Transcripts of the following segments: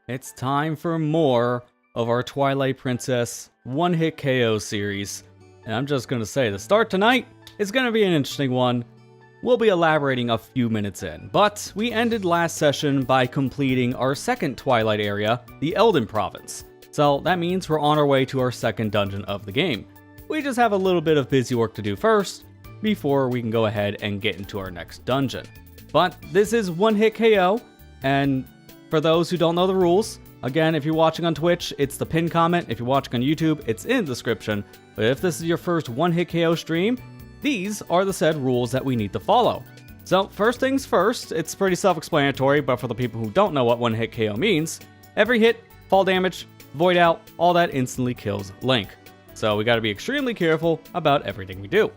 It's time for more of our Twilight Princess one-hit KO series. And I'm just going to say, the start tonight is going to be an interesting one. We'll be elaborating a few minutes in, but we ended last session by completing our second Twilight area, the Elden Province. So that means we're on our way to our second dungeon of the game. We just have a little bit of busy work to do first, before we can go ahead and get into our next dungeon. But this is one-hit KO, and for those who don't know the rules, again, if you're watching on Twitch, it's the pinned comment. If you're watching on YouTube, it's in the description. But if this is your first one-hit KO stream, these are the said rules that we need to follow. So first things first, it's pretty self-explanatory, but for the people who don't know what one-hit KO means, every hit, fall damage, void out, all that instantly kills Link. So we gotta be extremely careful about everything we do.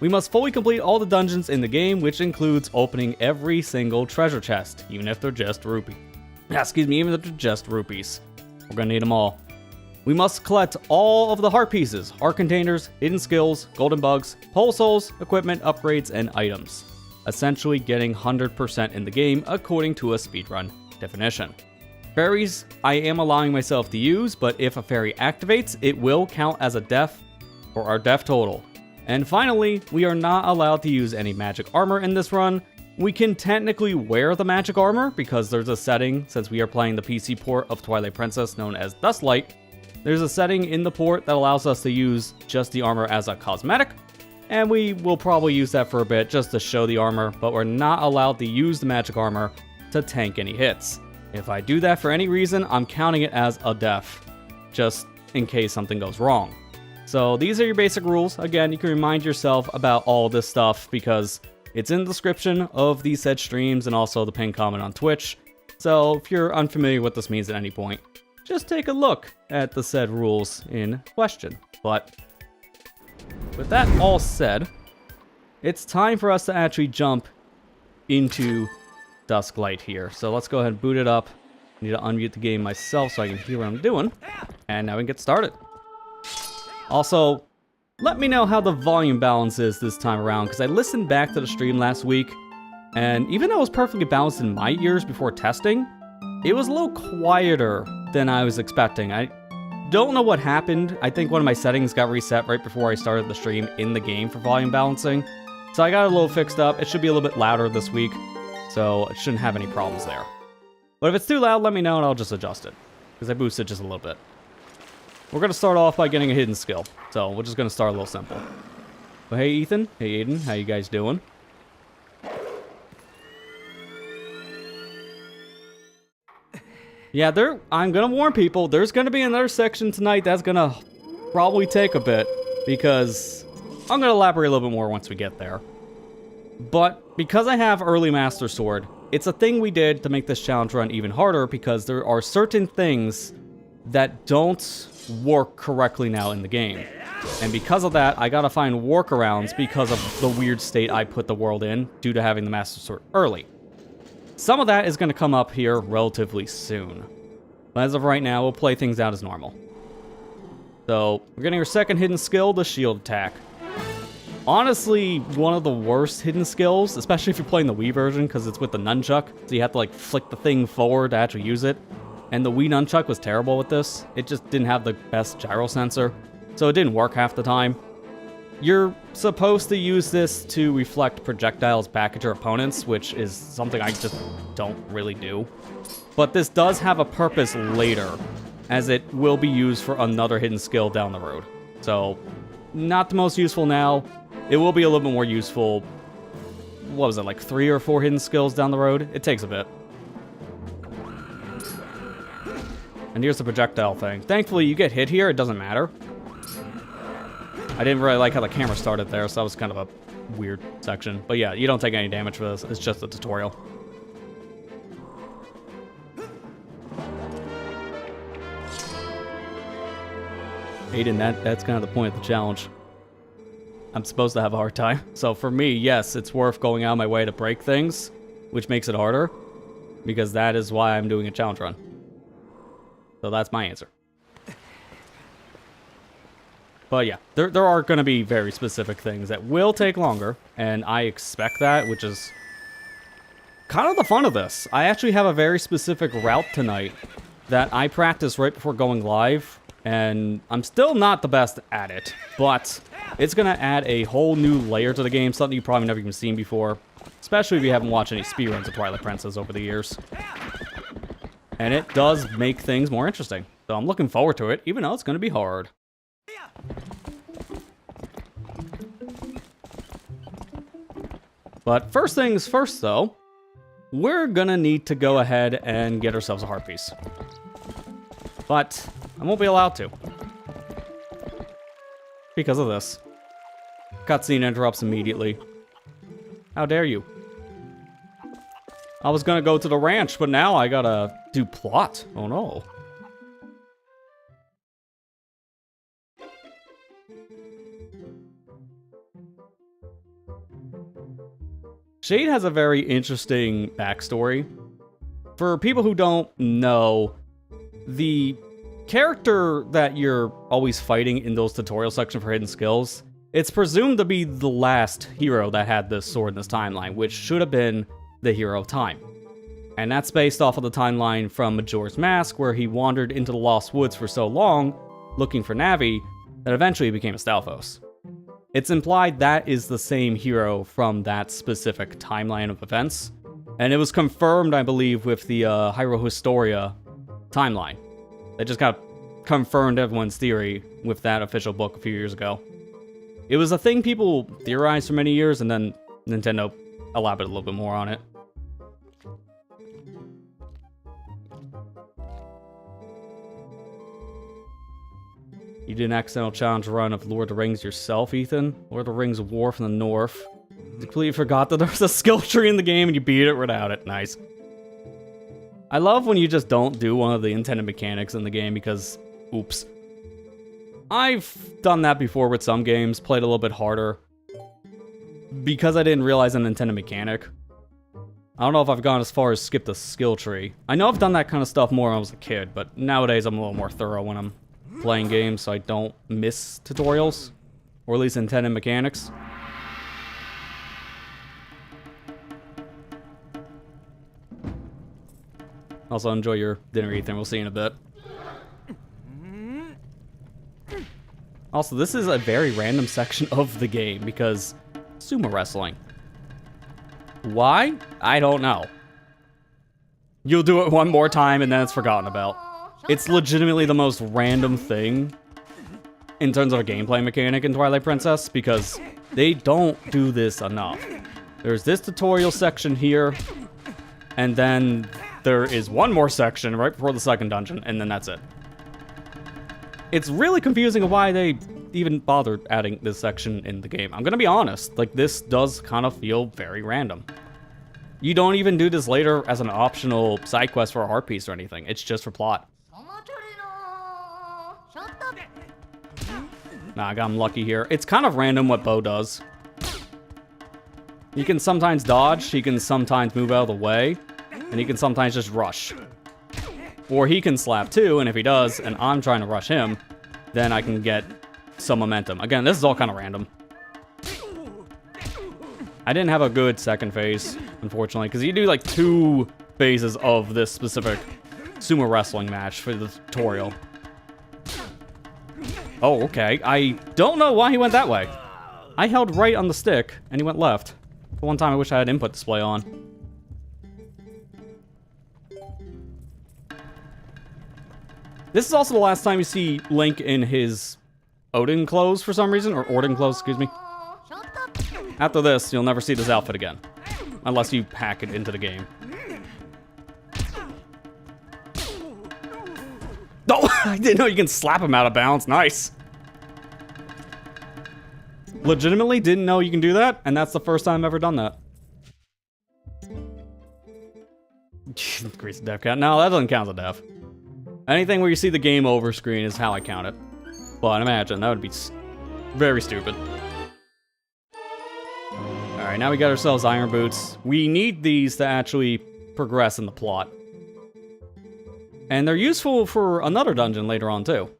We must fully complete all the dungeons in the game, which includes opening every single treasure chest, even if they're just rupees. Even if they're just rupees. We're gonna need them all. We must collect all of the heart pieces, heart containers, hidden skills, golden bugs, pole souls, equipment, upgrades, and items. Essentially getting 100% in the game according to a speedrun definition. Fairies, I am allowing myself to use, but if a fairy activates, it will count as a death for our death total. And finally, we are not allowed to use any magic armor in this run. We can technically wear the magic armor because there's a setting, since we are playing the PC port of Twilight Princess known as Dustlight, there's a setting in the port that allows us to use just the armor as a cosmetic, and we will probably use that for a bit just to show the armor, but we're not allowed to use the magic armor to tank any hits. If I do that for any reason, I'm counting it as a death, just in case something goes wrong. So these are your basic rules. Again, you can remind yourself about all this stuff because it's in the description of these said streams and also the pinned comment on Twitch. So if you're unfamiliar with what this means at any point, just take a look at the said rules in question. But with that all said, it's time for us to actually jump into Dusklight here. So let's go ahead and boot it up. I need to unmute the game myself so I can hear what I'm doing. And now we can get started. Also, let me know how the volume balance is this time around, because I listened back to the stream last week, and even though it was perfectly balanced in my ears before testing, it was a little quieter than I was expecting. I don't know what happened. I think one of my settings got reset right before I started the stream in the game for volume balancing, so I got it a little fixed up. It should be a little bit louder this week, so it shouldn't have any problems there. But if it's too loud, let me know and I'll just adjust it, because I boosted just a little bit. We're going to start off by getting a hidden skill, so we're just going to start a little simple. But hey Ethan, hey Aiden, how you guys doing? Yeah, I'm going to warn people, there's going to be another section tonight that's going to probably take a bit, because I'm going to elaborate a little bit more once we get there. But because I have early Master Sword, it's a thing we did to make this challenge run even harder, because there are certain things that don't work correctly now in the game. And because of that, I gotta find workarounds because of the weird state I put the world in due to having the Master Sword early. Some of that is gonna come up here relatively soon. But as of right now, we'll play things out as normal. So, we're getting our second hidden skill, the shield attack. Honestly, one of the worst hidden skills, especially if you're playing the Wii version, because it's with the nunchuck, so you have to like flick the thing forward to actually use it. And the Wii nunchuck was terrible with this. It just didn't have the best gyro sensor, so it didn't work half the time. You're supposed to use this to reflect projectiles back at your opponents, which is something I just don't really do. But this does have a purpose later, as it will be used for another hidden skill down the road. So, not the most useful now. It will be a little bit more useful, what was it, like 3 or 4 hidden skills down the road? It takes a bit. And here's the projectile thing. Thankfully, you get hit here, it doesn't matter. I didn't really like how the camera started there, so that was kind of a weird section. But yeah, you don't take any damage for this, it's just a tutorial. Aiden, that's kind of the point of the challenge. I'm supposed to have a hard time. So for me, yes, it's worth going out of my way to break things, which makes it harder, because that is why I'm doing a challenge run. So that's my answer. But yeah, there are going to be very specific things that will take longer, and I expect that, which is kind of the fun of this. I actually have a very specific route tonight that I practiced right before going live, and I'm still not the best at it, but it's going to add a whole new layer to the game, something you've probably never even seen before, especially if you haven't watched any speedruns of Twilight Princess over the years. And it does make things more interesting, so I'm looking forward to it, even though it's going to be hard. But first things first, though, we're gonna need to go ahead and get ourselves a heart piece. But I won't be allowed to. Because of this. Cutscene interrupts immediately. How dare you? I was gonna go to the ranch, but now I gotta do plot. Oh no. Shade has a very interesting backstory. For people who don't know, the character that you're always fighting in those tutorial sections for hidden skills, it's presumed to be the last hero that had this sword in this timeline, which should have been the Hero of Time. And that's based off of the timeline from Majora's Mask, where he wandered into the Lost Woods for so long, looking for Navi, that eventually became a Stalfos. It's implied that is the same hero from that specific timeline of events. And it was confirmed, I believe, with the Hyrule Historia timeline. They just got confirmed everyone's theory with that official book a few years ago. It was a thing people theorized for many years, and then Nintendo elaborated a little bit more on it. You did an accidental challenge run of Lord of the Rings yourself, Ethan? Lord of the Rings War from the North. You completely forgot that there was a skill tree in the game and you beat it without it. Nice. I love when you just don't do one of the intended mechanics in the game because, oops. I've done that before with some games, played a little bit harder. Because I didn't realize an intended mechanic. I don't know if I've gone as far as skip the skill tree. I know I've done that kind of stuff more when I was a kid, but nowadays I'm a little more thorough when I'm playing games so I don't miss tutorials, or at least intended mechanics. Also, enjoy your dinner, Ethan. We'll see you in a bit. Also, this is a very random section of the game because sumo wrestling. Why? I don't know. You'll do it one more time and then it's forgotten about. It's legitimately the most random thing in terms of a gameplay mechanic in Twilight Princess because they don't do this enough. There's this tutorial section here, and then there is one more section right before the second dungeon, and then that's it. It's really confusing why they even bothered adding this section in the game. I'm gonna be honest, like, this does kind of feel very random. You don't even do this later as an optional side quest for a heart piece or anything. It's just for plot. Nah, I got him lucky here. It's kind of random what Bo does. He can sometimes dodge, he can sometimes move out of the way, and he can sometimes just rush. Or he can slap too, and if he does, and I'm trying to rush him, then I can get some momentum. Again, this is all kind of random. I didn't have a good second phase, unfortunately, because you do like 2 phases of this specific sumo wrestling match for the tutorial. Oh, okay. I don't know why he went that way. I held right on the stick, and he went left. The one time I wish I had input display on. This is also the last time you see Link in his Odin clothes for some reason, or Orden clothes, excuse me. After this, you'll never see this outfit again. Unless you hack it into the game. Oh, I didn't know you can slap him out of bounds. Nice. Legitimately didn't know you can do that, and that's the first time I've ever done that. Increase the death count. No, that doesn't count as a death. Anything where you see the game over screen is how I count it. But imagine, that would be very stupid. Alright, now we got ourselves iron boots. We need these to actually progress in the plot. And they're useful for another dungeon later on, too.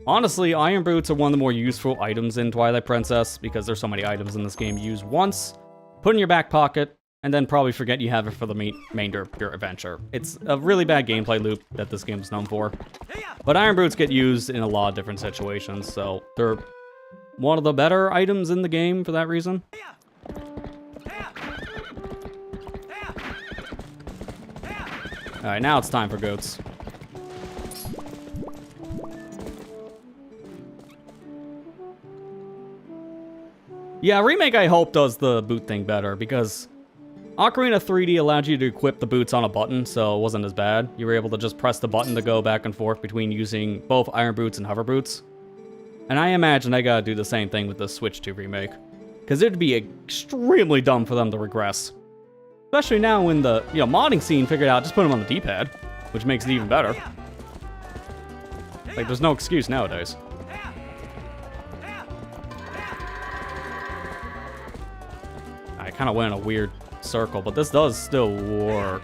Honestly, iron boots are one of the more useful items in Twilight Princess, because there's so many items in this game you use once, put in your back pocket, and then probably forget you have it for the remainder of your adventure. It's a really bad gameplay loop that this game is known for. But iron boots get used in a lot of different situations, so they're one of the better items in the game for that reason. Alright, now it's time for goats. Yeah, Remake, I hope, does the boot thing better, because Ocarina 3D allowed you to equip the boots on a button, so it wasn't as bad. You were able to just press the button to go back and forth between using both iron boots and hover boots. And I imagine they gotta do the same thing with the Switch 2 remake, because it'd be extremely dumb for them to regress. Especially now when the modding scene figured out just put them on the D-pad, which makes it even better. Like, there's no excuse nowadays. I kind of went in a weird circle, but this does still work.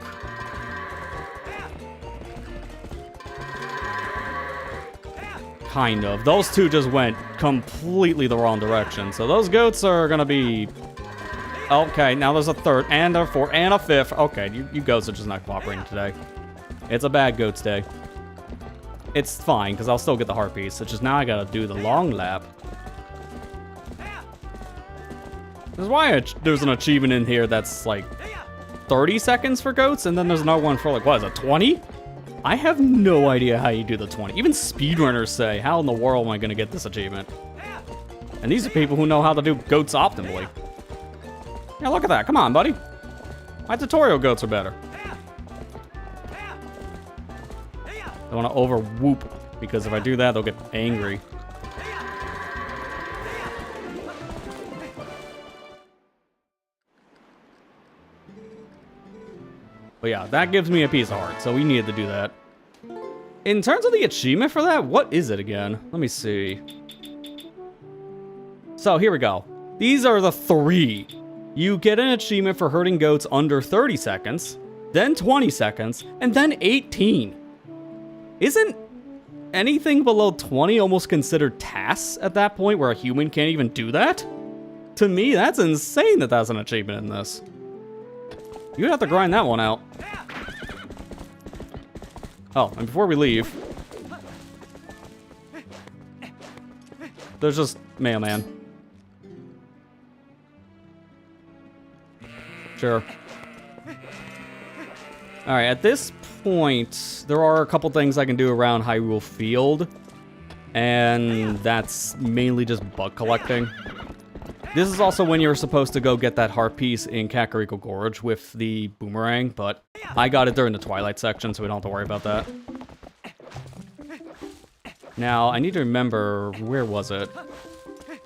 Kind of. Those two just went completely the wrong direction. So those goats are gonna be... Okay, now there's a third, and a fourth, and a fifth. Okay, you goats are just not cooperating today. It's a bad goats day. It's fine, because I'll still get the heart piece. It's just now I gotta do the long lap. There's why there's an achievement in here that's like 30 seconds for goats, and then there's another one for like, what is it, 20? I have no idea how you do the 20. Even speedrunners say, how in the world am I gonna get this achievement? And these are people who know how to do goats optimally. Yeah, look at that. Come on, buddy. My tutorial goats are better. I want to over whoop, because if I do that, they'll get angry. But yeah, that gives me a piece of heart, so we needed to do that. In terms of the achievement for that, what is it again? Let me see. So here we go. These are the 3. You get an achievement for herding goats under 30 seconds, then 20 seconds, and then 18. Isn't anything below 20 almost considered tasks at that point where a human can't even do that? To me, that's insane that that's an achievement in this. You'd have to grind that one out. Oh, and before we leave, there's just mailman. Sure. Alright, at this point, there are a couple things I can do around Hyrule Field, and that's mainly just bug collecting. This is also when you're supposed to go get that heart piece in Kakariko Gorge with the boomerang, but I got it during the Twilight section, so we don't have to worry about that. Now, I need to remember, where was it?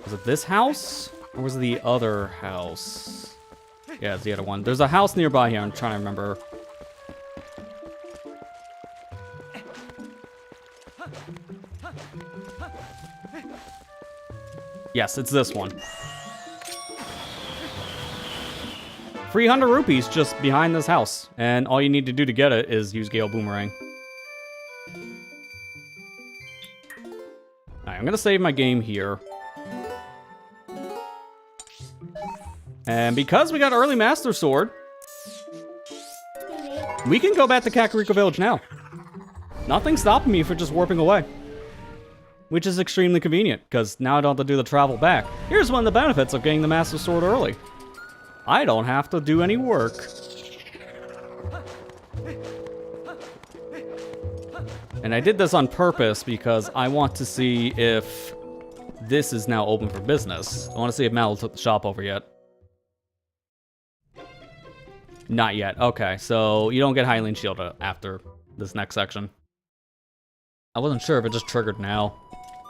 Was it this house? Or was it the other house? Yeah, it's the other one. There's a house nearby here, I'm trying to remember. Yes, it's this one. 300 rupees just behind this house, and all you need to do to get it is use Gale Boomerang. Alright, I'm gonna save my game here. And because we got early Master Sword, we can go back to Kakariko Village now. Nothing's stopping me from just warping away. Which is extremely convenient, because now I don't have to do the travel back. Here's one of the benefits of getting the Master Sword early. I don't have to do any work. And I did this on purpose because I want to see if this is now open for business. I want to see if Mal took the shop over yet. Not yet. Okay, so you don't get Hylian Shield after this next section. I wasn't sure if it just triggered now.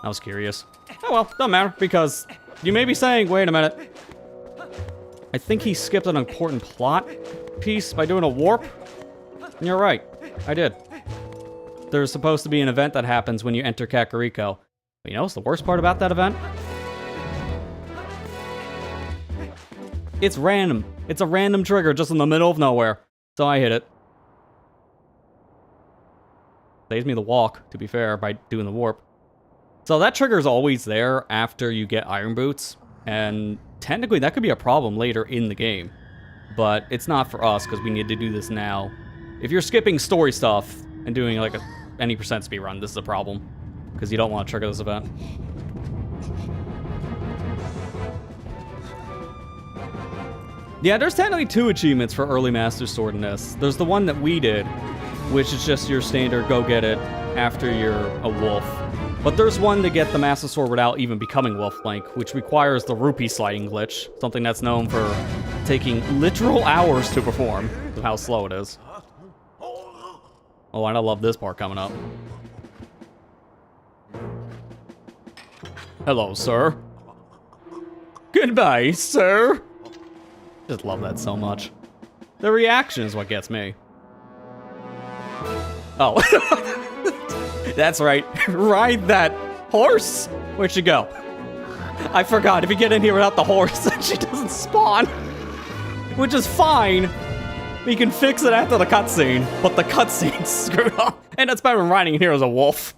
I was curious. Oh well, doesn't matter, because you may be saying, wait a minute. I think he skipped an important plot piece by doing a warp. And you're right, I did. There's supposed to be an event that happens when you enter Kakariko. But you know what's the worst part about that event? It's random. It's a random trigger just in the middle of nowhere. So I hit it. Saves me the walk, to be fair, by doing the warp. So that trigger is always there after you get Iron Boots. And technically that could be a problem later in the game. but it's not for us because we need to do this now. If you're skipping story stuff and doing like any percent speed run, this is a problem because you don't want to trigger this event. Yeah, there's technically 2 achievements for early Master Sword in this. There's the one that we did, which is just your standard go get it after you're a wolf. But there's one to get the Master Sword without even becoming Wolf Link, which requires the rupee sliding glitch, something that's known for taking literal hours to perform, of how slow it is. Oh, and I love this part coming up. Hello, sir. Goodbye, sir. Just love that so much. The reaction is what gets me. Oh. That's right. Ride that horse. Where'd she go? I forgot. If you get in here without the horse, she doesn't spawn. Which is fine. We can fix it after the cutscene, but the cutscene's screwed up. And it's better than riding in here as a wolf.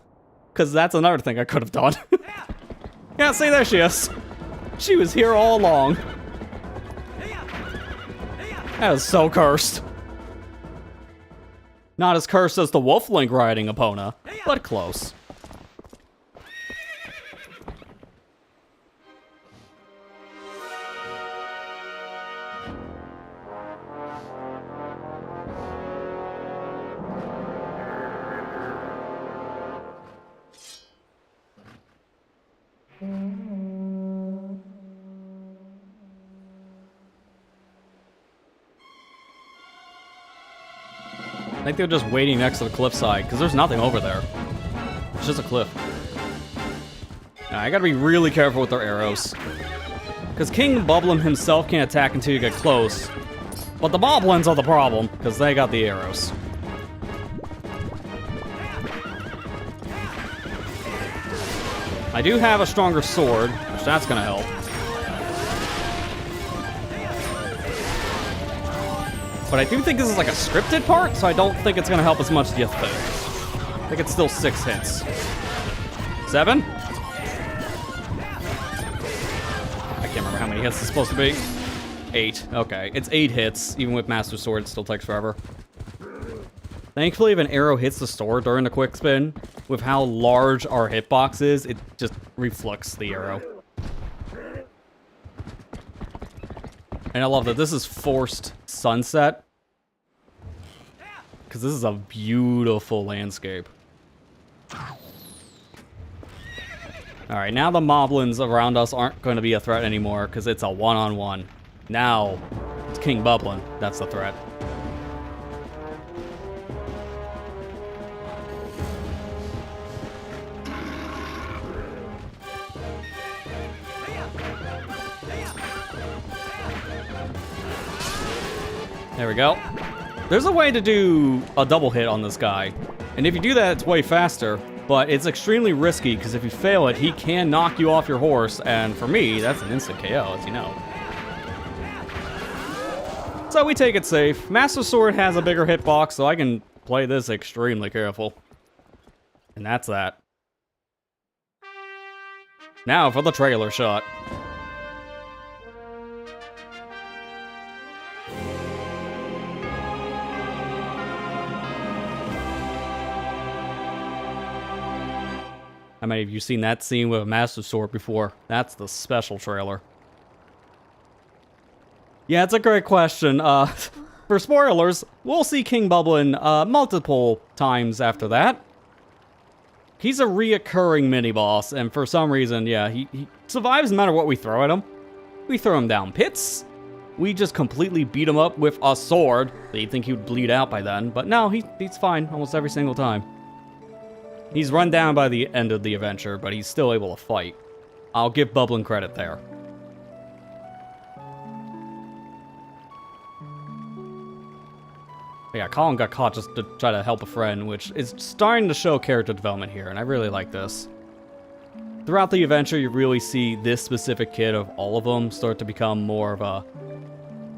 Because that's another thing I could have done. Yeah, see, there she is. She was here all along. That is so cursed. Not as cursed as the Wolf Link riding Epona, but close. I think they're just waiting next to the cliffside, because there's nothing over there. It's just a cliff. Now, I gotta be really careful with their arrows. Because King Bubblim himself can't attack until you get close. But the Moblins are the problem, because they got the arrows. I do have a stronger sword, which that's gonna help. But I do think this is like a scripted part, so I don't think it's gonna help as much as you think. I think it's still 6 hits. 7? I can't remember how many hits it's supposed to be. 8. Okay, it's 8 hits. Even with Master Sword, it still takes forever. Thankfully, if an arrow hits the sword during the quick spin, with how large our hitbox is, it just reflects the arrow. And I love that this is forced sunset. Because this is a beautiful landscape. Alright, now the Moblins around us aren't going to be a threat anymore, because it's a one-on-one. Now, it's King Bublin. That's the threat. There we go. There's a way to do a double hit on this guy. And if you do that, it's way faster. But it's extremely risky, because if you fail it, he can knock you off your horse. And for me, that's an instant KO, as you know. So we take it safe. Master Sword has a bigger hitbox, so I can play this extremely careful. And that's that. Now for the trailer shot. How many of you seen that scene with a Master Sword before? That's the special trailer. Yeah, it's a great question. For spoilers, we'll see King Bublin multiple times after that. He's a reoccurring mini-boss, and for some reason, yeah, he survives no matter what we throw at him. We throw him down pits. We just completely beat him up with a sword. So you'd think he would bleed out by then, but no, he's fine almost every single time. He's run down by the end of the adventure, but he's still able to fight. I'll give Bublin credit there. Yeah, Colin got caught just to try to help a friend, which is starting to show character development here, and I really like this. Throughout the adventure, you really see this specific kid of all of them start to become more of a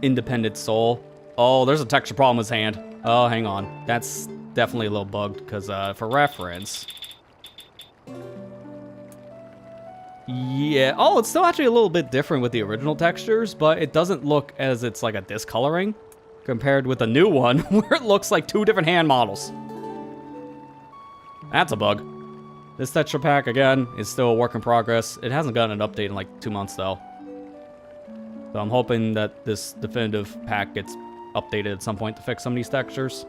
independent soul. Oh, there's a texture problem with his hand. Oh, hang on. That's definitely a little bugged, because for reference, Yeah. Oh, it's still actually a little bit different with the original textures, but it doesn't look as it's like a discoloring compared with the new one where it looks like two different hand models. That's a bug. This texture pack, again, is still a work in progress. It hasn't gotten an update in like 2 months, though. So I'm hoping that this definitive pack gets updated at some point to fix some of these textures.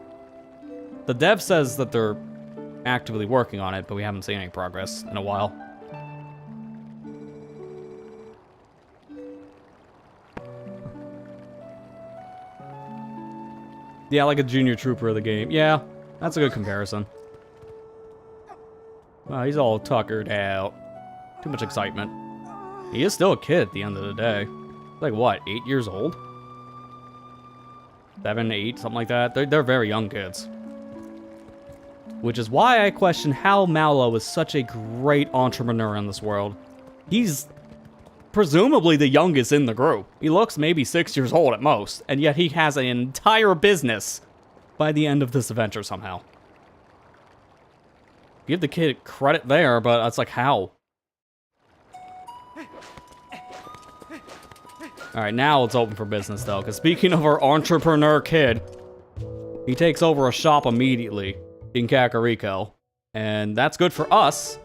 The dev says that they're actively working on it, but we haven't seen any progress in a while. Yeah, like a junior trooper of the game. Yeah, that's a good comparison. Wow, he's all tuckered out. Too much excitement. He is still a kid at the end of the day. Like, what, 8 years old? 7, 8, something like that. They're very young kids. Which is why I question how Mallow is such a great entrepreneur in this world. He's presumably the youngest in the group. He looks maybe 6 years old at most, and yet he has an entire business by the end of this adventure somehow. Give the kid credit there, but it's like, how? Alright, now it's open for business, though, because speaking of our entrepreneur kid, he takes over a shop immediately in Kakariko, and that's good for us,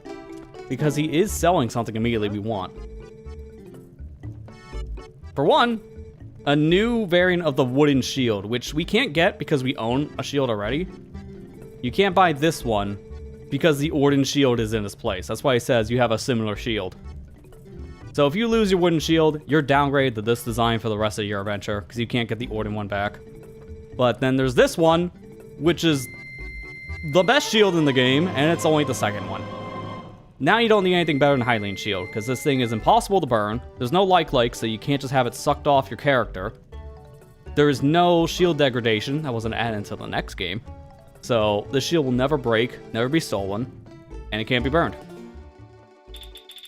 because he is selling something immediately we want. For one, a new variant of the wooden shield, which we can't get because we own a shield already. You can't buy this one because the Orden shield is in its place. That's why it says you have a similar shield. So if you lose your wooden shield, you're downgraded to this design for the rest of your adventure because you can't get the Orden one back. But then there's this one, which is the best shield in the game, and it's only the second one. Now you don't need anything better than Hylian Shield, because this thing is impossible to burn. There's no like, so you can't just have it sucked off your character. There is no shield degradation. That wasn't added until the next game. So the shield will never break, never be stolen, and it can't be burned.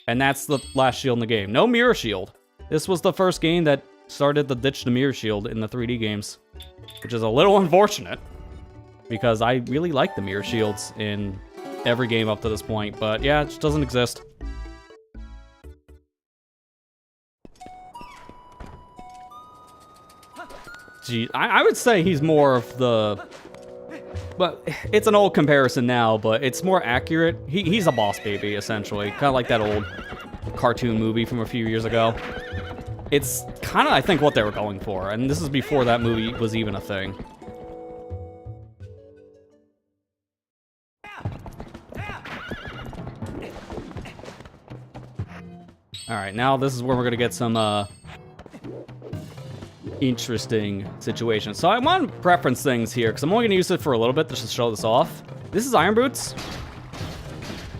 And that's the last shield in the game. No mirror shield. This was the first game that started to ditch the mirror shield in the 3D games, which is a little unfortunate, because I really like the mirror shields in every game up to this point, but yeah, it just doesn't exist. Gee, I would say he's more of the... But it's an old comparison now, but it's more accurate. He's a boss baby, essentially. Kind of like that old cartoon movie from a few years ago. It's kind of, I think, what they were going for, and this is before that movie was even a thing. Alright, now this is where we're gonna get some, interesting situations. So I want to preference things here, because I'm only gonna use it for a little bit just to show this off. This is Iron Boots.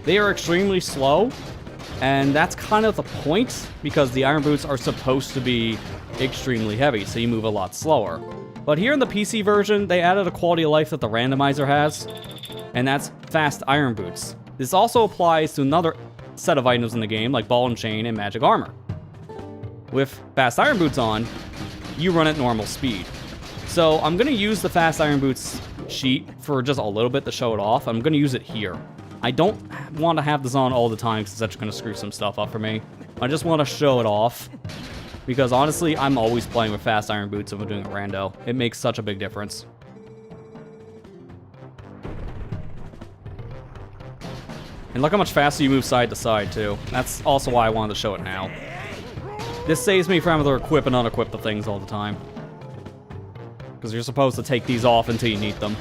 They are extremely slow, and that's kind of the point, because the Iron Boots are supposed to be extremely heavy, so you move a lot slower. But here in the PC version, they added a quality of life that the randomizer has, and that's Fast Iron Boots. This also applies to another set of items in the game, like Ball and Chain and Magic Armor. With Fast Iron Boots on, you run at normal speed. So I'm going to use the Fast Iron Boots sheet for just a little bit to show it off. I'm going to use it here. I don't want to have this on all the time because it's actually going to screw some stuff up for me. I just want to show it off because honestly, I'm always playing with Fast Iron Boots if I'm doing a rando. It makes such a big difference. And look how much faster you move side to side, too. That's also why I wanted to show it now. This saves me from having to equip and unequip the things all the time. Because you're supposed to take these off until you need them.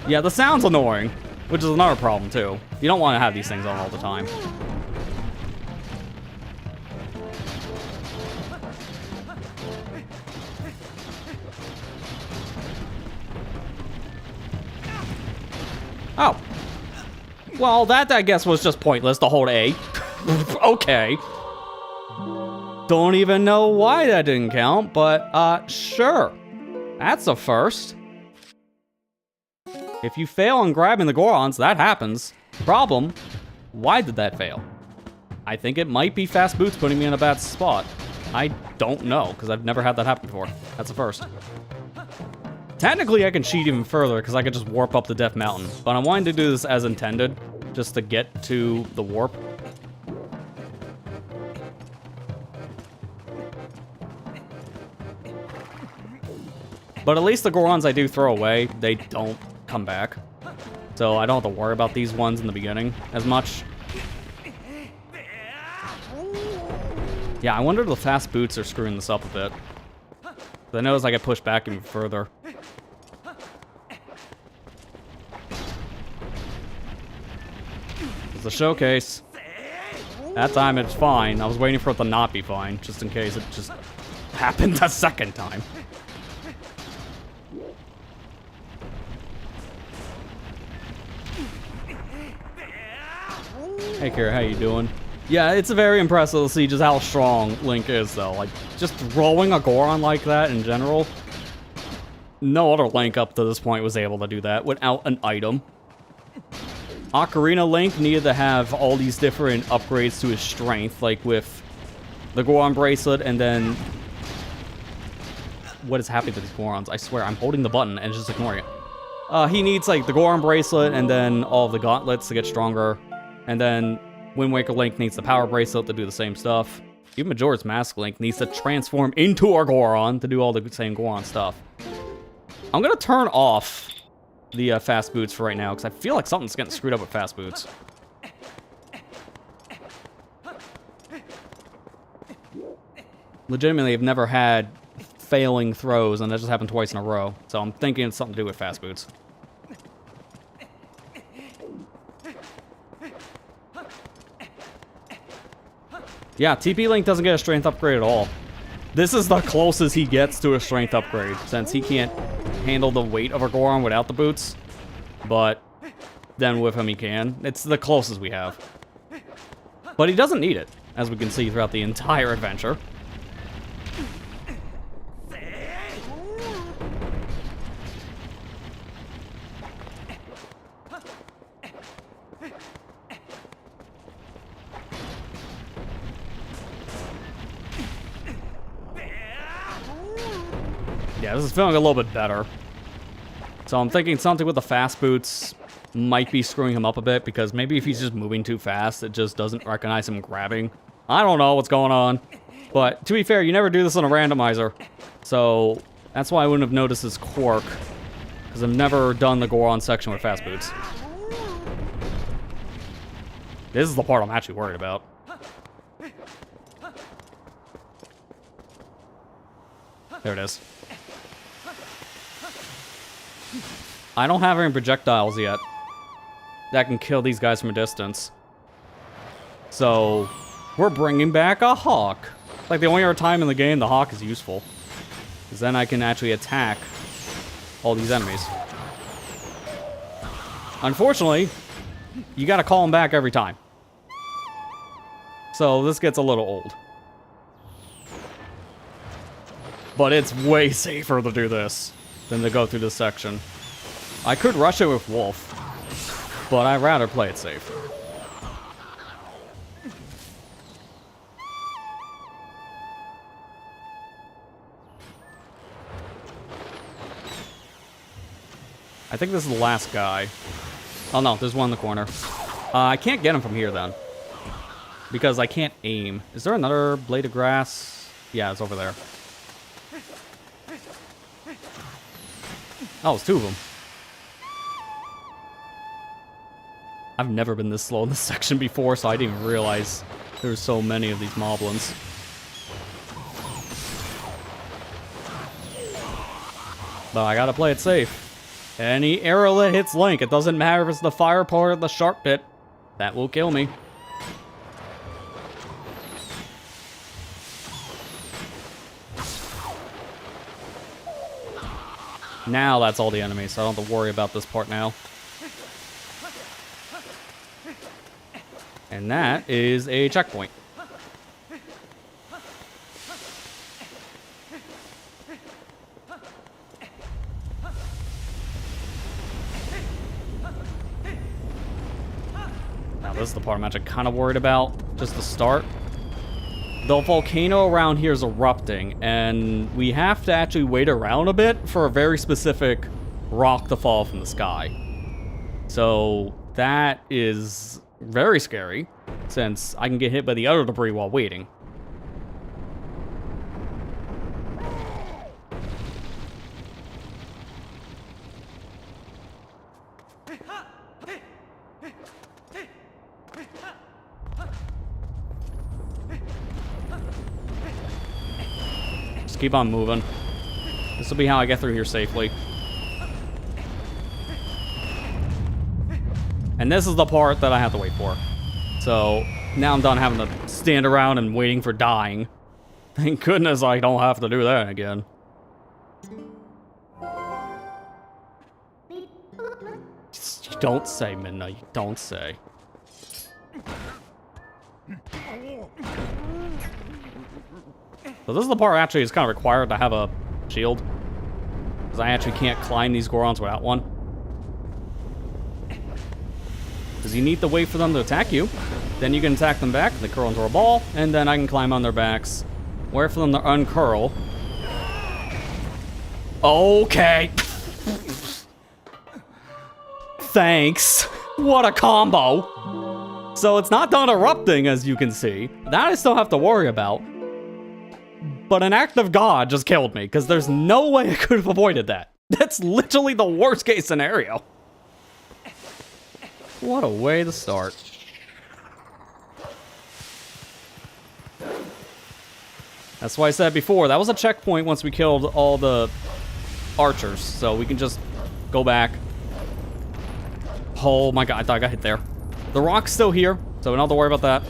Yeah, the sound's annoying, which is another problem, too. You don't want to have these things on all the time. Oh. Well, that, I guess, was just pointless to hold A. Okay. Don't even know why that didn't count, but, sure. That's a first. If you fail on grabbing the Gorons, that happens. Problem, why did that fail? I think it might be Fast Boots putting me in a bad spot. I don't know, because I've never had that happen before. That's a first. Technically, I can cheat even further, because I could just warp up the Death Mountain, but I'm wanting to do this as intended, just to get to the warp. But at least the Gorons I do throw away, they don't come back. So I don't have to worry about these ones in the beginning as much. Yeah, I wonder if the fast boots are screwing this up a bit. I know as I get pushed back even further. It's a showcase. That time it's fine. I was waiting for it to not be fine, just in case it just happened a second time. Hey Kara, how you doing? Yeah, it's very impressive to see just how strong Link is, though. Like, just throwing a Goron like that in general. No other Link up to this point was able to do that without an item. Ocarina Link needed to have all these different upgrades to his strength, like with the Goron bracelet, and then... What is happening to these Gorons? I swear, I'm holding the button and just ignoring it. He needs, like, the Goron bracelet and then all of the gauntlets to get stronger. And then Wind Waker Link needs the power bracelet to do the same stuff. Even Majora's Mask Link needs to transform into a Goron to do all the same Goron stuff. I'm gonna turn off the fast boots for right now, because I feel like something's getting screwed up with fast boots. Legitimately, I've never had failing throws, and that just happened twice in a row. So I'm thinking it's something to do with fast boots. Yeah, TP Link doesn't get a strength upgrade at all. This is the closest he gets to a strength upgrade, since he can't handle the weight of a Goron without the boots. But then with him he can. It's the closest we have. But he doesn't need it, as we can see throughout the entire adventure. Yeah, this is feeling a little bit better. So I'm thinking something with the fast boots might be screwing him up a bit, because maybe if he's just moving too fast, it just doesn't recognize him grabbing. I don't know what's going on. But to be fair, you never do this on a randomizer. So that's why I wouldn't have noticed his quirk, because I've never done the Goron section with fast boots. This is the part I'm actually worried about. There it is. I don't have any projectiles yet that can kill these guys from a distance. So, we're bringing back a Hawk. Like, the only other time in the game the Hawk is useful. Because then I can actually attack all these enemies. Unfortunately, you gotta call them back every time. So, this gets a little old. But it's way safer to do this than to go through this section. I could rush it with Wolf, but I'd rather play it safe. I think this is the last guy. Oh no, there's one in the corner. I can't get him from here then, because I can't aim. Is there another blade of grass? Yeah, it's over there. Oh, it's two of them. I've never been this slow in this section before, so I didn't even realize there were so many of these moblins. But I gotta play it safe. Any arrow that hits Link, it doesn't matter if it's the fire part or the sharp bit, that will kill me. Now that's all the enemies, so I don't have to worry about this part now. And that is a checkpoint. Now this is the part I'm actually kind of worried about, just to start. The volcano around here is erupting, and we have to actually wait around a bit for a very specific rock to fall from the sky. So That is very scary, since I can get hit by the other debris while waiting. Just keep on moving. This will be how I get through here safely. And this is the part that I have to wait for. So now I'm done having to stand around and waiting for dying. Thank goodness I don't have to do that again. You don't say, Midna. You don't say. So this is the part actually is kind of required to have a shield. Because I actually can't climb these Gorons without one. Because you need to wait for them to attack you. Then you can attack them back, they curl into a ball, and then I can climb on their backs. Wait for them to uncurl. Okay. Thanks. What a combo. So it's not done erupting, as you can see. That I still have to worry about. But an act of God just killed me, because there's no way I could have avoided that. That's literally the worst case scenario. What a way to start. That's why I said before, that was a checkpoint once we killed all the archers, so we can just go back. Oh my god, I thought I got hit there. The rock's still here, so we don't have to worry about that.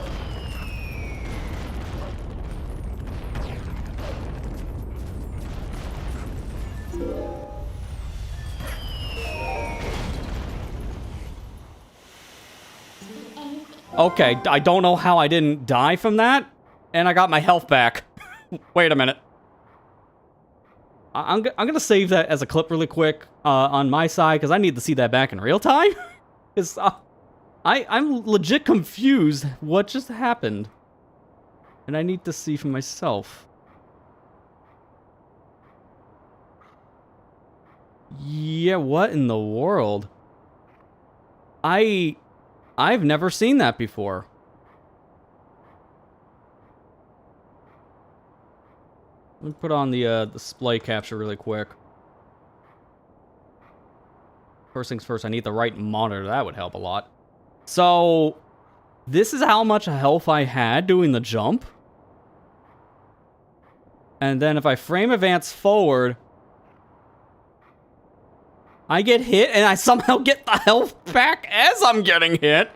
Okay, I don't know how I didn't die from that, and I got my health back. Wait a minute. I'm gonna save that as a clip really quick on my side, because I need to see that back in real time. Because I'm legit confused what just happened. And I need to see for myself. Yeah, what in the world? I've never seen that before. Let me put on the display capture really quick. First things first, I need the right monitor. That would help a lot. So, this is how much health I had doing the jump. And then if I frame advance forward, I get hit and I somehow get the health back as I'm getting hit.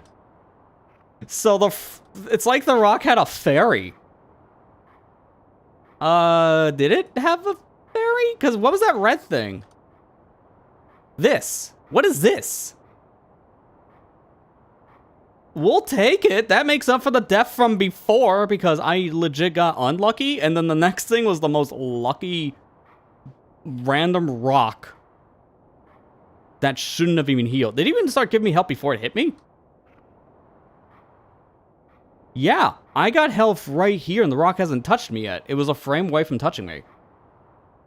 So it's like the rock had a fairy. Did it have a fairy? Because what was that red thing? This. What is this? We'll take it. That makes up for the death from before because I legit got unlucky. And then the next thing was the most lucky random rock that shouldn't have even healed. Did it even start giving me help before it hit me? Yeah, I got health right here and the rock hasn't touched me yet. It was a frame away from touching me.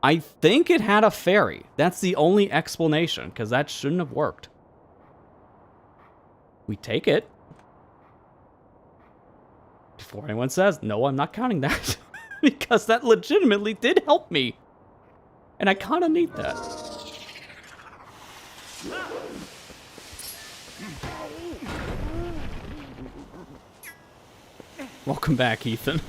I think it had a fairy. That's the only explanation, because that shouldn't have worked. We take it. Before anyone says, no, I'm not counting that. Because that legitimately did help me. And I kind of need that. Welcome back, Ethan.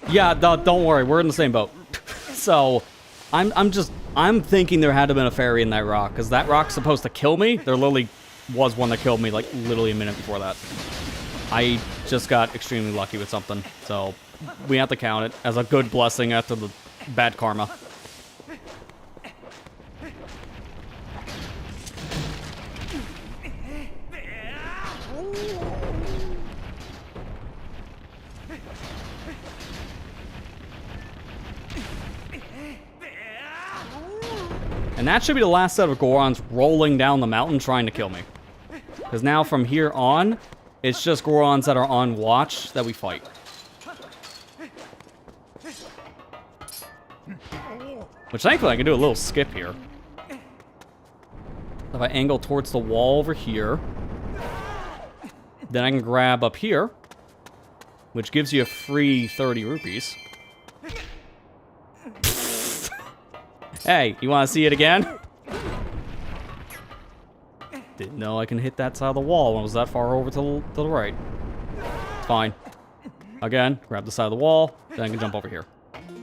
Yeah, don't worry, we're in the same boat. So, I'm thinking there had to have been a fairy in that rock, because that rock's supposed to kill me. There literally was one that killed me, like, literally a minute before that. I just got extremely lucky with something, so we have to count it as a good blessing after the bad karma. And that should be the last set of Gorons rolling down the mountain trying to kill me. Because now from here on, it's just Gorons that are on watch that we fight. Which thankfully I can do a little skip here. If I angle towards the wall over here, then I can grab up here, which gives you a free 30 rupees. Hey, you want to see it again? Didn't know I can hit that side of the wall when I was that far over to the right. It's fine. Again, grab the side of the wall, then I can jump over here.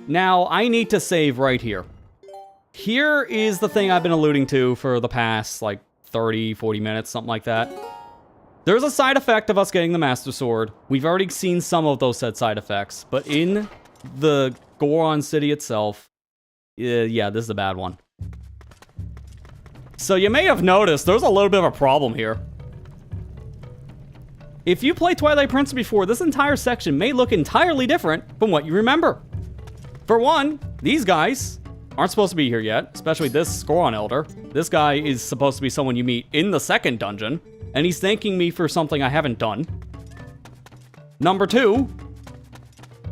Now, I need to save right here. Here is the thing I've been alluding to for the past, like, 30, 40 minutes, something like that. There's a side effect of us getting the Master Sword. We've already seen some of those said side effects, but in the Goron City itself, yeah, this is a bad one. So you may have noticed there's a little bit of a problem here. If you played Twilight Princess before, this entire section may look entirely different from what you remember. For one, these guys aren't supposed to be here yet, especially this Goron Elder. This guy is supposed to be someone you meet in the second dungeon, and he's thanking me for something I haven't done. Number two,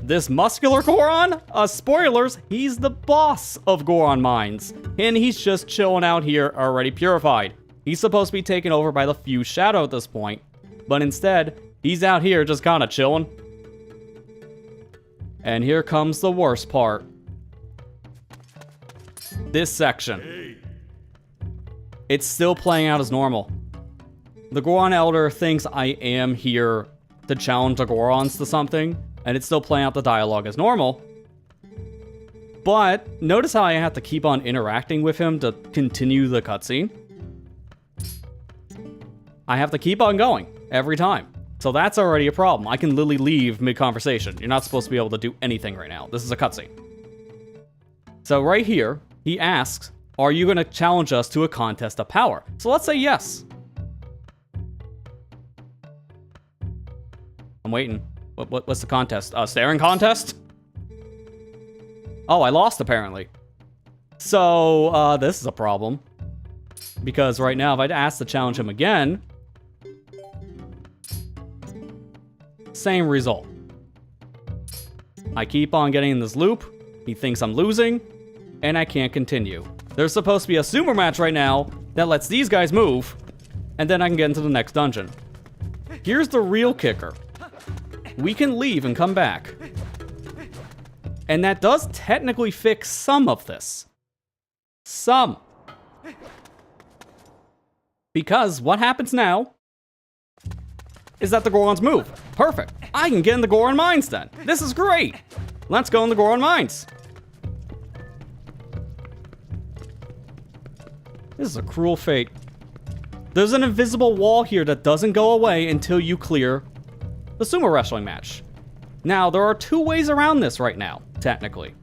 this muscular Goron, spoilers, he's the boss of Goron Mines, and he's just chilling out here already purified. He's supposed to be taken over by the Fused Shadow at this point, but instead, he's out here just kind of chilling. And here comes the worst part. This section. It's still playing out as normal. The Goron Elder thinks I am here to challenge the Gorons to something, and it's still playing out the dialogue as normal. But notice how I have to keep on interacting with him to continue the cutscene. I have to keep on going every time. So that's already a problem. I can literally leave mid-conversation. You're not supposed to be able to do anything right now. This is a cutscene. So right here, he asks, are you going to challenge us to a contest of power? So let's say yes. I'm waiting. What's the contest? Staring contest? Oh, I lost apparently. So, this is a problem. Because right now, if I'd asked to challenge him again, same result. I keep on getting in this loop. He thinks I'm losing, and I can't continue. There's supposed to be a sumo match right now that lets these guys move, and then I can get into the next dungeon. Here's the real kicker. We can leave and come back. And that does technically fix some of this. Some. Because what happens now is that the Gorons move. Perfect. I can get in the Goron Mines then. This is great. Let's go in the Goron Mines. This is a cruel fate. There's an invisible wall here that doesn't go away until you clear the sumo wrestling match. Now, there are two ways around this right now, technically.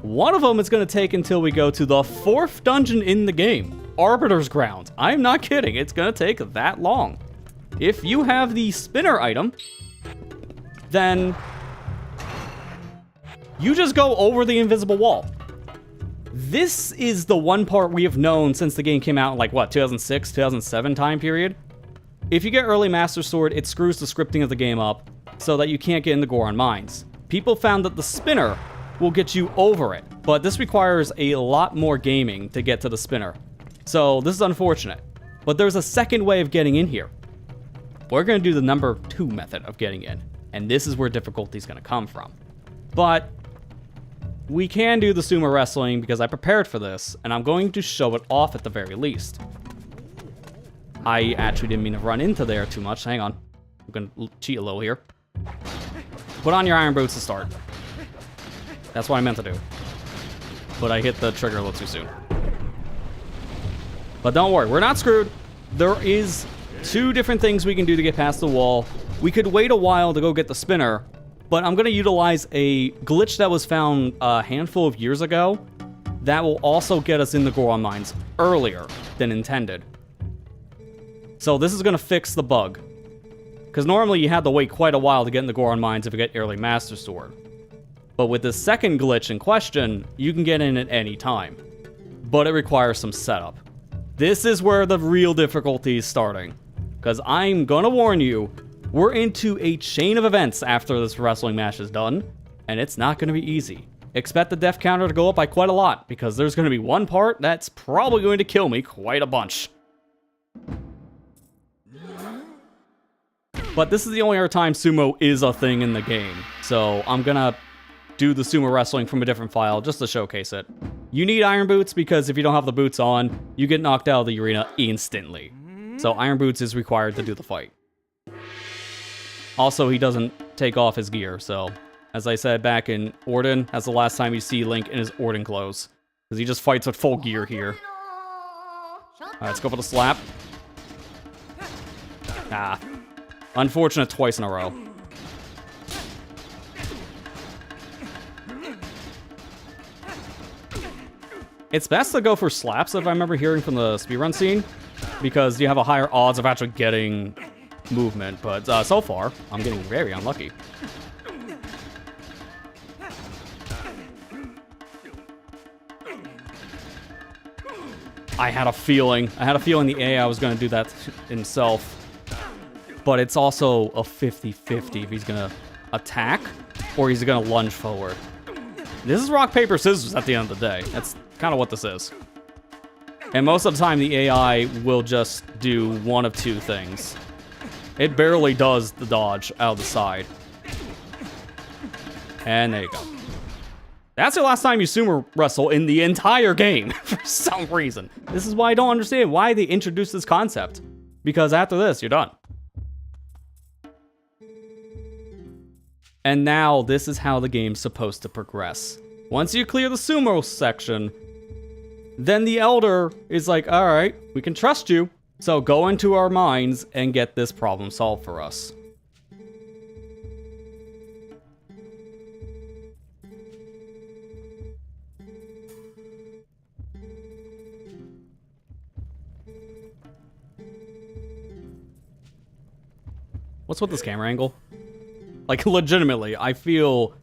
One of them is going to take until we go to the 4th dungeon in the game, Arbiter's Ground. I'm not kidding, it's going to take that long. If you have the spinner item, then you just go over the invisible wall. This is the one part we have known since the game came out in, like, what, 2006, 2007 time period? If you get early Master Sword, it screws the scripting of the game up so that you can't get in the Goron Mines. People found that the spinner will get you over it, but this requires a lot more gaming to get to the spinner. So this is unfortunate. But there's a second way of getting in here. We're going to do the number 2 method of getting in, and this is where difficulty is going to come from. But we can do the sumo wrestling because I prepared for this, and I'm going to show it off at the very least. I actually didn't mean to run into there too much. Hang on. I'm going to cheat a little here. Put on your iron boots to start. That's what I meant to do. But I hit the trigger a little too soon. But don't worry, we're not screwed. There is 2 different things we can do to get past the wall. We could wait a while to go get the spinner, but I'm going to utilize a glitch that was found a handful of years ago that will also get us in the Goron Mines earlier than intended. So this is going to fix the bug. Because normally you had to wait quite a while to get in the Goron Mines if you get early Master Sword. But with this second glitch in question, you can get in at any time. but it requires some setup. This is where the real difficulty is starting. Because I'm gonna warn you, we're into a chain of events after this wrestling match is done, and it's not gonna be easy. Expect the death counter to go up by quite a lot, because there's gonna be one part that's probably going to kill me quite a bunch. But this is the only other time sumo is a thing in the game, so I'm gonna do the sumo wrestling from a different file just to showcase it. You need iron boots because if you don't have the boots on, you get knocked out of the arena instantly. So iron boots is required to do the fight. Also, he doesn't take off his gear, so as I said back in Orden, that's the last time you see Link in his Orden clothes. Because he just fights with full gear here. Alright, let's go for the slap. Ah. Unfortunate twice in a row. It's best to go for slaps, if I remember hearing from the speedrun scene, because you have a higher odds of actually getting movement, but so far, I'm getting very unlucky. I had a feeling the AI was going to do that himself, but it's also a 50-50 if he's going to attack or he's going to lunge forward. This is rock, paper, scissors at the end of the day. That's kind of what this is. And most of the time, the AI will just do one of two things. It barely does the dodge out of the side. And there you go. That's the last time you sumo wrestle in the entire game, for some reason. This is why I don't understand why they introduced this concept. Because after this, you're done. And now, this is how the game's supposed to progress. Once you clear the sumo section, then the Elder is like, alright, we can trust you. So go into our minds and get this problem solved for us. What's with this camera angle? Like, legitimately, I feel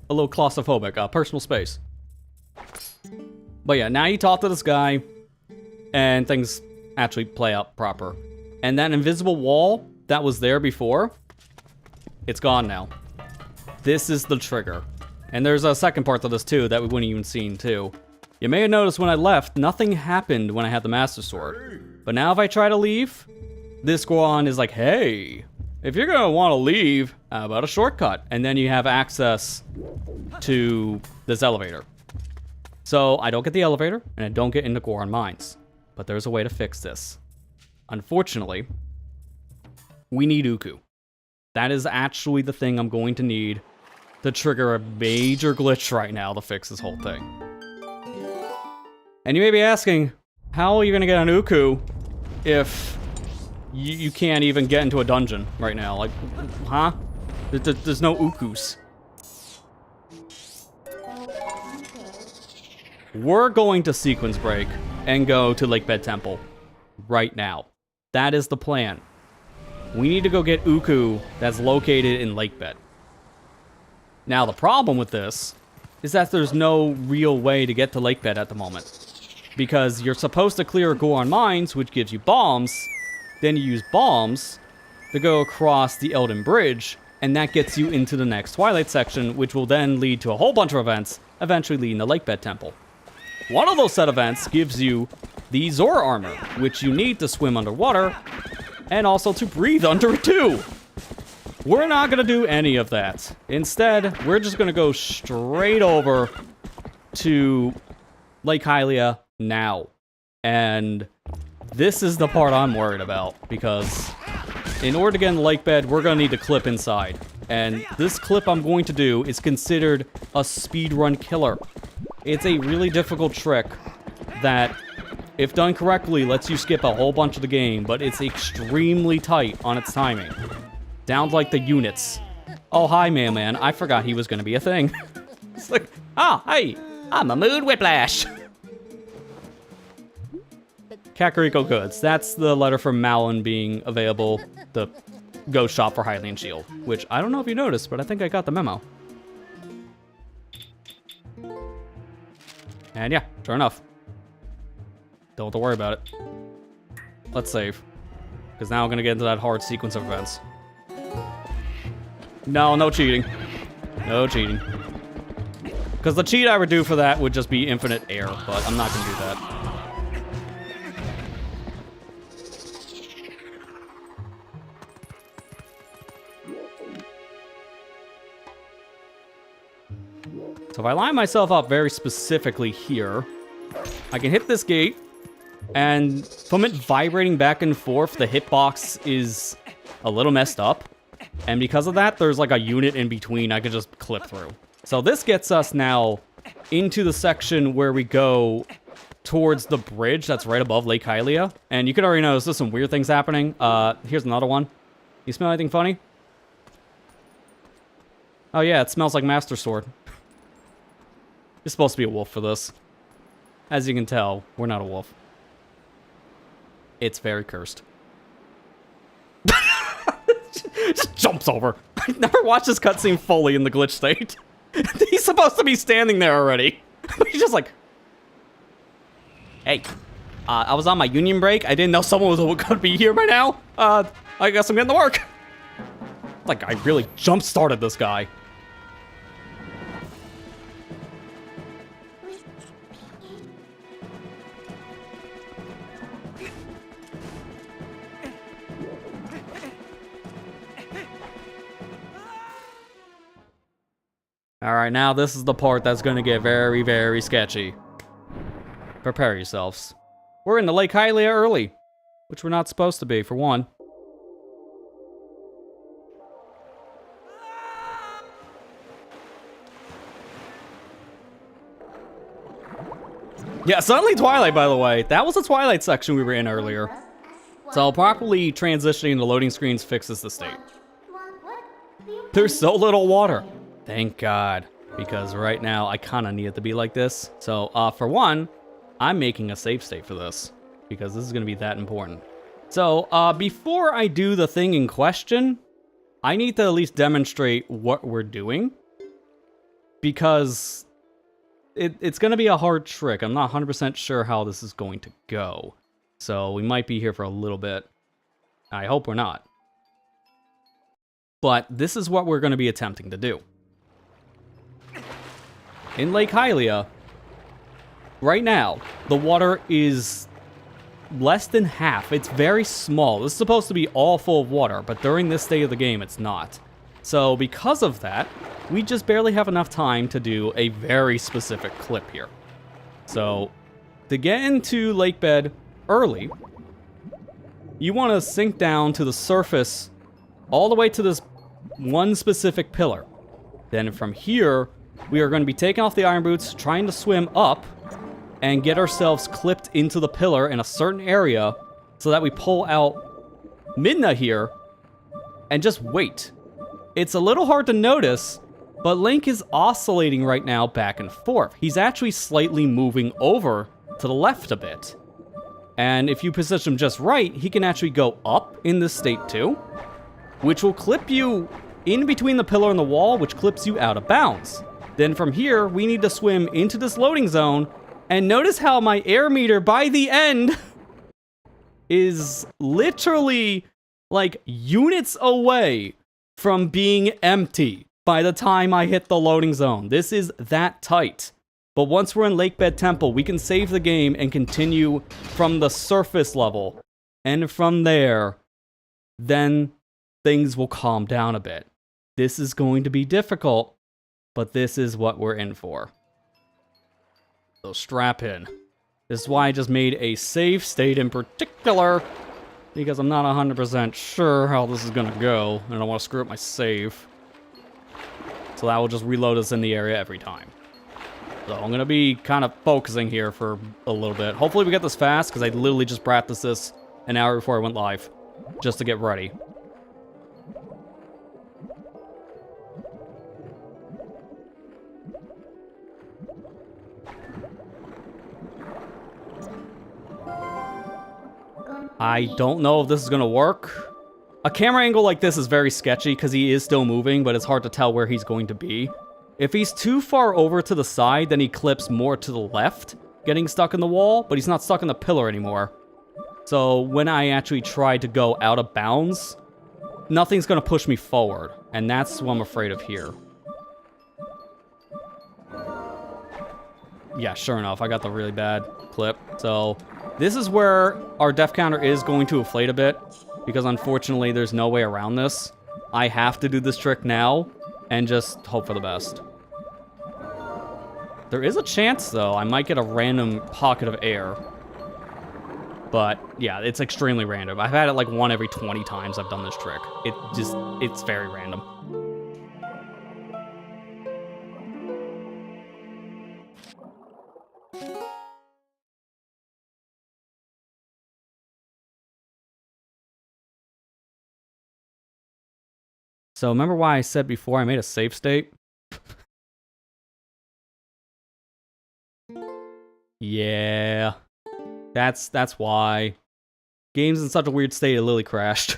a little claustrophobic. Personal space. But yeah, now you talk to this guy, and things actually play out proper. And that invisible wall that was there before, it's gone now. This is the trigger. And there's a second part to this too that we wouldn't even seen too. You may have noticed when I left, nothing happened when I had the Master Sword. But now if I try to leave, this Goron is like, hey, if you're gonna want to leave, how about a shortcut? And then you have access to this elevator. So I don't get the elevator, and I don't get into Goron Mines. But there's a way to fix this. Unfortunately, we need Uku. That is actually the thing I'm going to need to trigger a major glitch right now to fix this whole thing. And you may be asking, how are you going to get an Uku if you can't even get into a dungeon right now? Like, huh? There's no Ukus. We're going to sequence break and go to Lakebed Temple right now. That is the plan. We need to go get Uku that's located in Lakebed. Now, the problem with this is that there's no real way to get to Lakebed at the moment. Because you're supposed to clear Goron Mines, which gives you bombs. Then you use bombs to go across the Elden Bridge, and that gets you into the next Twilight section, which will then lead to a whole bunch of events, eventually leading to Lakebed Temple. One of those set events gives you the Zora armor, which you need to swim underwater, and also to breathe under it too. We're not going to do any of that. Instead, we're just going to go straight over to Lake Hylia now. And this is the part I'm worried about, because in order to get in the lake bed, we're going to need to clip inside. And this clip I'm going to do is considered a speedrun killer. It's a really difficult trick that, if done correctly, lets you skip a whole bunch of the game, but it's extremely tight on its timing. Down to, like, the units. Oh, hi, man. I forgot he was going to be a thing. It's like, oh, hey, I'm a Mood Whiplash. Kakariko Goods. That's the letter from Malin being available, the ghost shop for Hylian Shield, which I don't know if you noticed, but I think I got the memo. And yeah, sure enough, Don't have to worry about it. Let's save. Because now I'm going to get into that hard sequence of events. No, no cheating. No cheating. Because the cheat I would do for that would just be infinite air, but I'm not going to do that. So if I line myself up very specifically here, I can hit this gate, and from it vibrating back and forth, the hitbox is a little messed up. And because of that, there's like a unit in between I could just clip through. So this gets us now into the section where we go towards the bridge that's right above Lake Hylia. And you can already notice there's some weird things happening. Here's another one. You smell anything funny? Oh yeah, it smells like Master Sword. You're supposed to be a wolf for this. As you can tell, we're not a wolf. It's very cursed. Just jumps over. I never watched this cutscene fully in the glitch state. He's supposed to be standing there already. He's just like, hey, I was on my union break. I didn't know someone was going to be here by now. I guess I'm getting to work. Like, I really jump-started this guy. Alright, now this is the part that's going to get very, very sketchy. Prepare yourselves. We're in the Lake Hylia early, which we're not supposed to be, for one. Yeah, suddenly Twilight, by the way. That was the Twilight section we were in earlier. So properly transitioning the loading screens fixes the state. There's so little water. Thank God, because right now I kind of need it to be like this. So, for one, I'm making a save state for this, because this is going to be that important. So, before I do the thing in question, I need to at least demonstrate what we're doing, because it's going to be a hard trick. I'm not 100% sure how this is going to go. So, we might be here for a little bit. I hope we're not. But this is what we're going to be attempting to do. In Lake Hylia, right now, the water is less than half. It's very small. This is supposed to be all full of water, but during this state of the game, it's not. So because of that, we just barely have enough time to do a very specific clip here. So to get into lake bed early, you want to sink down to the surface all the way to this one specific pillar. Then from here, we are going to be taking off the iron boots, trying to swim up, and get ourselves clipped into the pillar in a certain area so that we pull out Midna here and just wait. It's a little hard to notice, but Link is oscillating right now back and forth. He's actually slightly moving over to the left a bit. And if you position him just right, he can actually go up in this state too, which will clip you in between the pillar and the wall, which clips you out of bounds. Then from here, we need to swim into this loading zone, and notice how my air meter by the end is literally like units away from being empty by the time I hit the loading zone. This is that tight. But once we're in Lakebed Temple, we can save the game and continue from the surface level. And from there, then things will calm down a bit. This is going to be difficult, but this is what we're in for. So strap in. This is why I just made a save state in particular, because I'm not 100% sure how this is gonna go, and I don't want to screw up my save. So that will just reload us in the area every time. So I'm gonna be kind of focusing here for a little bit. Hopefully we get this fast, because I literally just practiced this an hour before I went live, just to get ready. I don't know if this is gonna work. A camera angle like this is very sketchy because he is still moving, but it's hard to tell where he's going to be. If he's too far over to the side, then he clips more to the left. getting stuck in the wall, but he's not stuck in the pillar anymore. So when I actually try to go out of bounds, nothing's going to push me forward. And that's what I'm afraid of here. Yeah, sure enough, I got the really bad clip. So this is where our death counter is going to inflate a bit, because unfortunately there's no way around this. I have to do this trick now and just hope for the best. There is a chance, though, I might get a random pocket of air. But, yeah, it's extremely random. I've had it like 1 every 20 times I've done this trick. It's very random. So remember why I said before I made a save state? Yeah. That's why. Game's in such a weird state it literally crashed.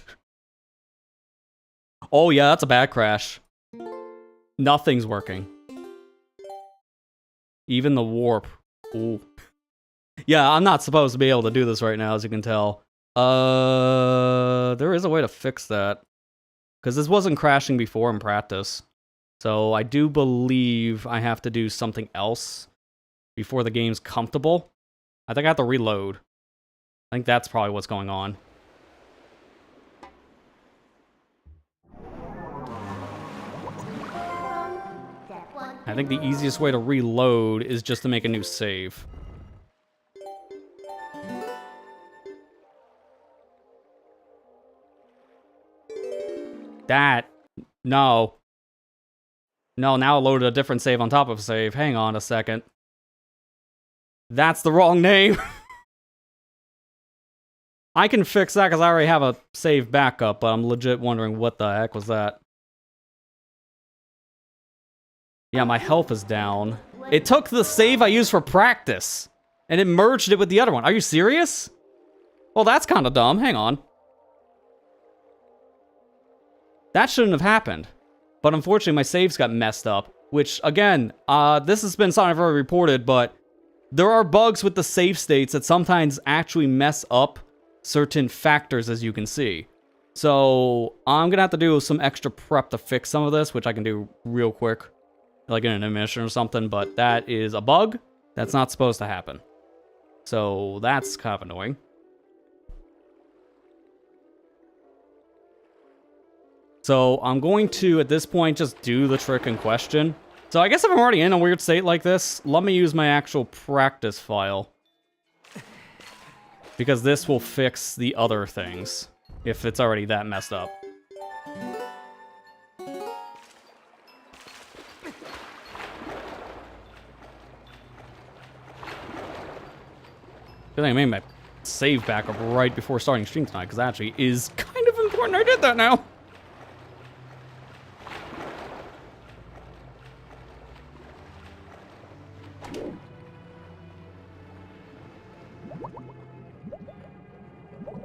Oh yeah, that's a bad crash. Nothing's working. Even the warp. Ooh. Yeah, I'm not supposed to be able to do this right now, as you can tell. There is a way to fix that. Because this wasn't crashing before in practice. So I do believe I have to do something else before the game's comfortable. I think I have to reload. I think that's probably what's going on. I think the easiest way to reload is just to make a new save. No. No, now I loaded a different save on top of a save. Hang on a second. That's the wrong name. I can fix that because I already have a save backup, but I'm legit wondering what the heck was that. Yeah, my health is down. It took the save I used for practice, and it merged it with the other one. Are you serious? Well, that's kind of dumb. Hang on. That shouldn't have happened. But unfortunately, my saves got messed up. Which, again, this has been something I've already reported, but there are bugs with the save states that sometimes actually mess up certain factors, as you can see. So, I'm gonna have to do some extra prep to fix some of this, which I can do real quick. Like in an admission or something, but that is a bug that's not supposed to happen. So, that's kind of annoying. So I'm going to, at this point, just do the trick in question. So I guess if I'm already in a weird state like this, let me use my actual practice file. Because this will fix the other things, if it's already that messed up. Good thing I made my save backup right before starting stream tonight, because that actually is kind of important I did that now.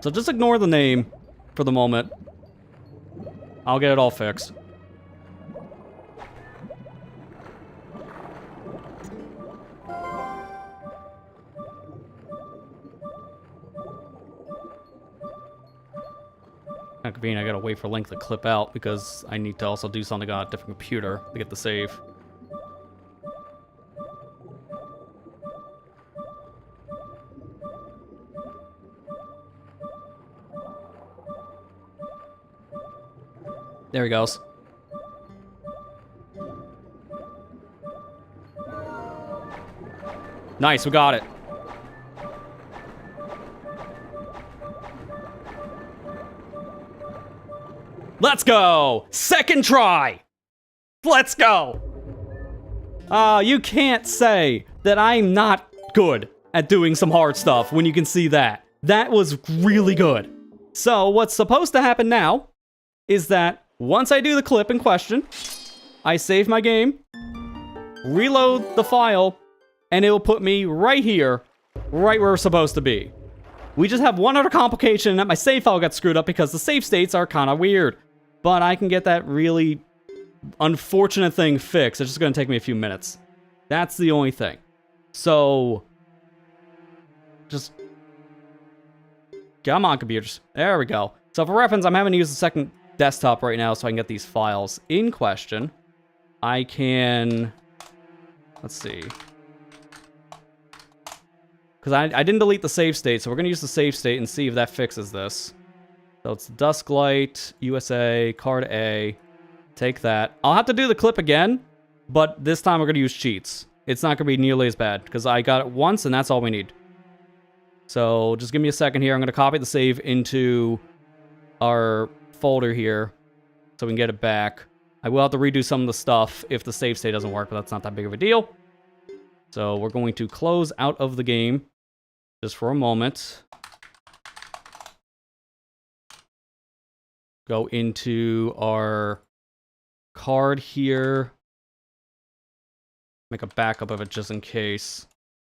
So just ignore the name for the moment. I'll get it all fixed. Not convenient, I gotta wait for Link to clip out because I need to also do something on a different computer to get the save. There he goes. Nice, we got it. Let's go! Second try! Let's go! You can't say that I'm not good at doing some hard stuff when you can see that. That was really good. So what's supposed to happen now is that once I do the clip in question, I save my game, reload the file, and it will put me right here, right where we're supposed to be. We just have one other complication that my save file got screwed up because the save states are kind of weird. But I can get that really unfortunate thing fixed. It's just going to take me a few minutes. That's the only thing. So, Just... Come on, computers. There we go. So for reference, I'm having to use the second desktop right now so I can get these files in question. I can... Let's see. Because I didn't delete the save state, so we're going to use the save state and see if that fixes this. So it's Dusklight, USA, card A. Take that. I'll have to do the clip again, but this time we're going to use cheats. It's not going to be nearly as bad, because I got it once, and that's all we need. So just give me a second here. I'm going to copy the save into our folder here so we can get it back. I will have to redo some of the stuff if the save state doesn't work, but that's not that big of a deal. So we're going to close out of the game just for a moment. Go into our card here. Make a backup of it just in case.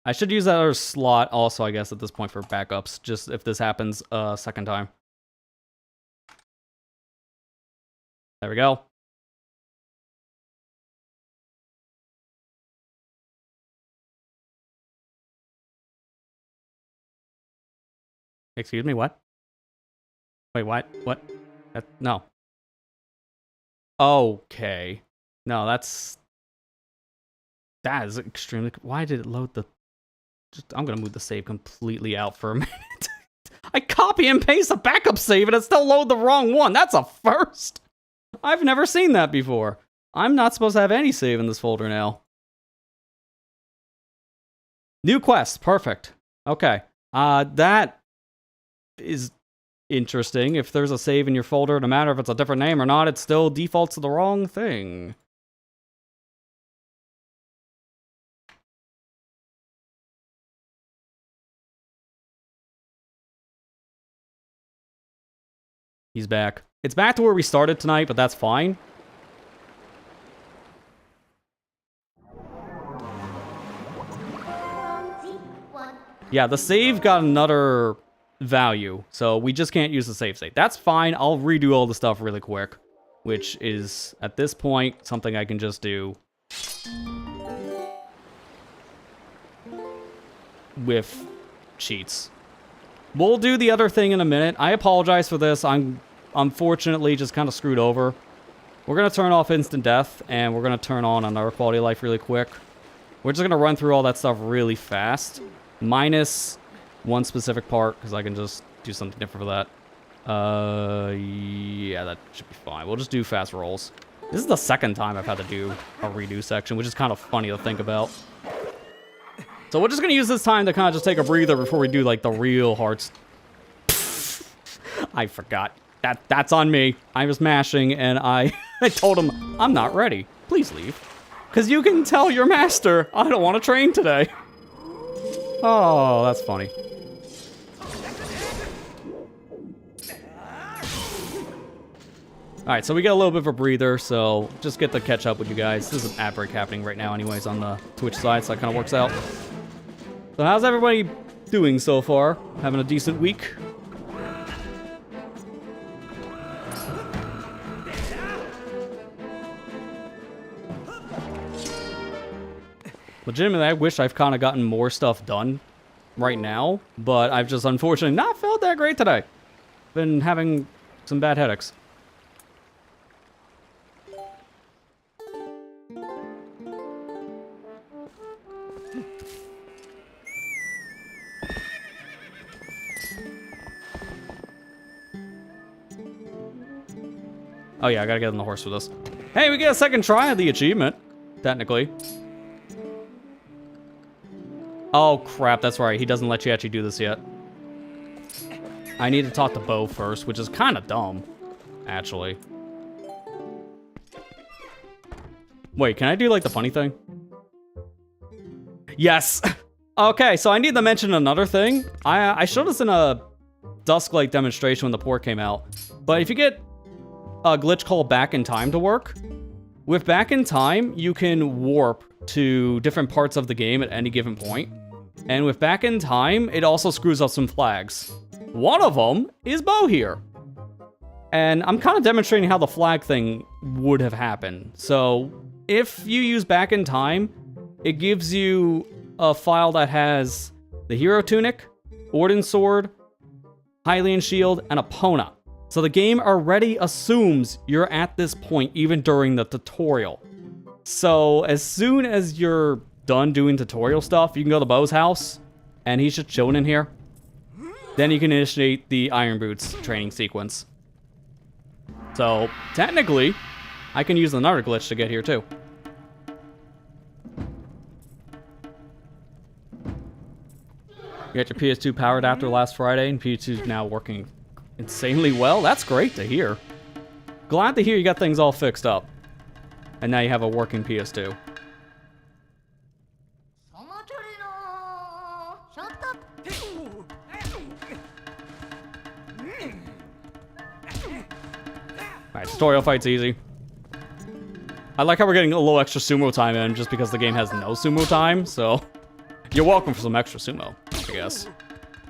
I should use that other slot also, I guess, at this point for backups, just if this happens a second time. There we go. Excuse me, what? Wait, what? What? No. Okay. No, that's... That is extremely... Why did it load the... I'm gonna move the save completely out for a minute. I copy and paste a backup save and it still load the wrong one. That's a first. I've never seen that before. I'm not supposed to have any save in this folder now. New quest. Perfect. Okay. That is interesting. If there's a save in your folder, no matter if it's a different name or not, it still defaults to the wrong thing. He's back. It's back to where we started tonight, but that's fine. Yeah, the save got another value, so we just can't use the save state. That's fine. I'll redo all the stuff really quick, which is, at this point, something I can just do with cheats. We'll do the other thing in a minute. I apologize for this. I'm unfortunately just kind of screwed over. We're going to turn off instant death, and we're going to turn on another quality of life really quick. We're just going to run through all that stuff really fast. Minus one specific part, because I can just do something different for that. Yeah, that should be fine. We'll just do fast rolls. This is the second time I've had to do a redo section, which is kind of funny to think about. So we're just going to use this time to kind of just take a breather before we do, like, the real hard... I forgot. That's on me. I was mashing, and I told him, I'm not ready. Please leave. Because you can tell your master, I don't want to train today. Oh, that's funny. Alright, so we get a little bit of a breather, so just get to catch up with you guys. There's an ad break happening right now anyways on the Twitch side, so that kind of works out. So how's everybody doing so far? Having a decent week? Legitimately, I wish I've kind of gotten more stuff done right now, but I've just unfortunately not felt that great today. Been having some bad headaches. Oh yeah, I gotta get on the horse for this. Hey, we get a second try at the achievement, technically. Oh crap, that's right. He doesn't let you actually do this yet. I need to talk to Bo first, which is kind of dumb, actually. Wait, can I do like the funny thing? Yes. Okay, so I need to mention another thing. I showed this in a Dusklight demonstration when the port came out. But if you get a glitch called Back in Time to work, with Back in Time, you can warp to different parts of the game at any given point. And with Back in Time, it also screws up some flags. One of them is Bo here. And I'm kind of demonstrating how the flag thing would have happened. So if you use Back in Time, it gives you a file that has the hero tunic, Orden Sword, Hylian Shield, and Epona. So the game already assumes you're at this point even during the tutorial. So as soon as you're done doing tutorial stuff, you can go to Bo's house, and he's just chilling in here. Then you can initiate the Iron Boots training sequence. So technically, I can use another glitch to get here too. You got your PS2 power adapter last Friday, and PS2 is now working insanely well. That's great to hear. Glad to hear you got things all fixed up. And now you have a working PS2. Alright, tutorial fight's easy. I like how we're getting a little extra sumo time in just because the game has no sumo time, so... You're welcome for some extra sumo, I guess.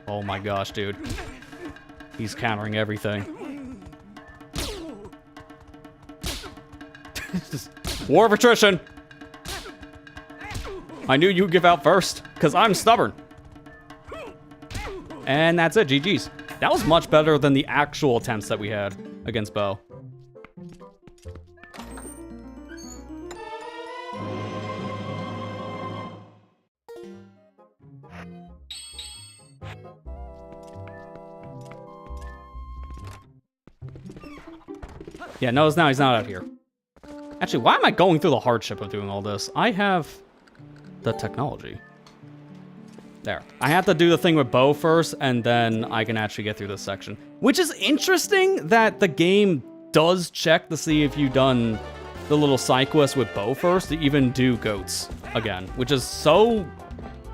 Oh my gosh, dude. He's countering everything. War of attrition! I knew you'd give out first, because I'm stubborn. And that's it, GG's. That was much better than the actual attempts that we had against Bo. Yeah, notice now he's not out here. Actually, why am I going through the hardship of doing all this? I have the technology. There. I have to do the thing with Bo first, and then I can actually get through this section. Which is interesting that the game does check to see if you've done the little side quest with Bo first to even do goats again. Which is so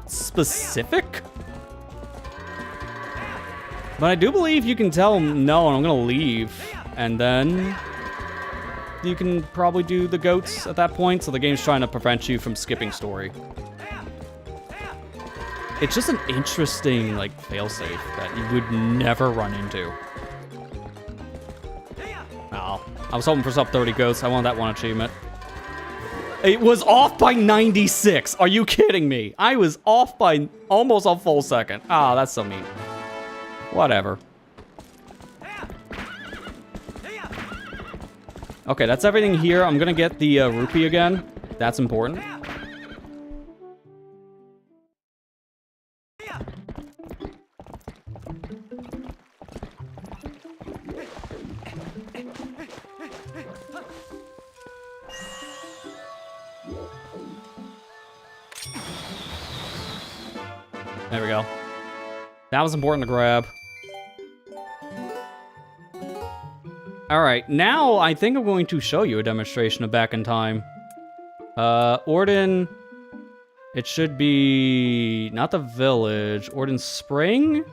specific. But I do believe you can tell him, no, I'm gonna leave. And then you can probably do the goats at that point, so the game's trying to prevent you from skipping story. It's just an interesting, like, failsafe that you would never run into. Oh, I was hoping for sub 30 goats. I wanted that one achievement. It was off by 96. Are you kidding me? I was off by almost a full second. Ah, that's so mean. Whatever. Okay, that's everything here. I'm gonna get the rupee again. That's important. There we go. That was important to grab. Alright, now I think I'm going to show you a demonstration of Back in Time. Orden... It should be... not the village. Orden Spring?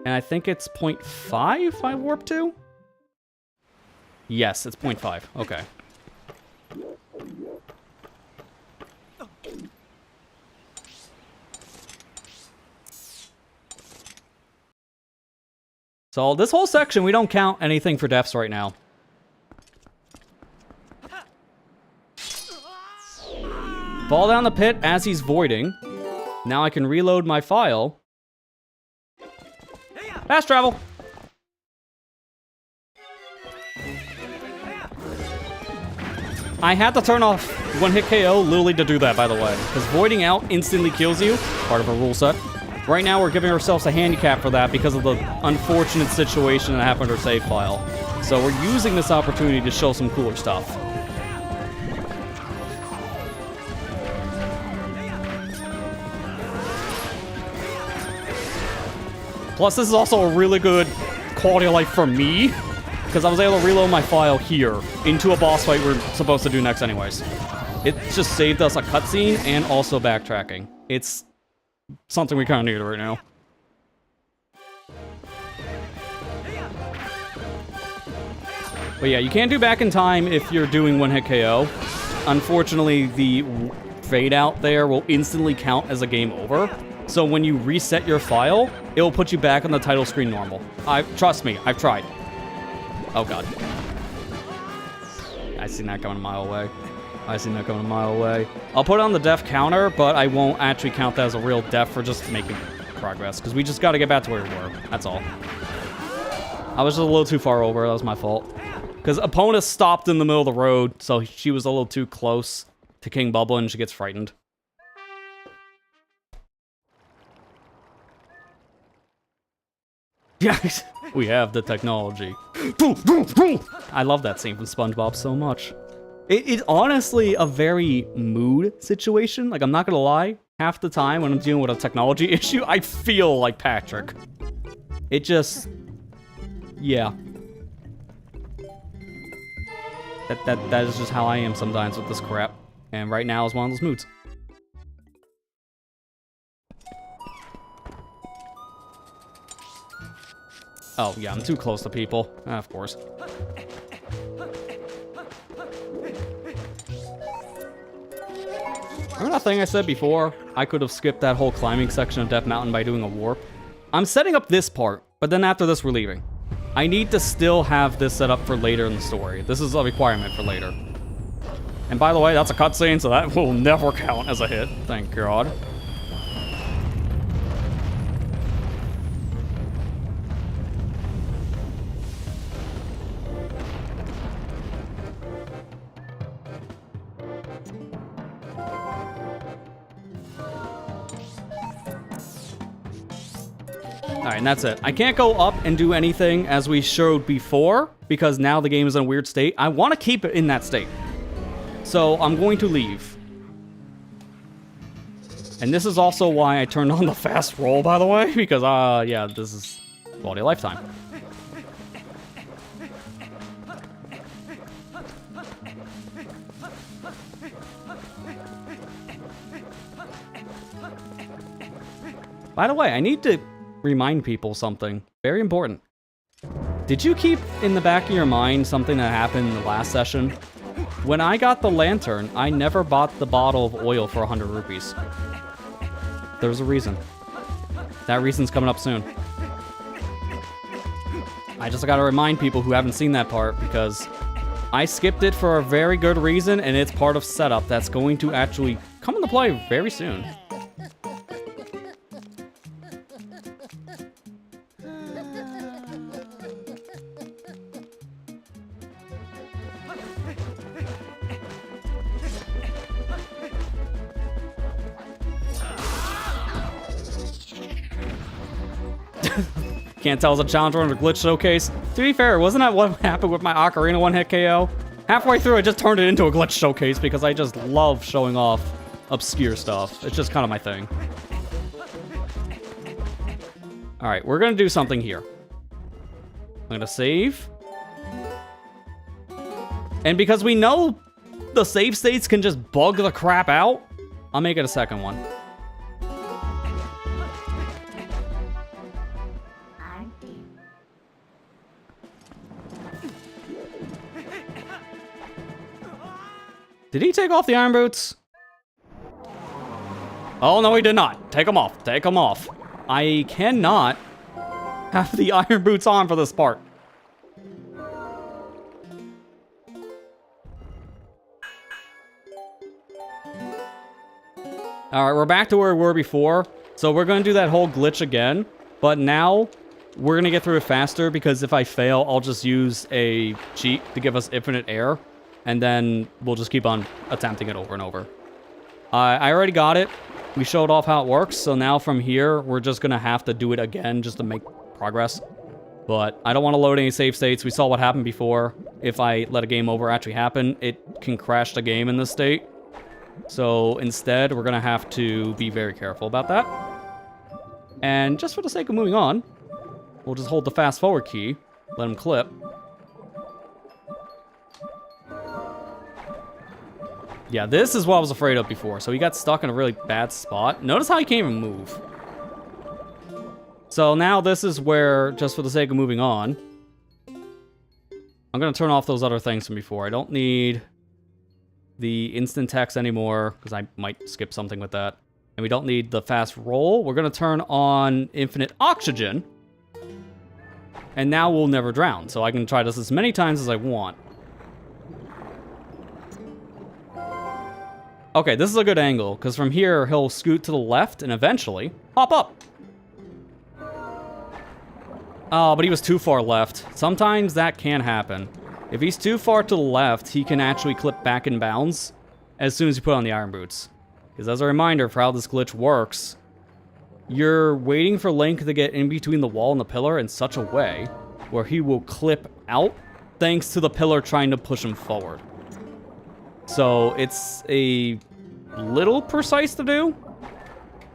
And I think it's 0.5 I warp to? Yes, it's 0.5. Okay. So this whole section, we don't count anything for deaths right now. Fall down the pit as he's voiding. Now I can reload my file. Fast travel! I had to turn off one-hit KO literally to do that, by the way. Because voiding out instantly kills you. Part of a rule set. Right now, we're giving ourselves a handicap for that because of the unfortunate situation that happened to our save file. So we're using this opportunity to show some cooler stuff. Plus, this is also a really good quality of life for me, because I was able to reload my file here into a boss fight we're supposed to do next anyways. It just saved us a cutscene and also backtracking. It's something we kind of need right now. But yeah, you can't do Back in Time if you're doing one-hit KO. Unfortunately, the fade out there will instantly count as a game over. So when you reset your file, it will put you back on the title screen normal. Trust me, I've tried. Oh god. I seen that going a mile away. I seen that going a mile away. I'll put on the death counter, but I won't actually count that as a real death for just making progress, because we just got to get back to where we were. That's all. I was just a little too far over. That was my fault. Because Epona stopped in the middle of the road, so she was a little too close to King Bubba, and she gets frightened. Yeah, we have the technology. I love that scene from SpongeBob so much. It's honestly a very mood situation. Like, I'm not gonna lie. Half the time when I'm dealing with a technology issue, I feel like Patrick. It just... yeah. That is just how I am sometimes with this crap. And right now is one of those moods. Oh, yeah, I'm too close to people. Of course. Remember that thing I said before? I could have skipped that whole climbing section of Death Mountain by doing a warp. I'm setting up this part, but then after this, we're leaving. I need to still have this set up for later in the story. This is a requirement for later. And by the way, that's a cutscene, so that will never count as a hit. Thank God. Alright, and that's it. I can't go up and do anything as we showed before, because now the game is in a weird state. I want to keep it in that state. So, I'm going to leave. And this is also why I turned on the fast roll, by the way, because, yeah, this is quality of lifetime. By the way, I need to remind people something very important. Did you keep in the back of your mind something that happened in the last session? When I got the lantern, I never bought the bottle of oil for 100 rupees. There's a reason. That reason's coming up soon. I just gotta remind people who haven't seen that part, because I skipped it for a very good reason, and it's part of setup that's going to actually come into play very soon. Can't tell as a challenger in a glitch showcase. To be fair, wasn't that what happened with my Ocarina one-hit KO? Halfway through, I just turned it into a glitch showcase because I just love showing off obscure stuff. It's just kind of my thing. Alright, we're gonna do something here. I'm gonna save. And because we know the save states can just bug the crap out, I'll make it a second one. Did he take off the iron boots? Oh, no, he did not. Take them off. Take them off. I cannot have the iron boots on for this part. Alright, we're back to where we were before. So we're going to do that whole glitch again. But now, we're going to get through it faster, because if I fail, I'll just use a cheat to give us infinite air. And then we'll just keep on attempting it over and over. I already got it. We showed off how it works. So now from here, we're just going to have to do it again just to make progress. But I don't want to load any save states. We saw what happened before. If I let a game over actually happen, it can crash the game in this state. So instead, we're going to have to be very careful about that. And just for the sake of moving on, we'll just hold the fast forward key, let him clip. Yeah, this is what I was afraid of before. So he got stuck in a really bad spot. Notice how he can't even move. So now this is where, just for the sake of moving on, I'm going to turn off those other things from before. I don't need the instant text anymore, because I might skip something with that. And we don't need the fast roll. We're going to turn on infinite oxygen. And now we'll never drown. So I can try this as many times as I want. Okay, this is a good angle, because from here, he'll scoot to the left and eventually pop up. Oh, but he was too far left. Sometimes that can happen. If he's too far to the left, he can actually clip back in bounds as soon as you put on the iron boots. Because as a reminder for how this glitch works, you're waiting for Link to get in between the wall and the pillar in such a way where he will clip out thanks to the pillar trying to push him forward. So it's a little precise to do.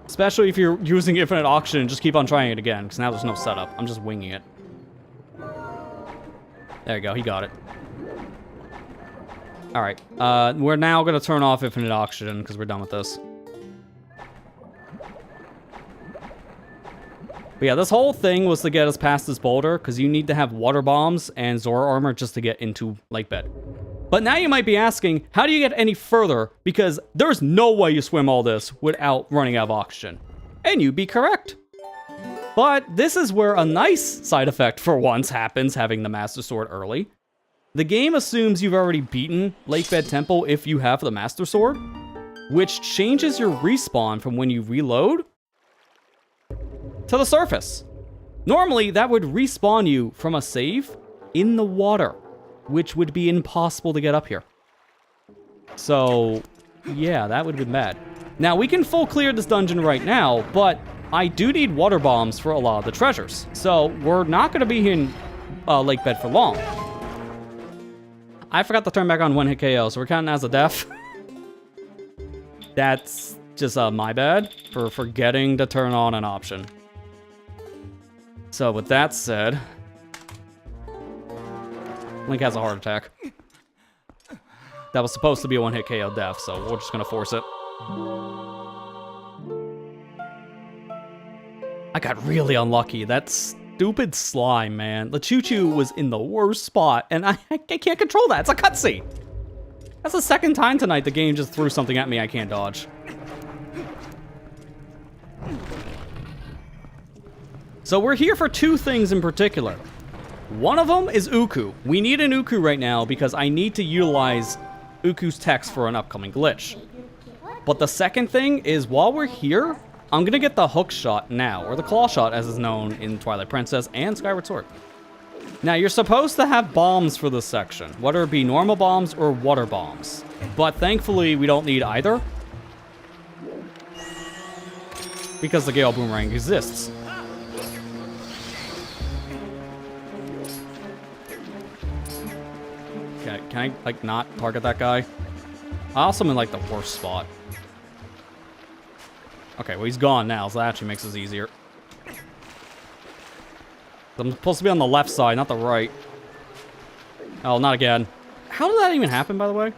Especially if you're using infinite oxygen and just keep on trying it again, because now there's no setup. I'm just winging it. There you go, he got it. Alright, we're now going to turn off infinite oxygen, because we're done with this. But yeah, this whole thing was to get us past this boulder, because you need to have water bombs and Zora armor just to get into Lake Bed. But now you might be asking, how do you get any further? Because there's no way you swim all this without running out of oxygen. And you'd be correct. But this is where a nice side effect for once happens, having the Master Sword early. The game assumes you've already beaten Lake Bed Temple if you have the Master Sword, which changes your respawn from when you reload to the surface. Normally, that would respawn you from a save in the water, which would be impossible to get up here. So, yeah, that would be bad. Now, we can full clear this dungeon right now, but I do need water bombs for a lot of the treasures. So, we're not going to be here in Lake Bed for long. I forgot to turn back on one hit KO, so we're counting as a death. That's just my bad for forgetting to turn on an option. So, with that said, Link has a heart attack. That was supposed to be a one-hit KO death, so we're just gonna force it. I got really unlucky. That stupid slime, man. The Choo-Choo was in the worst spot, and I can't control that. It's a cutscene. That's the second time tonight the game just threw something at me I can't dodge. So we're here for two things in particular. One of them is Uku. We need an Uku right now because I need to utilize Uku's text for an upcoming glitch. But the second thing is while we're here, I'm gonna get the hook shot now, or the claw shot as is known in Twilight Princess and Skyward Sword. Now you're supposed to have bombs for this section, whether it be normal bombs or water bombs. But thankfully we don't need either, because the Gale Boomerang exists. Can I, like, not target that guy? I also am in, like, the worst spot. Okay, well, he's gone now, so that actually makes this easier. I'm supposed to be on the left side, not the right. Oh, not again. How did that even happen, by the way?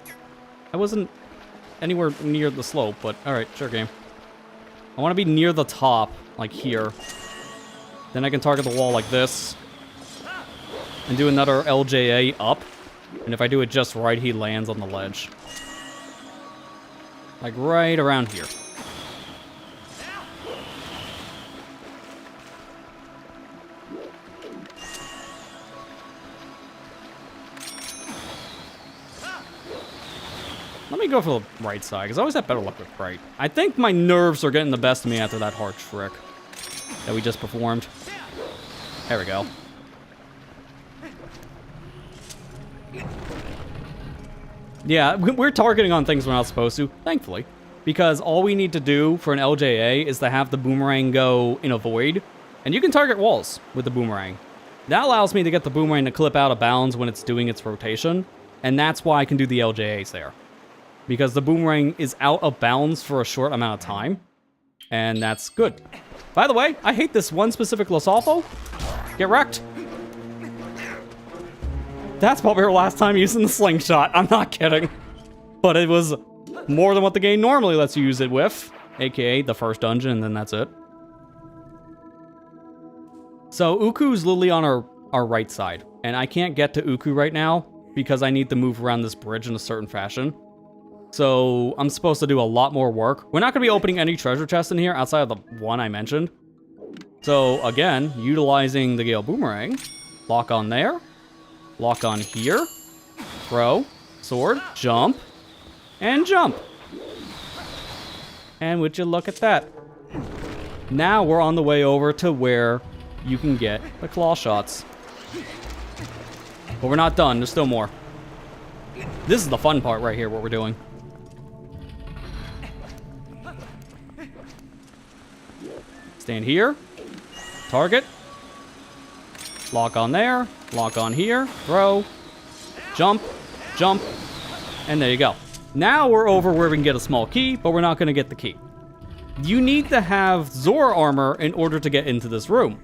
I wasn't anywhere near the slope, but alright, sure game. I want to be near the top, like here. Then I can target the wall like this. And do another LJA up. And if I do it just right, he lands on the ledge. Like right around here. Let me go for the right side, because I always have better luck with right. I think my nerves are getting the best of me after that hard trick that we just performed. There we go. Yeah, we're targeting on things we're not supposed to, thankfully. Because all we need to do for an LJA is to have the boomerang go in a void. And you can target walls with the boomerang. That allows me to get the boomerang to clip out of bounds when it's doing its rotation. And that's why I can do the LJAs there. Because the boomerang is out of bounds for a short amount of time. And that's good. By the way, I hate this one specific Losafo. Get wrecked. That's probably our last time using the slingshot. I'm not kidding. But it was more than what the game normally lets you use it with. AKA the first dungeon, and then that's it. So Uku's literally on our right side. And I can't get to Uku right now because I need to move around this bridge in a certain fashion. So I'm supposed to do a lot more work. We're not going to be opening any treasure chests in here outside of the one I mentioned. So again, utilizing the Gale Boomerang. Lock on there. Lock on here. Throw. Sword. Jump. And jump. And would you look at that? Now we're on the way over to where you can get the claw shots. But we're not done. There's still more. This is the fun part right here, what we're doing. Stand here. Target. Lock on there. Lock on here. Throw. Jump. Jump. And there you go. Now we're over where we can get a small key, but we're not going to get the key. You need to have Zora armor in order to get into this room.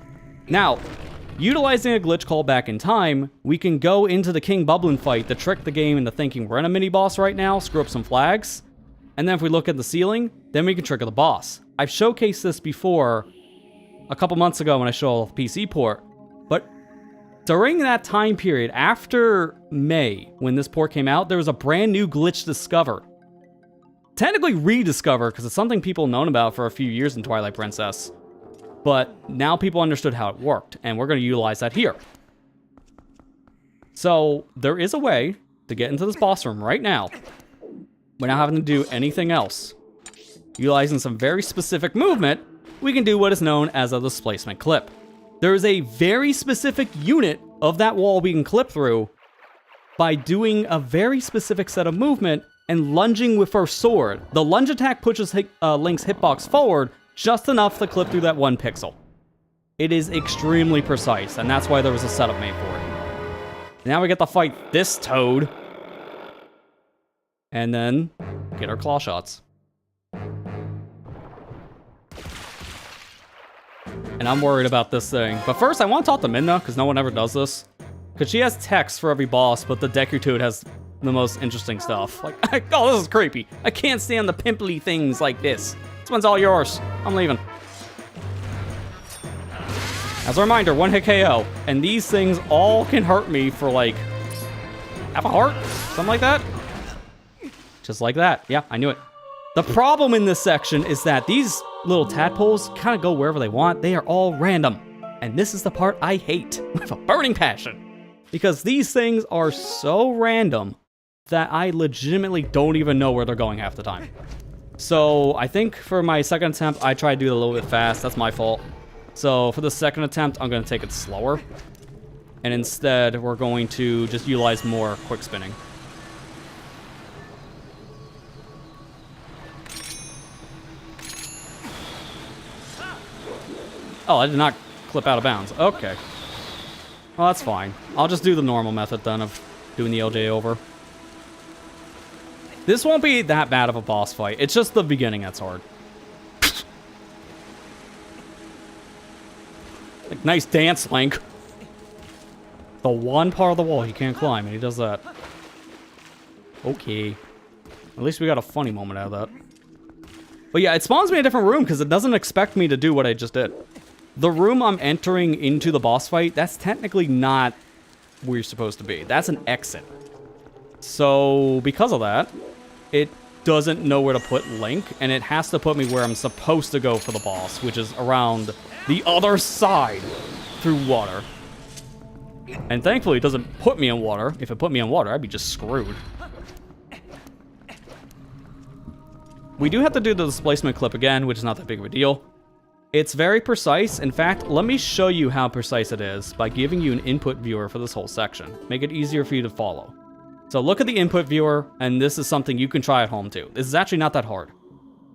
Now, utilizing a glitch called Back in Time, we can go into the King Bublin fight to trick the game into thinking we're in a mini-boss right now, screw up some flags, and then if we look at the ceiling, then we can trigger the boss. I've showcased this before a couple months ago when I showed the PC port, but during that time period, after May, when this port came out, there was a brand new glitch discovered. Technically rediscovered, because it's something people have known about for a few years in Twilight Princess. But now people understood how it worked, and we're going to utilize that here. So, there is a way to get into this boss room right now, without having to do anything else. Utilizing some very specific movement, we can do what is known as a displacement clip. There is a very specific unit of that wall we can clip through by doing a very specific set of movement and lunging with our sword. The lunge attack pushes Link's hitbox forward just enough to clip through that 1 pixel. It is extremely precise, and that's why there was a setup made for it. Now we get to fight this Toad, and then get our claw shots. And I'm worried about this thing. But first, I want to talk to Midna, because no one ever does this. Because she has text for every boss, but the Deku Toad has the most interesting stuff. Like, oh, this is creepy. I can't stand the pimply things like this. This one's all yours. I'm leaving. As a reminder, 1-hit KO. And these things all can hurt me for like half a heart? Something like that? Just like that. Yeah, I knew it. The problem in this section is that these little tadpoles kind of go wherever they want. They are all random. And this is the part I hate with a burning passion. Because these things are so random that I legitimately don't even know where they're going half the time. So I think for my second attempt, I tried to do it a little bit fast. That's my fault. So for the second attempt, I'm going to take it slower. And instead, we're going to just utilize more quick spinning. Oh, I did not clip out of bounds. Okay. Well, that's fine. I'll just do the normal method then of doing the LJ over. This won't be that bad of a boss fight. It's just the beginning that's hard. Like, nice dance, Link. The one part of the wall he can't climb, and he does that. Okay. At least we got a funny moment out of that. But yeah, it spawns me in a different room because it doesn't expect me to do what I just did. The room I'm entering into the boss fight, that's technically not where you're supposed to be. That's an exit. So, because of that, it doesn't know where to put Link, and it has to put me where I'm supposed to go for the boss, which is around the other side through water. And thankfully, it doesn't put me in water. If it put me in water, I'd be just screwed. We do have to do the displacement clip again, which is not that big of a deal. It's very precise. In fact, let me show you how precise it is by giving you an input viewer for this whole section. Make it easier for you to follow. So look at the input viewer, and this is something you can try at home too. This is actually not that hard.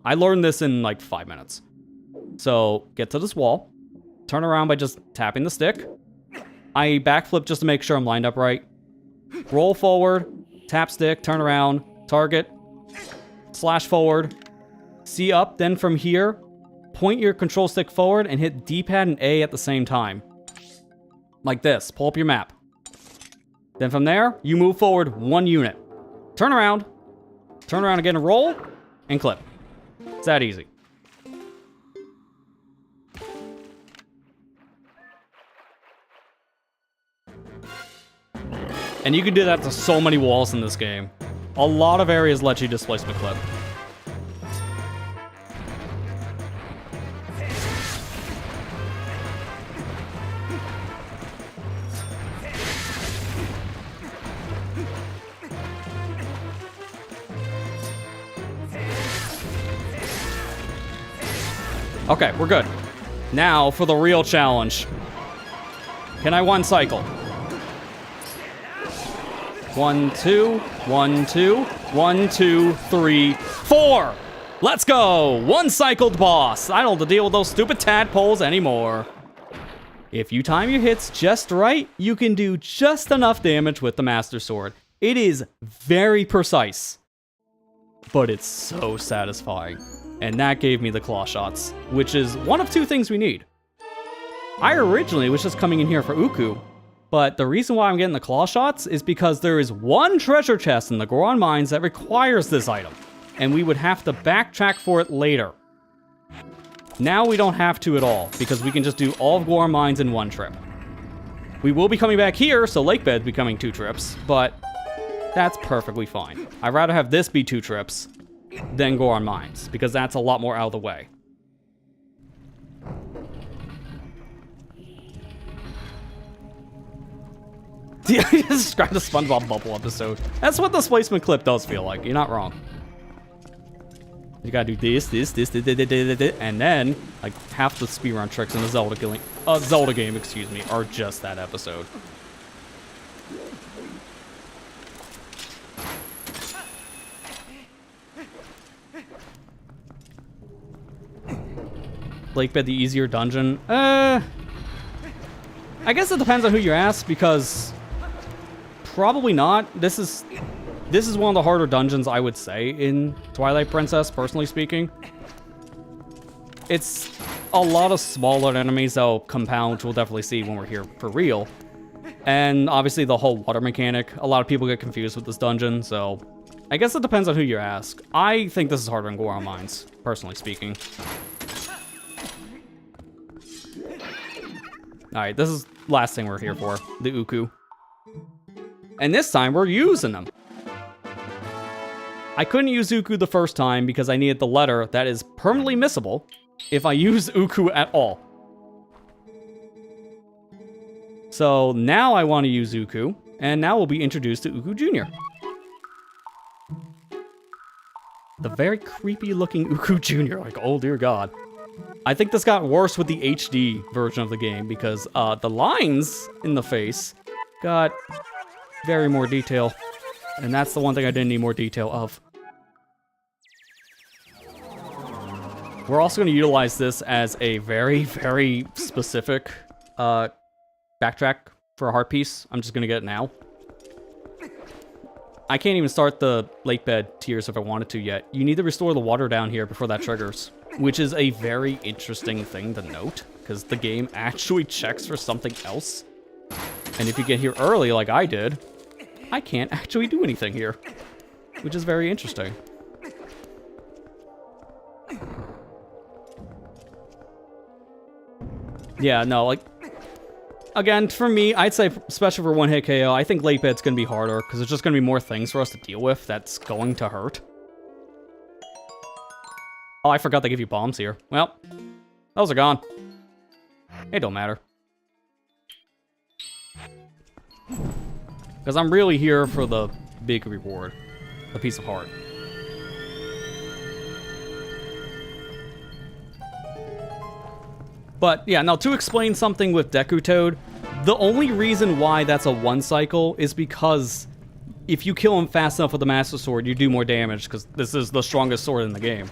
I learned this in like 5 minutes. So get to this wall, turn around by just tapping the stick. I backflip just to make sure I'm lined up right. Roll forward, tap stick, turn around, target, slash forward, C up, then from here, point your control stick forward and hit D-pad and A at the same time. Like this, pull up your map. Then from there, you move forward 1 unit. Turn around again and roll, and clip. It's that easy. And you can do that to so many walls in this game. A lot of areas let you displacement clip. Okay, we're good. Now for the real challenge. Can I one cycle? 1, 2, 1, 2, 1, 2, 3, 4. Let's go. One cycled boss. I don't have to deal with those stupid tadpoles anymore. If you time your hits just right, you can do just enough damage with the Master Sword. It is very precise, but it's so satisfying. And that gave me the claw shots, which is one of two things we need. I originally was just coming in here for Uku, but the reason why I'm getting the claw shots is because there is one treasure chest in the Goron Mines that requires this item, and we would have to backtrack for it later. Now we don't have to at all, because we can just do all of Goron Mines in one trip. We will be coming back here, so Lake Bed's becoming 2 trips, but that's perfectly fine. I'd rather have this be 2 trips than Goron Mines, because that's a lot more out of the way. Yeah, you described the SpongeBob Bubble episode. That's what the Displacement clip does feel like. You're not wrong. You gotta do this, and then, like, half the speedrun tricks in the Zelda game, excuse me, are just that episode. Lake Bed the easier dungeon? I guess it depends on who you ask, because probably not. This is one of the harder dungeons, I would say, in Twilight Princess, personally speaking. It's a lot of smaller enemies that'll compound, which we'll definitely see when we're here for real. And obviously the whole water mechanic. A lot of people get confused with this dungeon, so I guess it depends on who you ask. I think this is harder than Goron Mines, personally speaking. Alright, this is the last thing we're here for, the Uku. And this time, we're using them. I couldn't use Uku the first time because I needed the letter that is permanently missable if I use Uku at all. So now I want to use Uku, and now we'll be introduced to Uku Jr. The very creepy looking Uku Jr., like, oh dear god. I think this got worse with the HD version of the game because the lines in the face got very more detail. And that's the one thing I didn't need more detail of. We're also going to utilize this as a very, very specific backtrack for a heart piece. I'm just going to get it now. I can't even start the Lake Bed tiers if I wanted to yet. You need to restore the water down here before that triggers. Which is a very interesting thing to note, because the game actually checks for something else. And if you get here early, like I did, I can't actually do anything here. Which is very interesting. Yeah, no, like... Again, for me, I'd say, especially for one-hit KO, I think Lake Bed's gonna be harder, because there's just gonna be more things for us to deal with that's going to hurt. Oh, I forgot they give you bombs here. Well, those are gone. It don't matter. Because I'm really here for the big reward. The piece of heart. But, yeah, now to explain something with Deku Toad, the only reason why that's a 1 cycle is because if you kill him fast enough with the Master Sword, you do more damage, because this is the strongest sword in the game.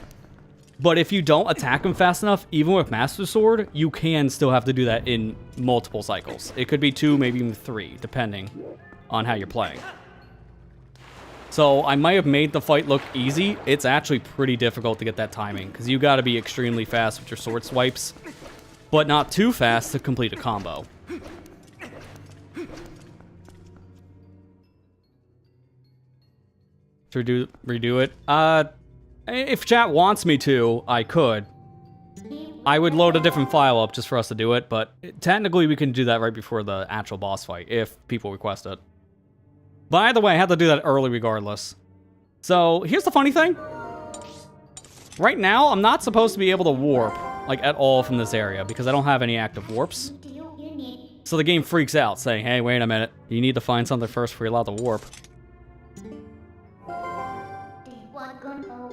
But if you don't attack him fast enough, even with Master Sword, you can still have to do that in multiple cycles. It could be 2, maybe even 3, depending on how you're playing. So I might have made the fight look easy. It's actually pretty difficult to get that timing, because you gotta be extremely fast with your sword swipes, but not too fast to complete a combo. To redo it? If chat wants me to, I could. I would load a different file up just for us to do it, but technically we can do that right before the actual boss fight, if people request it. But either way, I have to do that early regardless. So, here's the funny thing. Right now, I'm not supposed to be able to warp, like, at all from this area, because I don't have any active warps. So the game freaks out, saying, hey, wait a minute, you need to find something first before you're allowed to warp.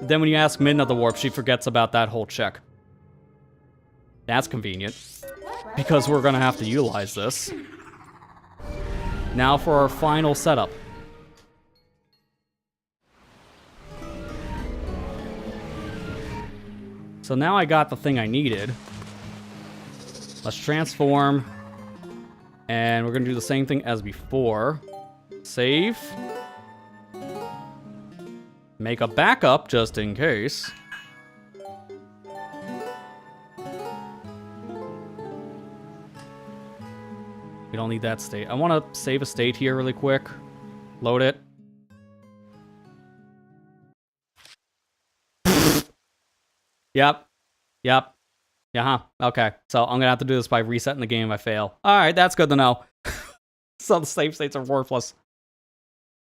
Then when you ask Midna to warp, she forgets about that whole check. That's convenient. Because we're gonna have to utilize this. Now for our final setup. So now I got the thing I needed. Let's transform. And we're going to do the same thing as before. Save. Make a backup just in case. We don't need that state. I want to save a state here really quick. Load it. Yep. Yep. Yeah, okay. So I'm going to have to do this by resetting the game if I fail. Alright, that's good to know. So the save states are worthless.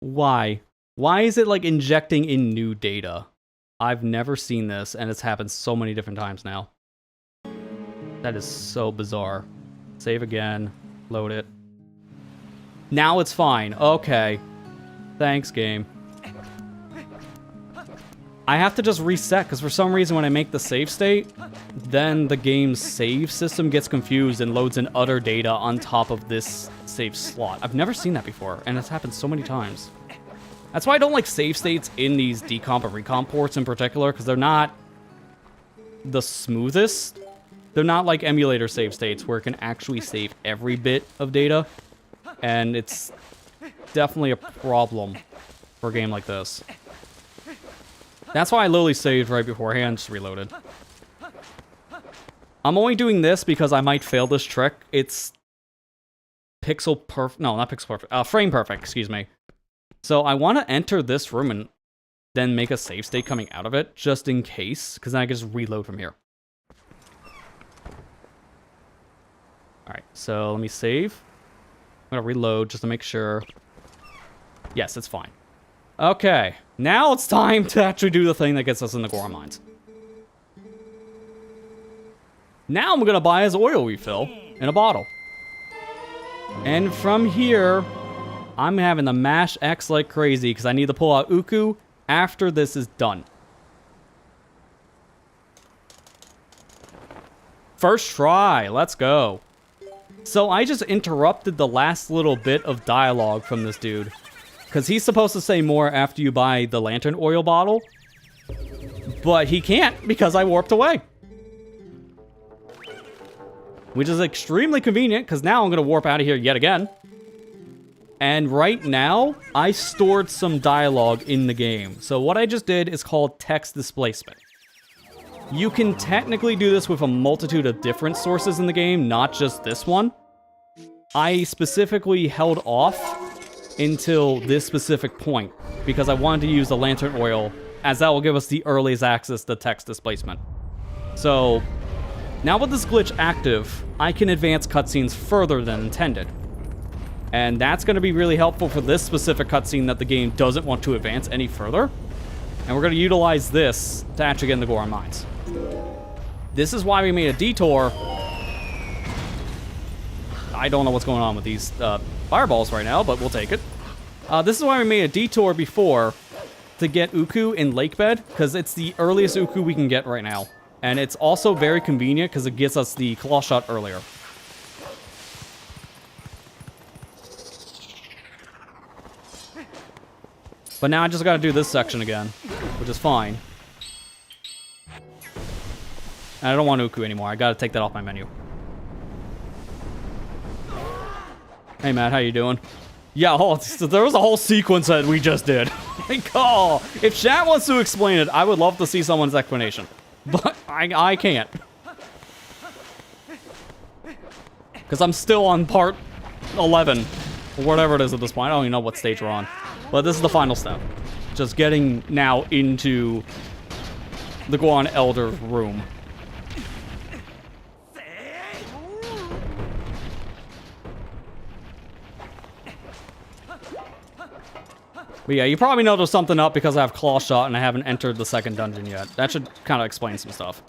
Why? Why is it like injecting in new data? I've never seen this, and it's happened so many different times now. That is so bizarre. Save again. Load it. Now it's fine. Okay. Thanks, game. I have to just reset, because for some reason when I make the save state, then the game's save system gets confused and loads in other data on top of this save slot. I've never seen that before, and it's happened so many times. That's why I don't like save states in these decomp and recomp ports in particular, because they're not the smoothest. They're not like emulator save states where it can actually save every bit of data, and it's definitely a problem for a game like this. That's why I literally saved right beforehand, just reloaded. I'm only doing this because I might fail this trick. It's pixel perfect. No, not pixel perfect. Frame perfect, excuse me. So I want to enter this room and then make a save state coming out of it, just in case, because then I can just reload from here. Alright, so let me save. I'm going to reload just to make sure. Yes, it's fine. Okay, now it's time to actually do the thing that gets us in the Goron Mines. Now I'm going to buy his oil refill in a bottle. And from here, I'm having to mash X like crazy because I need to pull out Uku after this is done. First try, let's go. So I just interrupted the last little bit of dialogue from this dude. Because he's supposed to say more after you buy the lantern oil bottle. But he can't because I warped away. Which is extremely convenient because now I'm going to warp out of here yet again. And right now, I stored some dialogue in the game. So what I just did is called text displacement. You can technically do this with a multitude of different sources in the game, not just this one. I specifically held off until this specific point because I wanted to use the lantern oil as that will give us the earliest access to text displacement. So now with this glitch active, I can advance cutscenes further than intended. And that's going to be really helpful for this specific cutscene that the game doesn't want to advance any further. And we're going to utilize this to actually get in the Goron Mines. This is why we made a detour. I don't know what's going on with these fireballs right now, but we'll take it. This is why we made a detour before to get Uku in Lakebed, because it's the earliest Uku we can get right now. And it's also very convenient because it gets us the claw shot earlier. But now I just gotta do this section again, which is fine. And I don't want Uku anymore. I gotta take that off my menu. Hey, Matt, how you doing? Yeah, so there was a whole sequence that we just did. Like, oh, if chat wants to explain it, I would love to see someone's explanation. But I can't. Because I'm still on part 11. Or whatever it is at this point. I don't even know what stage we're on. But this is the final step. Just getting now into the Goron Elder's room. But yeah, you probably know there's something up because I have Claw Shot and I haven't entered the second dungeon yet. That should kind of explain some stuff.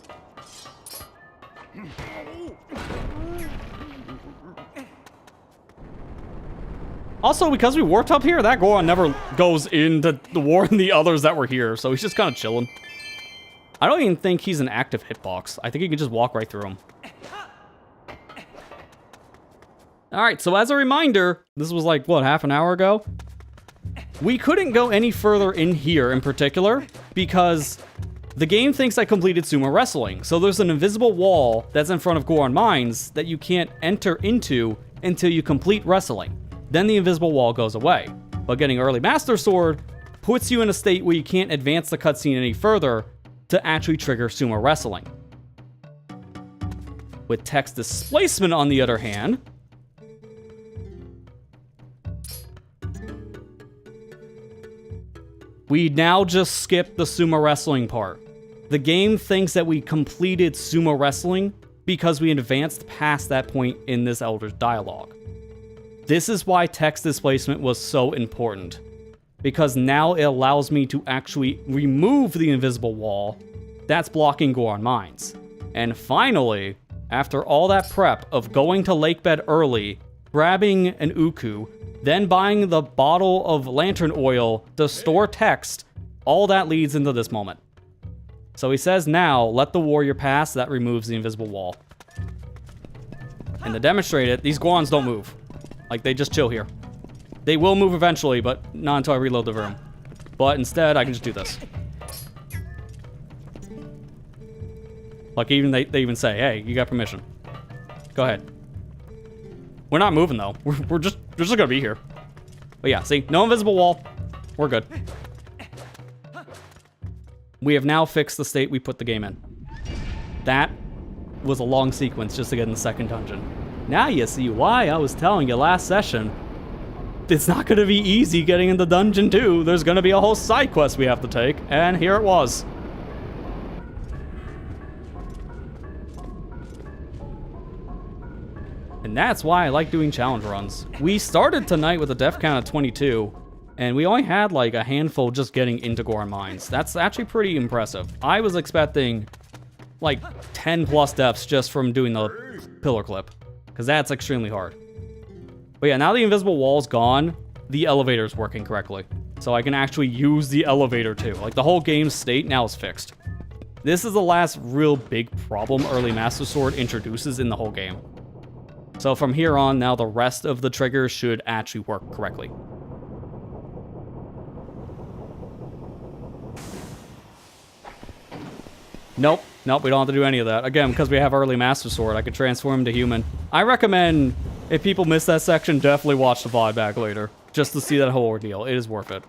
Also, because we warped up here, that Goron never goes into the war and the others that were here, so he's just kind of chilling. I don't even think he's an active hitbox. I think you can just walk right through him. Alright, so as a reminder, this was like, what, half an hour ago? We couldn't go any further in here in particular, because the game thinks I completed sumo wrestling. So there's an invisible wall that's in front of Goron Mines that you can't enter into until you complete wrestling. Then the invisible wall goes away. But getting Early Master Sword puts you in a state where you can't advance the cutscene any further to actually trigger sumo wrestling. With text displacement, on the other hand, we now just skip the sumo wrestling part. The game thinks that we completed sumo wrestling because we advanced past that point in this Elder's dialogue. This is why text displacement was so important, because now it allows me to actually remove the invisible wall that's blocking Goron Mines. And finally, after all that prep of going to Lakebed early, grabbing an Uku, then buying the bottle of lantern oil to store text, all that leads into this moment. So he says now, let the warrior pass, that removes the invisible wall. And to demonstrate it, these Gorons don't move. Like, they just chill here. They will move eventually, but not until I reload the room. But instead, I can just do this. Like, even they even say, hey, you got permission. Go ahead. We're not moving, though. We're just gonna be here. But yeah, see? No invisible wall. We're good. We have now fixed the state we put the game in. That was a long sequence just to get in the second dungeon. Now you see why I was telling you last session. It's not gonna be easy getting into Dungeon 2. There's gonna be a whole side quest we have to take, and here it was. And that's why I like doing challenge runs. We started tonight with a death count of 22, and we only had like a handful just getting into Goron Mines. That's actually pretty impressive. I was expecting like 10 plus deaths just from doing the pillar clip, because that's extremely hard. But yeah, now the invisible wall's gone, the elevator's working correctly. So I can actually use the elevator too. Like, the whole game's state now is fixed. This is the last real big problem Early Master Sword introduces in the whole game. So from here on, now the rest of the triggers should actually work correctly. Nope, we don't have to do any of that. Again, because we have Early Master Sword, I could transform him to human. I recommend, if people miss that section, definitely watch the VOD back later, just to see that whole ordeal. It is worth it.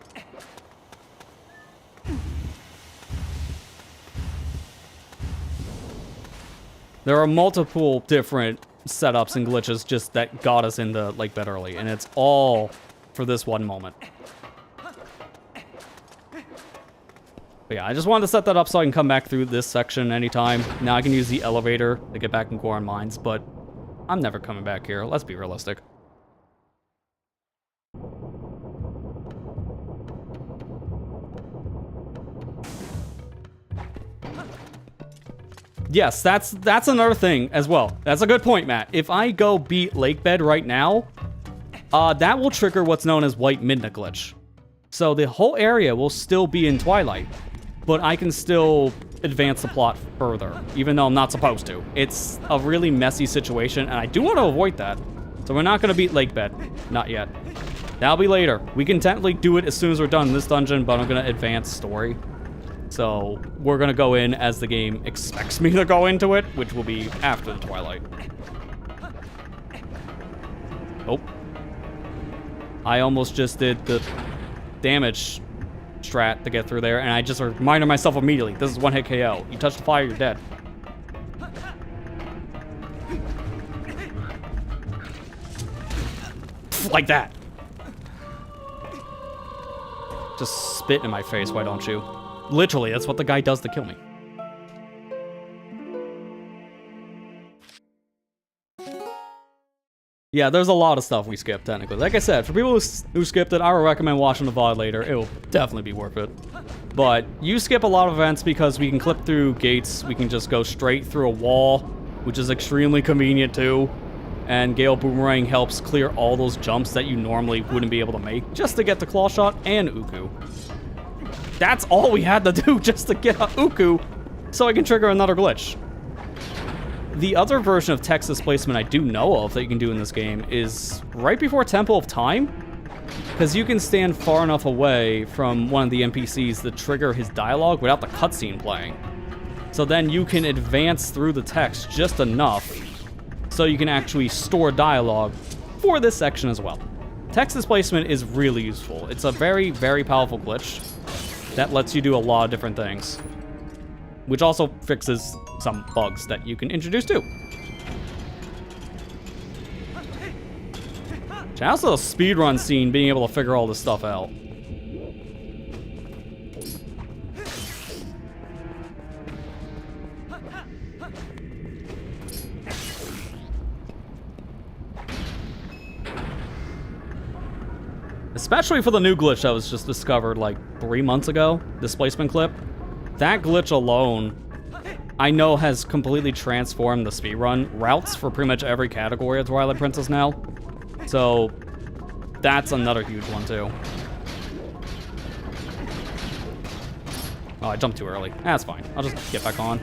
There are multiple different setups and glitches just that got us into Lakebed early, and it's all for this one moment. But yeah, I just wanted to set that up so I can come back through this section anytime. Now I can use the elevator to get back in Goron Mines, but I'm never coming back here. Let's be realistic. Yes, that's another thing as well. That's a good point, Matt. If I go beat Lakebed right now, that will trigger what's known as White Midnight glitch. So the whole area will still be in Twilight, but I can still advance the plot further, even though I'm not supposed to. It's a really messy situation, and I do want to avoid that. So we're not going to beat Lakebed. Not yet. That'll be later. We can technically do it as soon as we're done in this dungeon, but I'm going to advance story. So we're going to go in as the game expects me to go into it, which will be after the Twilight. Oh. I almost just did the damage strat to get through there, and I just reminded myself immediately, this is one hit KO. You touch the fire, you're dead. Like that. Just spit in my face, why don't you? Literally, that's what the guy does to kill me. Yeah, there's a lot of stuff we skipped, technically. Like I said, for people who skipped it, I would recommend watching the VOD later. It will definitely be worth it. But you skip a lot of events because we can clip through gates. We can just go straight through a wall, which is extremely convenient too. And Gale Boomerang helps clear all those jumps that you normally wouldn't be able to make just to get the Claw Shot and Uku. That's all we had to do just to get a Uku so I can trigger another glitch. The other version of text displacement I do know of that you can do in this game is right before Temple of Time, because you can stand far enough away from one of the NPCs to trigger his dialogue without the cutscene playing. So then you can advance through the text just enough so you can actually store dialogue for this section as well. Text displacement is really useful. It's a very, very powerful glitch that lets you do a lot of different things, which also fixes some bugs that you can introduce too. Shouts to the speedrun scene being able to figure all this stuff out. Especially for the new glitch that was just discovered like 3 months ago, displacement clip. That glitch alone, I know, has completely transformed the speedrun routes for pretty much every category of Twilight Princess now. So that's another huge one too. Oh, I jumped too early. That's fine. I'll just get back on.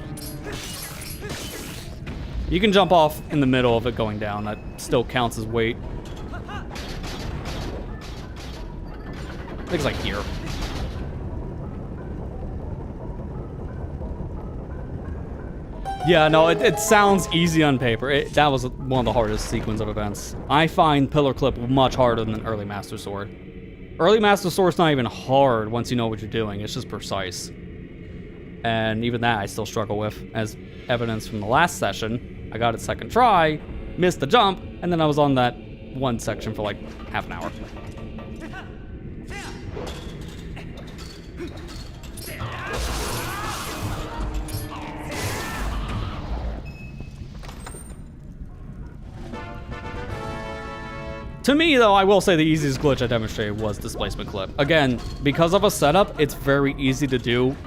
You can jump off in the middle of it going down. That still counts as weight. I think it's like here. Yeah, no, it sounds easy on paper. That was one of the hardest sequence of events. I find Pillar Clip much harder than Early Master Sword. Early Master Sword's not even hard once you know what you're doing. It's just precise. And even that I still struggle with, as evidence from the last session. I got it second try, missed the jump, and then I was on that one section for like half an hour. To me, though, I will say the easiest glitch I demonstrated was Displacement Clip. Again, because of a setup, it's very easy to do.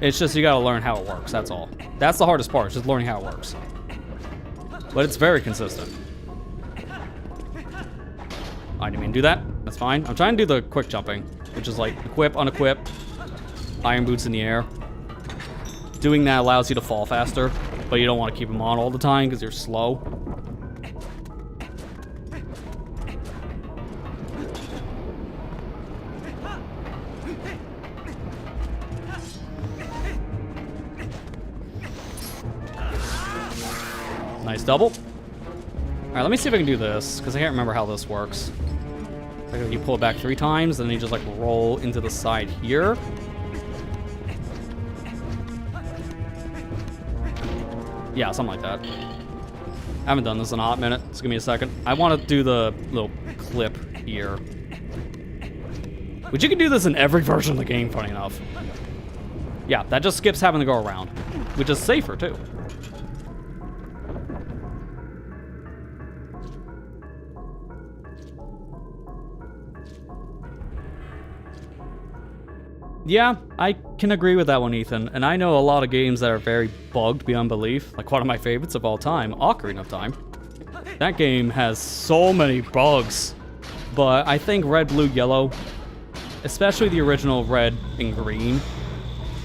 It's just you gotta learn how it works, that's all. That's the hardest part, just learning how it works. But it's very consistent. I didn't mean to do that. That's fine. I'm trying to do the quick jumping, which is like equip, unequip, iron boots in the air. Doing that allows you to fall faster, but you don't want to keep them on all the time because you're slow. Nice double. All right, let me see if I can do this, because I can't remember how this works. Like you pull it back 3 times, and then you just like roll into the side here. Yeah, something like that. I haven't done this in a hot minute. Just give me a second. I want to do the little clip here. Which you can do this in every version of the game, funny enough. Yeah, that just skips having to go around, which is safer too. Yeah, I can agree with that one, Ethan. And I know a lot of games that are very bugged beyond belief. Like one of my favorites of all time, Ocarina of Time. That game has so many bugs. But I think Red, Blue, Yellow, especially the original Red and Green,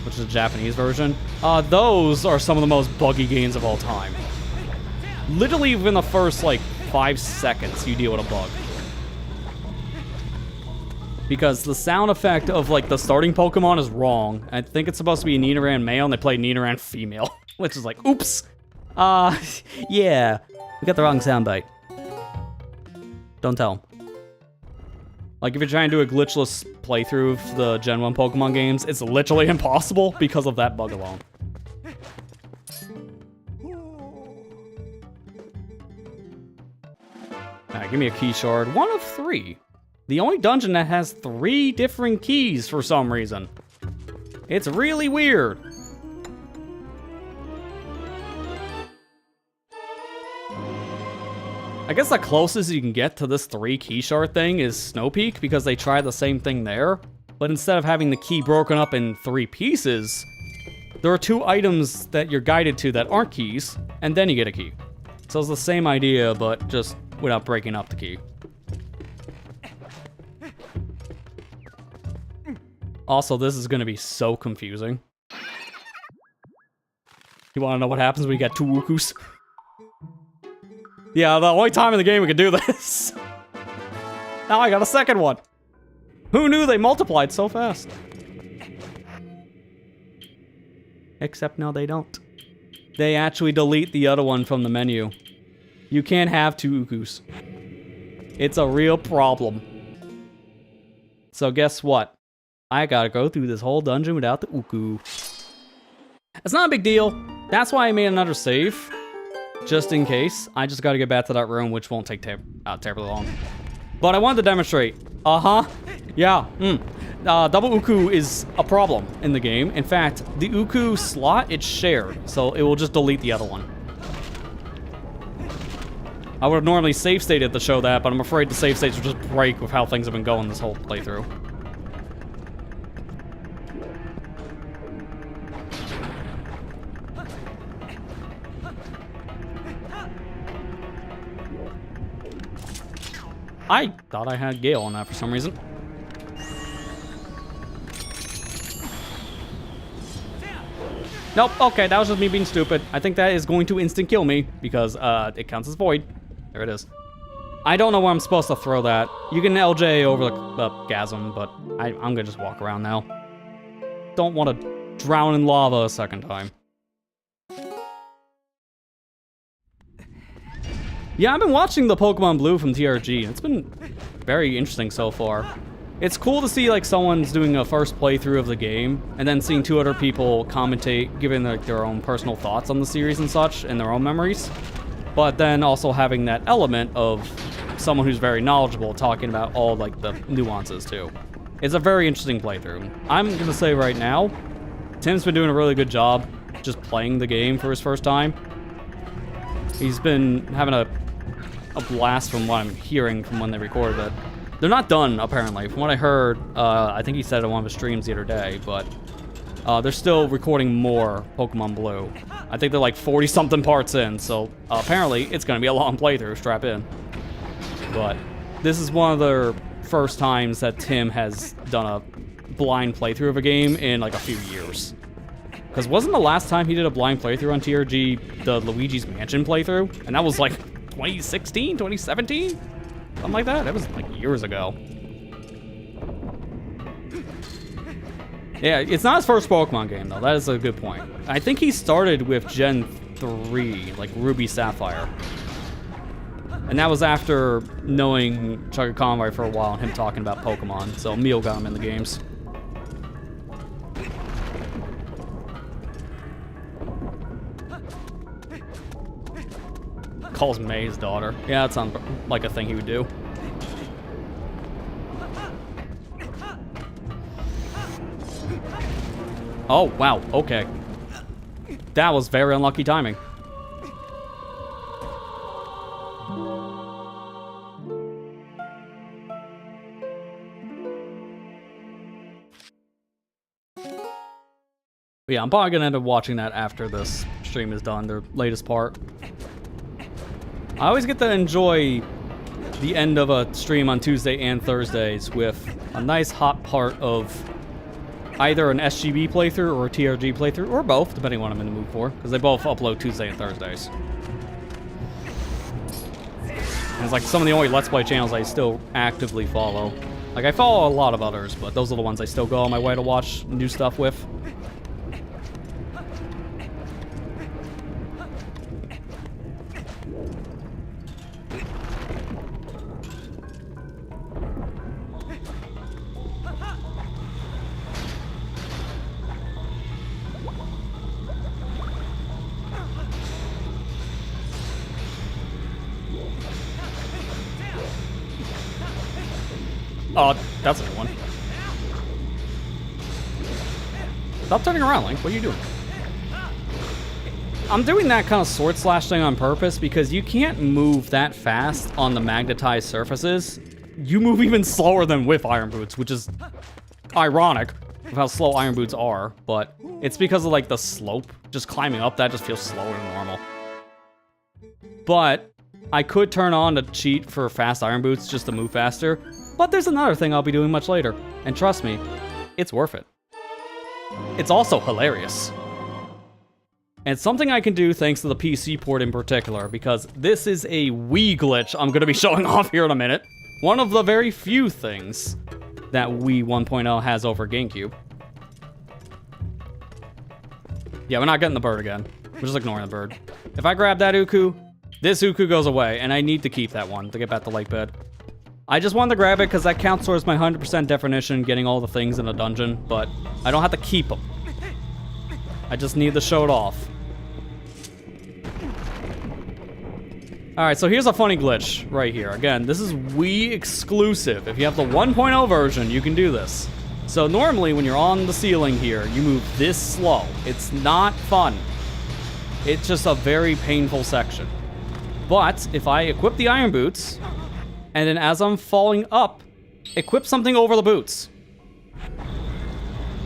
which is the Japanese version, those are some of the most buggy games of all time. Literally within the first, like, 5 seconds, you deal with a bug. Because the sound effect of, like, the starting Pokemon is wrong. I think it's supposed to be Nidoran male, and they play Nidoran female. Which is like, oops. Yeah. We got the wrong soundbite. Don't tell them. Like, if you're trying to do a glitchless playthrough of the Gen 1 Pokemon games, it's literally impossible because of that bug alone. Alright, give me a key shard. 1 of 3. The only dungeon that has 3 different keys for some reason. It's really weird. I guess the closest you can get to this 3 key shard thing is Snow Peak, because they try the same thing there. But instead of having the key broken up in 3 pieces, there are 2 items that you're guided to that aren't keys, and then you get a key. So it's the same idea, but just without breaking up the key. Also, this is going to be so confusing. You wanna know what happens when you get 2 Ukus? Yeah, the only time in the game we could do this. Now I got a second one. Who knew they multiplied so fast? Except no, they don't. They actually delete the other one from the menu. You can't have 2 Ukus. It's a real problem. So guess what? I gotta go through this whole dungeon without the Uku. It's not a big deal. That's why I made another save. Just in case. I just gotta get back to that room, which won't take terribly long. But I wanted to demonstrate. Yeah. Double Uku is a problem in the game. In fact, the Uku slot, it's shared. So it will just delete the other one. I would have normally save stated to show that, but I'm afraid the save states will just break with how things have been going this whole playthrough. I thought I had Gale on that for some reason. Nope, okay, that was just me being stupid. I think that is going to instant kill me because it counts as void. There it is. I don't know where I'm supposed to throw that. You can LJ over the chasm, but I'm gonna just walk around now. Don't want to drown in lava a second time. Yeah, I've been watching the Pokemon Blue from TRG, and it's been very interesting so far. It's cool to see like someone's doing a first playthrough of the game, and then seeing 2 other people commentate, giving like their own personal thoughts on the series and such, and their own memories. But then also having that element of someone who's very knowledgeable talking about all like the nuances too. It's a very interesting playthrough. I'm gonna say right now, Tim's been doing a really good job just playing the game for his first time. He's been having a blast from what I'm hearing from when they recorded it. They're not done, apparently. From what I heard, I think he said it on one of his streams the other day, but they're still recording more Pokemon Blue. I think they're like 40-something parts in, so apparently it's going to be a long playthrough, strap in. But this is one of the first times that Tim has done a blind playthrough of a game in like a few years. Because wasn't the last time he did a blind playthrough on TRG the Luigi's Mansion playthrough? And that was like 2016, 2017? Something like that. That was like years ago. Yeah, it's not his first Pokemon game, though. That is a good point. I think he started with Gen 3, like Ruby Sapphire. And that was after knowing Chugga Conway for a while and him talking about Pokemon. So Emil got him in the games. Calls May his daughter. Yeah, that sounds like a thing he would do. Oh, wow, okay. That was very unlucky timing. But yeah, I'm probably gonna end up watching that after this stream is done, their latest part. I always get to enjoy the end of a stream on Tuesday and Thursdays with a nice hot part of either an SGB playthrough or a TRG playthrough, or both, depending on what I'm in the mood for, because they both upload Tuesday and Thursdays. And it's like some of the only Let's Play channels I still actively follow. Like, I follow a lot of others, but those are the ones I still go on my way to watch new stuff with. Oh, that's a new one. Stop turning around, Link. What are you doing? I'm doing that kind of sword slash thing on purpose because you can't move that fast on the magnetized surfaces. You move even slower than with Iron Boots, which is ironic of how slow Iron Boots are, but it's because of like the slope. Just climbing up that just feels slower than normal. But I could turn on a cheat for fast Iron Boots just to move faster. But there's another thing I'll be doing much later, and trust me, it's worth it. It's also hilarious. And it's something I can do thanks to the PC port in particular, because this is a Wii glitch I'm going to be showing off here in a minute. One of the very few things that Wii 1.0 has over GameCube. Yeah, we're not getting the bird again. We're just ignoring the bird. If I grab that Uku, this Uku goes away, and I need to keep that one to get back to Lake Bed. I just wanted to grab it because that counts towards my 100% definition getting all the things in a dungeon, but I don't have to keep them. I just need to show it off. Alright, so here's a funny glitch right here. Again, this is Wii exclusive. If you have the 1.0 version, you can do this. So normally when you're on the ceiling here, you move this slow. It's not fun. It's just a very painful section. But if I equip the iron boots, and then as I'm falling up, equip something over the boots.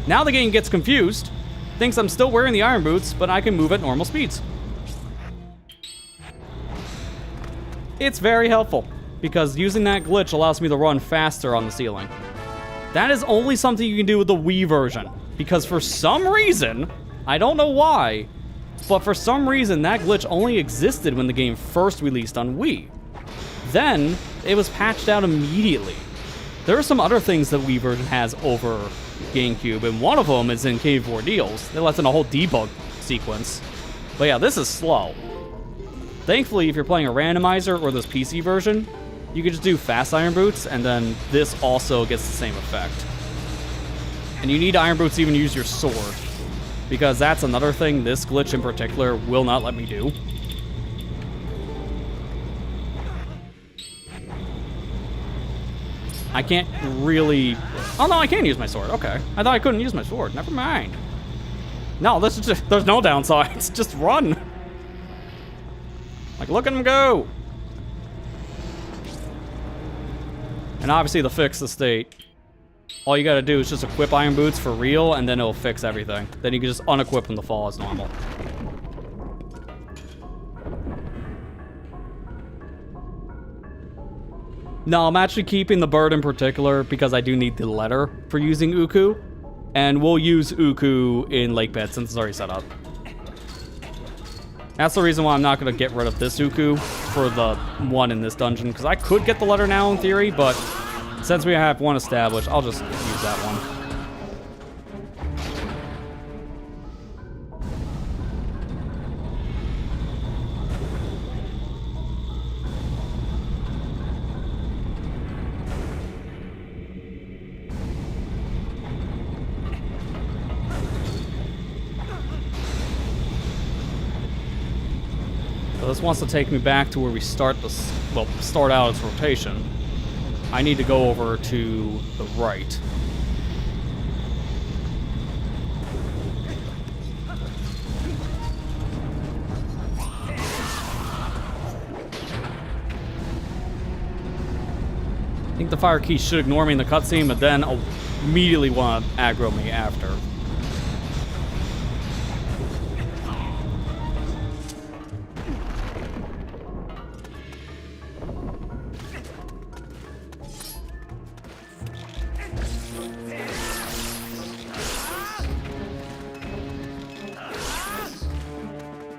Now the game gets confused, thinks I'm still wearing the iron boots, but I can move at normal speeds. It's very helpful, because using that glitch allows me to run faster on the ceiling. That is only something you can do with the Wii version, because for some reason, I don't know why, but for some reason that glitch only existed when the game first released on Wii. Then, it was patched out immediately. There are some other things that Wii version has over GameCube, and one of them is in Cave Ordeals. It lets in a whole debug sequence. But yeah, this is slow. Thankfully, if you're playing a randomizer or this PC version, you can just do fast iron boots, and then this also gets the same effect. And you need iron boots to even use your sword, because that's another thing this glitch in particular will not let me do. I can't really... Oh no, I can use my sword. Okay. I thought I couldn't use my sword. Never mind. No, this is just... There's no downsides. Just run. Like, look at him go. And obviously to fix the state, all you gotta do is just equip iron boots for real, and then it'll fix everything. Then you can just unequip them to fall as normal. No, I'm actually keeping the bird in particular because I do need the letter for using Uku. And we'll use Uku in Lake Bed since it's already set up. That's the reason why I'm not going to get rid of this Uku for the one in this dungeon, because I could get the letter now in theory, but since we have one established, I'll just use that one. So this wants to take me back to where we start this, well, start out its rotation. I need to go over to the right. I think the fire key should ignore me in the cutscene, but then I'll immediately want to aggro me after.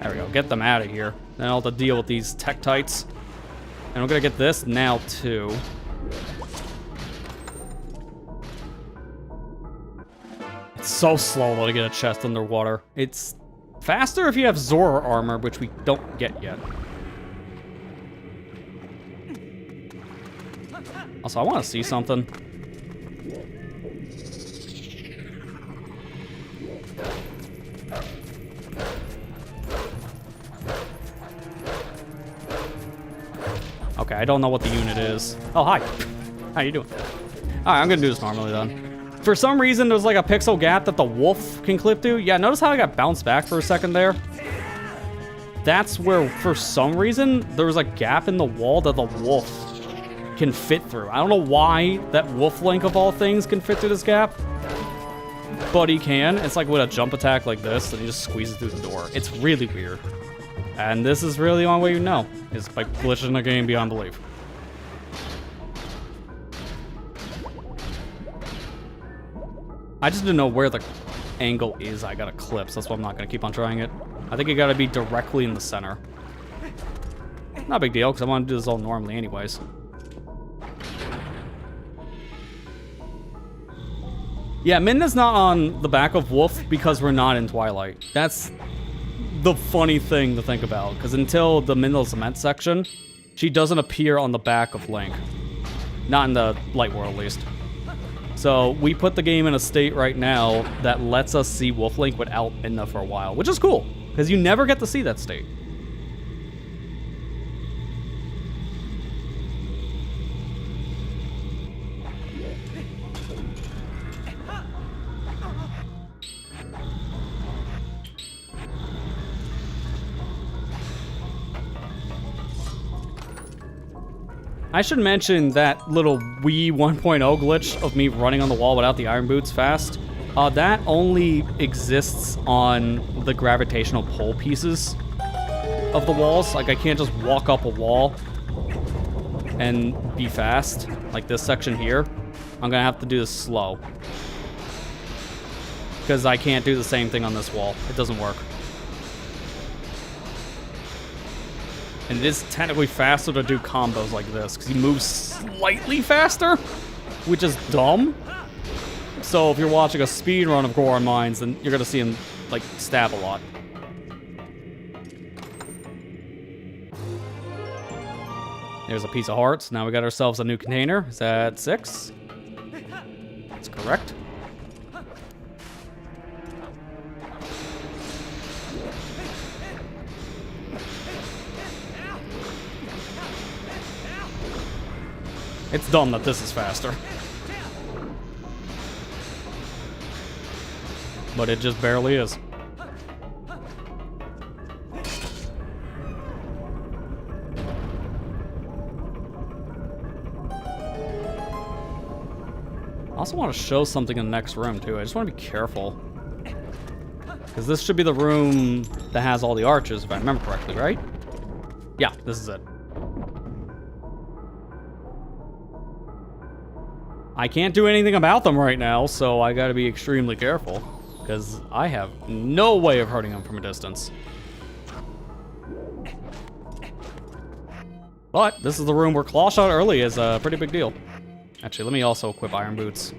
There we go, get them out of here. Then I'll have to deal with these Tektites. And we're gonna get this now too. It's so slow though to get a chest underwater. It's faster if you have Zora armor, which we don't get yet. Also, I want to see something. Okay, I don't know what the unit is. Oh, hi. How you doing? Alright, I'm gonna do this normally then. For some reason, there's like a pixel gap that the wolf can clip through. Yeah, notice how I got bounced back for a second there? That's where, for some reason, there was a gap in the wall that the wolf can fit through. I don't know why that wolf link of all things can fit through this gap, but he can. It's like with a jump attack like this, and he just squeezes through the door. It's really weird. And this is really the only way you know, is by glitching the game beyond belief. I just didn't know where the angle is I gotta clip, so that's why I'm not gonna keep on trying it. I think you gotta be directly in the center. Not a big deal, because I want to do this all normally anyways. Yeah, Midna's not on the back of Wolf because we're not in Twilight. That's the funny thing to think about, because until the Middle Cement section, she doesn't appear on the back of Link. Not in the Light World, at least. So, we put the game in a state right now that lets us see Wolf Link without Midna for a while, which is cool, because you never get to see that state. I should mention that little Wii 1.0 glitch of me running on the wall without the iron boots fast. That only exists on the gravitational pull pieces of the walls. Like, I can't just walk up a wall and be fast. Like this section here. I'm gonna have to do this slow. Because I can't do the same thing on this wall. It doesn't work. And it is technically faster to do combos like this, because he moves slightly faster, which is dumb. So if you're watching a speed run of Goron Mines, then you're gonna see him, like, stab a lot. There's a piece of hearts. Now we got ourselves a new container. Is that 6? That's correct. It's dumb that this is faster. But it just barely is. I also want to show something in the next room, too. I just want to be careful. Because this should be the room that has all the arches, if I remember correctly, right? Yeah, this is it. I can't do anything about them right now, so I gotta be extremely careful, because I have no way of hurting them from a distance. But this is the room where Claw Shot early is a pretty big deal. Actually, let me also equip Iron Boots.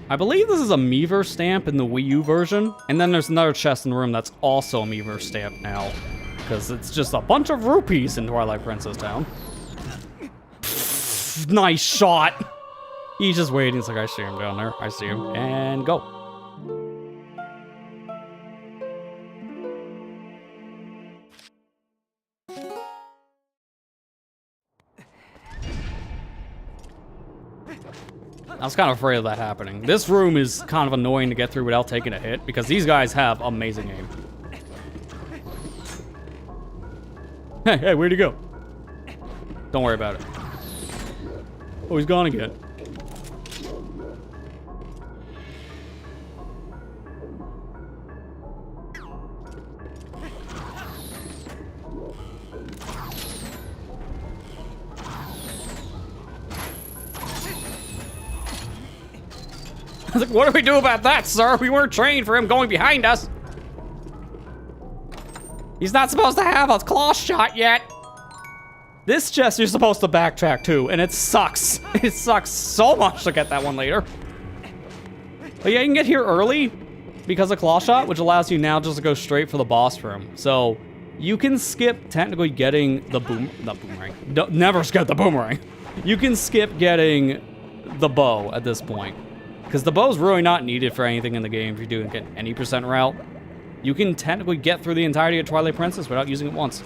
I believe this is a Miiverse stamp in the Wii U version, and then there's another chest in the room that's also a Miiverse stamp now, because it's just a bunch of rupees in Twilight Princess Town. Nice shot! He's just waiting. It's like, I see him down there. I see him. And go. I was kind of afraid of that happening. This room is kind of annoying to get through without taking a hit, because these guys have amazing aim. Hey, where'd he go? Don't worry about it. Oh, he's gone again. I was like, what do we do about that, sir? We weren't trained for him going behind us. He's not supposed to have a claw shot yet. This chest you're supposed to backtrack to, and it sucks. It sucks so much to get that one later. But yeah, you can get here early because of claw shot, which allows you now just to go straight for the boss room. So you can skip technically getting the boomerang. Never skip the boomerang. You can skip getting the bow at this point. Because the bow's really not needed for anything in the game if you're doing get any percent route. You can technically get through the entirety of Twilight Princess without using it once.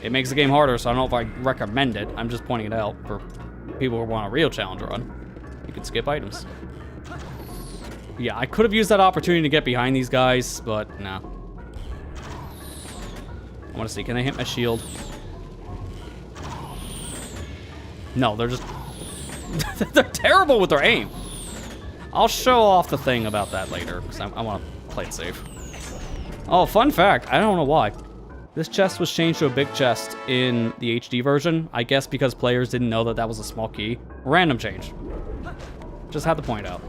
It makes the game harder, so I don't know if I recommend it. I'm just pointing it out for people who want a real challenge run. You can skip items. Yeah, I could have used that opportunity to get behind these guys, but no. I want to see, can they hit my shield? No, they're just... they're terrible with their aim. I'll show off the thing about that later, because I want to play it safe. Oh, fun fact, I don't know why. This chest was changed to a big chest in the HD version. I guess because players didn't know that that was a small key. Random change. Just had to point out.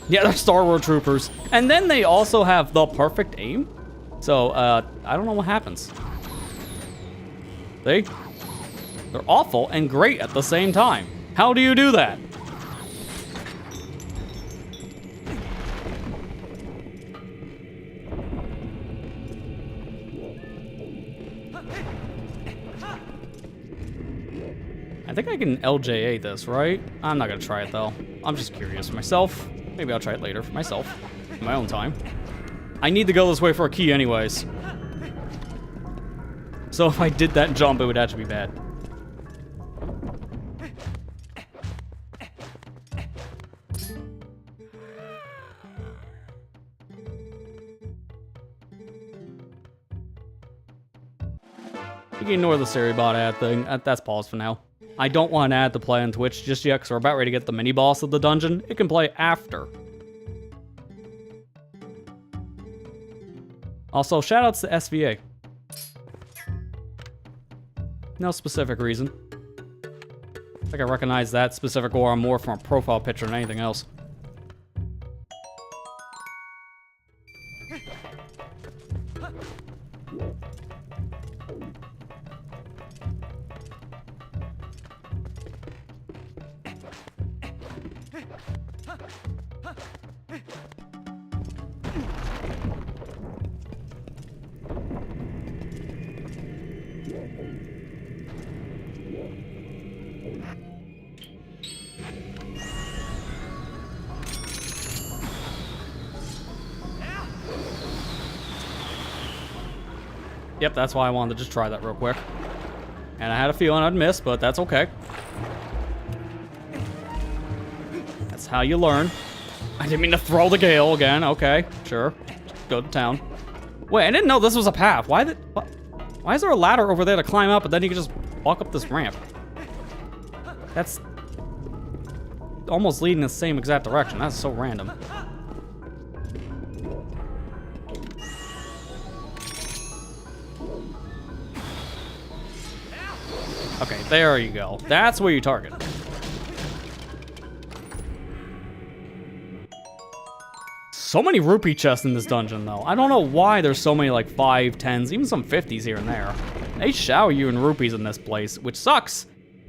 Yeah, they're Star Wars troopers. And then they also have the perfect aim. So, I don't know what happens. See? They're awful and great at the same time. How do you do that? I think I can LJA this, right? I'm not gonna try it though. I'm just curious for myself. Maybe I'll try it later for myself. In my own time. I need to go this way for a key anyways. So if I did that jump, it would actually be bad. You can ignore the Seribot ad thing. That's paused for now. I don't want to add the play on Twitch just yet because we're about ready to get the mini boss of the dungeon. It can play after. Also, shoutouts to SVA. No specific reason. I think I recognize that specific aura more from a profile picture than anything else. Yep, that's why I wanted to just try that real quick. And I had a feeling I'd miss, but that's okay. That's how you learn. I didn't mean to throw the gale again. Okay, sure. Just go to town. Wait, I didn't know this was a path. Why is there a ladder over there to climb up, and then you can just walk up this ramp? That's almost leading the same exact direction. That's so random. Okay, there you go. That's where you target. So many rupee chests in this dungeon, though. I don't know why there's so many, like, 5, 10s, even some 50s here and there. They shower you in rupees in this place, which sucks.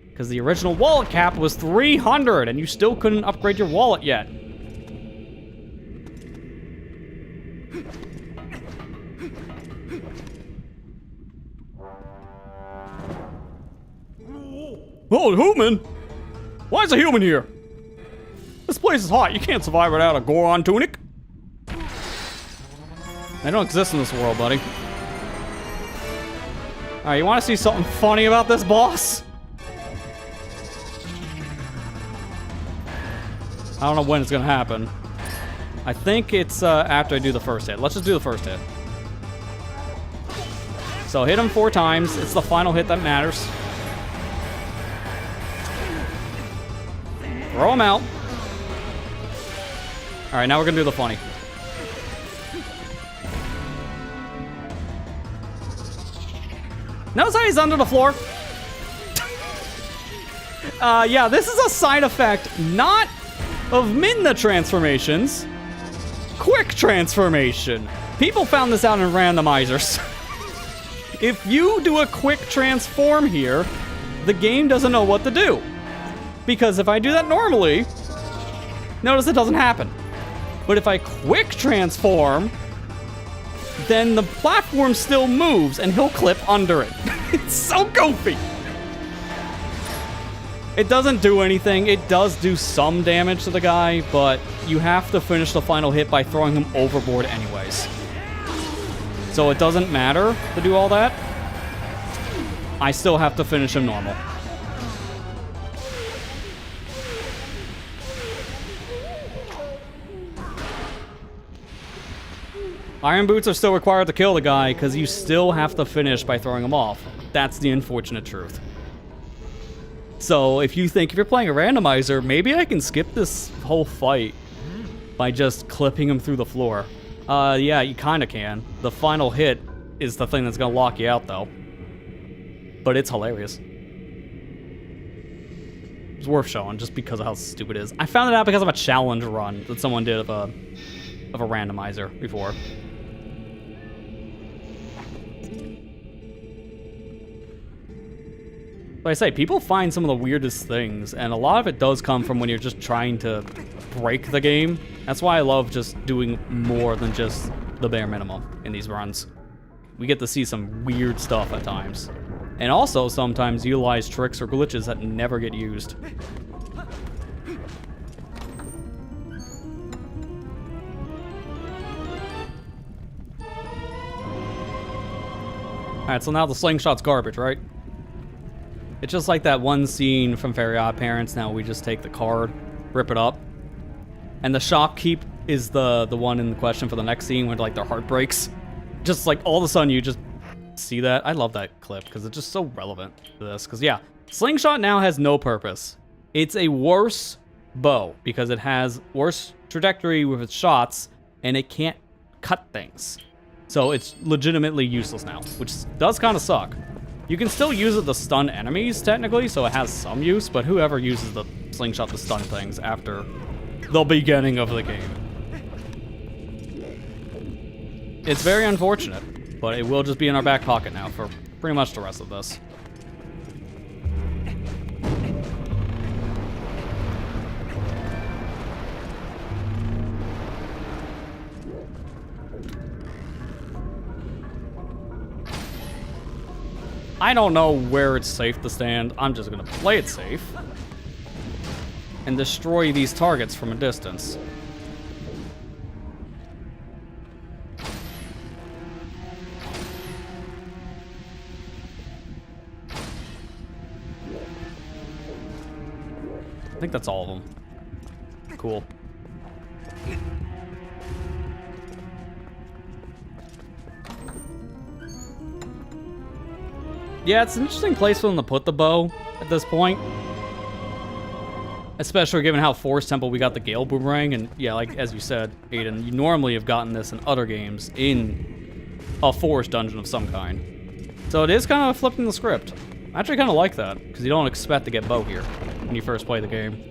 Because the original wallet cap was 300, and you still couldn't upgrade your wallet yet. Oh, a human? Why is a human here? This place is hot. You can't survive without a Goron tunic. They don't exist in this world, buddy. Alright, you want to see something funny about this boss? I don't know when it's going to happen. I think it's after I do the first hit. Let's just do the first hit. So hit him 4 times. It's the final hit that matters. Throw him out. Alright, now we're gonna do the funny. Notice how he's under the floor? Yeah, this is a side effect, not of Midna transformations. Quick transformation. People found this out in randomizers. If you do a quick transform here, the game doesn't know what to do. Because if I do that normally, notice it doesn't happen. But if I quick transform, then the platform still moves and he'll clip under it. It's so goofy. It doesn't do anything. It does do some damage to the guy, but you have to finish the final hit by throwing him overboard anyways. So it doesn't matter to do all that. I still have to finish him normal. Iron Boots are still required to kill the guy because you still have to finish by throwing him off. That's the unfortunate truth. So if you're playing a randomizer, maybe I can skip this whole fight by just clipping him through the floor. Yeah, you kind of can. The final hit is the thing that's gonna lock you out, though. But it's hilarious. It's worth showing just because of how stupid it is. I found it out because of a challenge run that someone did of a randomizer before. Like I say, people find some of the weirdest things, and a lot of it does come from when you're just trying to break the game. That's why I love just doing more than just the bare minimum in these runs. We get to see some weird stuff at times. And also sometimes utilize tricks or glitches that never get used. Alright, so now the slingshot's garbage, right? It's just like that one scene from Very Odd Parents. Now we just take the card, rip it up. And the shopkeep is the one in the question for the next scene where like their heart breaks. Just like all of a sudden you just see that. I love that clip because it's just so relevant to this. Because yeah, slingshot now has no purpose. It's a worse bow because it has worse trajectory with its shots and it can't cut things. So it's legitimately useless now, which does kind of suck. You can still use it to stun enemies, technically, so it has some use, but whoever uses the slingshot to stun things after the beginning of the game. It's very unfortunate, but it will just be in our back pocket now for pretty much the rest of this. I don't know where it's safe to stand. I'm just gonna play it safe and destroy these targets from a distance. I think that's all of them. Cool. Yeah, it's an interesting place for them to put the bow at this point. Especially given how Force Temple we got the Gale Boomerang, and yeah, like as you said, Aiden, you normally have gotten this in other games in a forest dungeon of some kind. So it is kind of flipping the script. I actually kind of like that, because you don't expect to get bow here when you first play the game.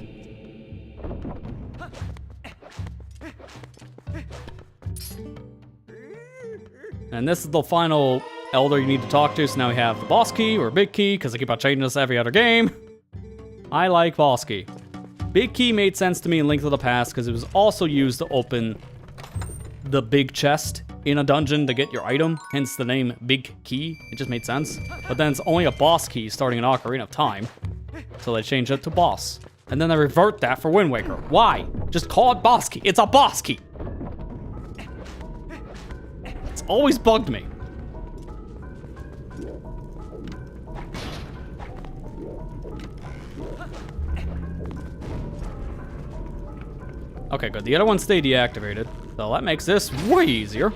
And this is the final Elder you need to talk to, so now we have the boss key or big key, because they keep on changing this every other game. I like boss key. Big key made sense to me in Link to the Past, because it was also used to open the big chest in a dungeon to get your item, hence the name Big Key. It just made sense. But then it's only a boss key starting in Ocarina of Time, so they changed it to boss. And then they revert that for Wind Waker. Why? Just call it boss key. It's a boss key. It's always bugged me. Okay, good. The other one stayed deactivated, so that makes this way easier.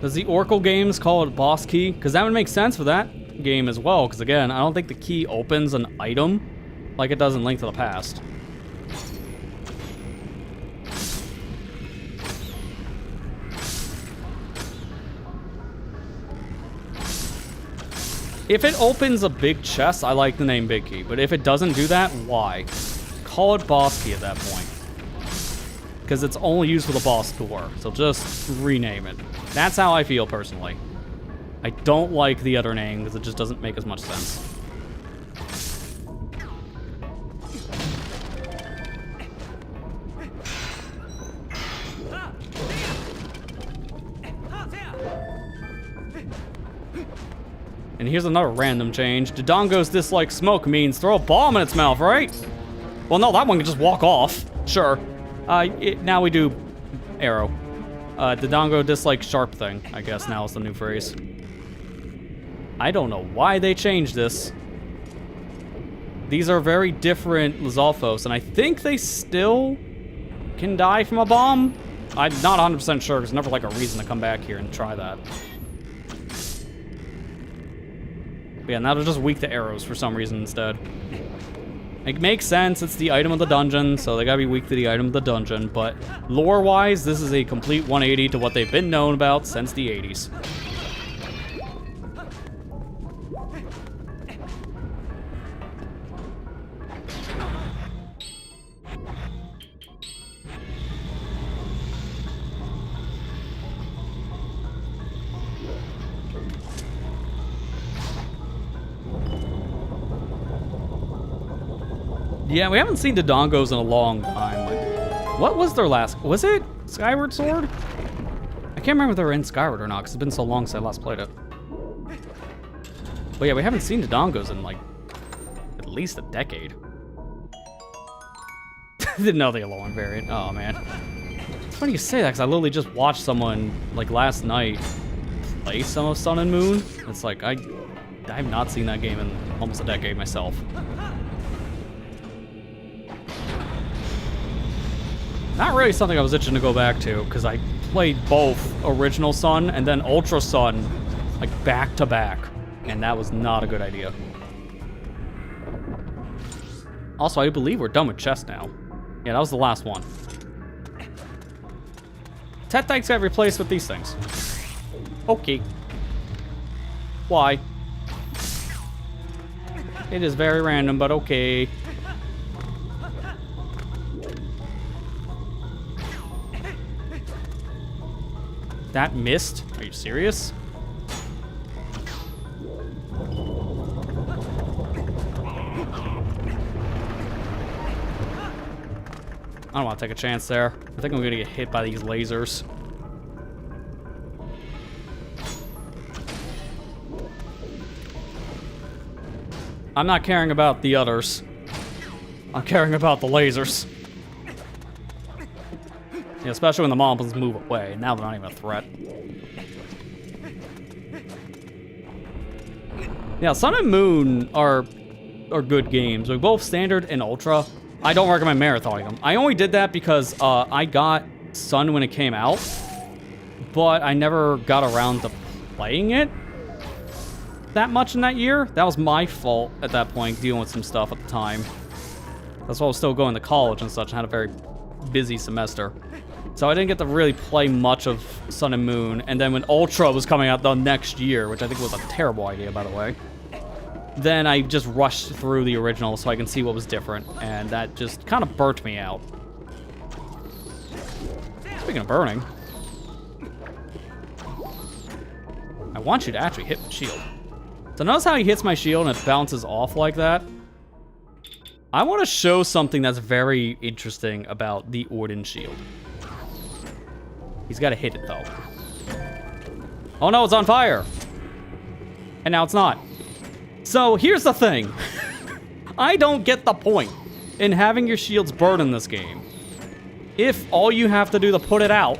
Does the Oracle games call it boss key? Because that would make sense for that game as well, because again, I don't think the key opens an item like it does in Link to the Past. If it opens a big chest, I like the name Big Key, but if it doesn't do that, why? Call it boss key at that point. Because it's only used for the boss door, so just rename it. That's how I feel personally. I don't like the other name because it just doesn't make as much sense. And here's another random change. Dodongo's dislike smoke means throw a bomb in its mouth, right? Well, no, that one can just walk off. Sure. Now we do arrow. Dodongo dislike sharp thing, I guess now is the new phrase. I don't know why they changed this. These are very different Lizalfos, and I think they still can die from a bomb. I'm not 100% sure. There's never like a reason to come back here and try that. But yeah, now they're just weak to arrows for some reason instead. It makes sense. It's the item of the dungeon, so they gotta be weak to the item of the dungeon. But lore-wise, this is a complete 180 to what they've been known about since the 80s. Yeah, we haven't seen Dodongos in a long time. Like, what was their last... Was it Skyward Sword? I can't remember if they were in Skyward or not, because it's been so long since I last played it. But yeah, we haven't seen Dodongos in, like, at least a decade. Didn't know the Alolan variant. Oh, man. It's funny you say that, because I literally just watched someone, like, last night play some of Sun and Moon. It's like, I have not seen that game in almost a decade myself. Not really something I was itching to go back to, because I played both Original Sun and then Ultra Sun, like, back to back. And that was not a good idea. Also, I believe we're done with chess now. Yeah, that was the last one. Tethytes got replaced with these things. Okay. Why? It is very random, but okay. That missed? Are you serious? I don't want to take a chance there. I think I'm going to get hit by these lasers. I'm not caring about the others. I'm caring about the lasers. Yeah, especially when the moblins move away. Now they're not even a threat. Yeah, Sun and Moon are good games. Like both Standard and Ultra. I don't recommend marathoning them. I only did that because I got Sun when it came out, but I never got around to playing it that much in that year. That was my fault at that point, dealing with some stuff at the time. That's why I was still going to college and such. I had a very busy semester. So I didn't get to really play much of Sun and Moon. And then when Ultra was coming out the next year, which I think was a terrible idea, by the way, then I just rushed through the original so I can see what was different. And that just kind of burnt me out. Speaking of burning, I want you to actually hit my shield. So notice how he hits my shield and it bounces off like that? I want to show something that's very interesting about the Orden shield. He's got to hit it, though. Oh, no, it's on fire. And now it's not. So, here's the thing. I don't get the point in having your shields burn in this game. If all you have to do to put it out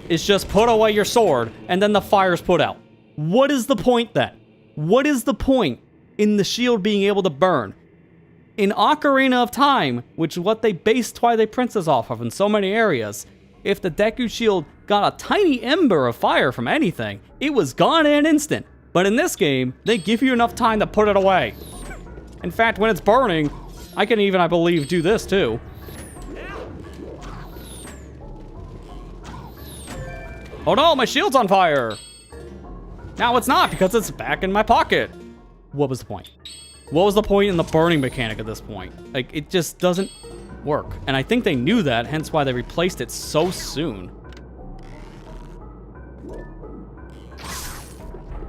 is just put away your sword, and then the fire's put out. What is the point, then? What is the point in the shield being able to burn? In Ocarina of Time, which is what they based Twilight Princess off of in so many areas, if the Deku Shield got a tiny ember of fire from anything, it was gone in an instant. But in this game, they give you enough time to put it away. In fact, when it's burning, I can even, I believe, do this too. Oh no, my shield's on fire! Now it's not, because it's back in my pocket. What was the point? What was the point in the burning mechanic at this point? Like, it just doesn't work. And I think they knew that, hence why they replaced it so soon.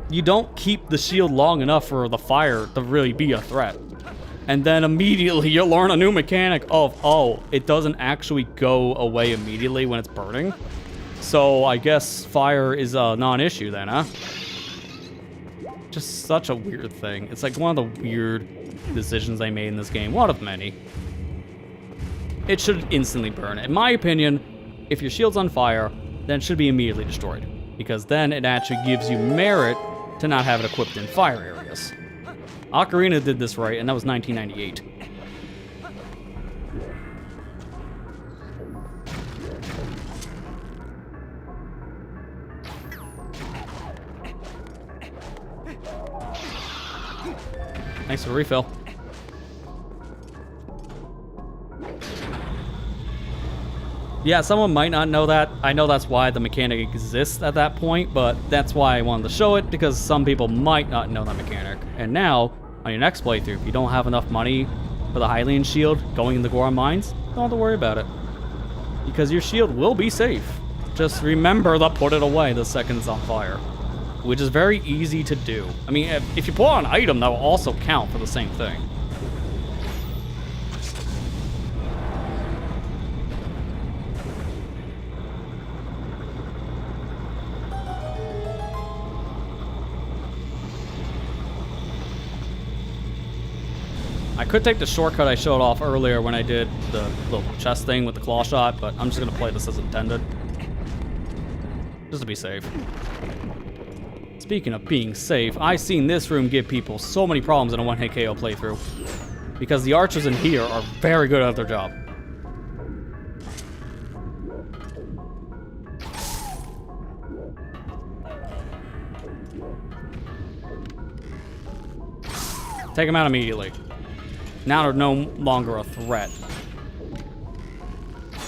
You don't keep the shield long enough for the fire to really be a threat. And then immediately you learn a new mechanic of, oh, it doesn't actually go away immediately when it's burning. So I guess fire is a non-issue then, huh? Just such a weird thing. It's like one of the weird decisions they made in this game. One of many. It should instantly burn. In my opinion, if your shield's on fire, then it should be immediately destroyed. Because then it actually gives you merit to not have it equipped in fire areas. Ocarina did this right, and that was 1998. Thanks for the refill. Yeah, someone might not know that. I know that's why the mechanic exists at that point, but that's why I wanted to show it, because some people might not know that mechanic. And now, on your next playthrough, if you don't have enough money for the Hylian shield going in the Goron mines, don't have to worry about it. Because your shield will be safe. Just remember to put it away the second it's on fire. Which is very easy to do. I mean, if you pull out an item, that will also count for the same thing. I could take the shortcut I showed off earlier when I did the little chest thing with the claw shot, but I'm just gonna play this as intended. Just to be safe. Speaking of being safe, I've seen this room give people so many problems in a one-hit KO playthrough. Because the archers in here are very good at their job. Take them out immediately. Now they're no longer a threat.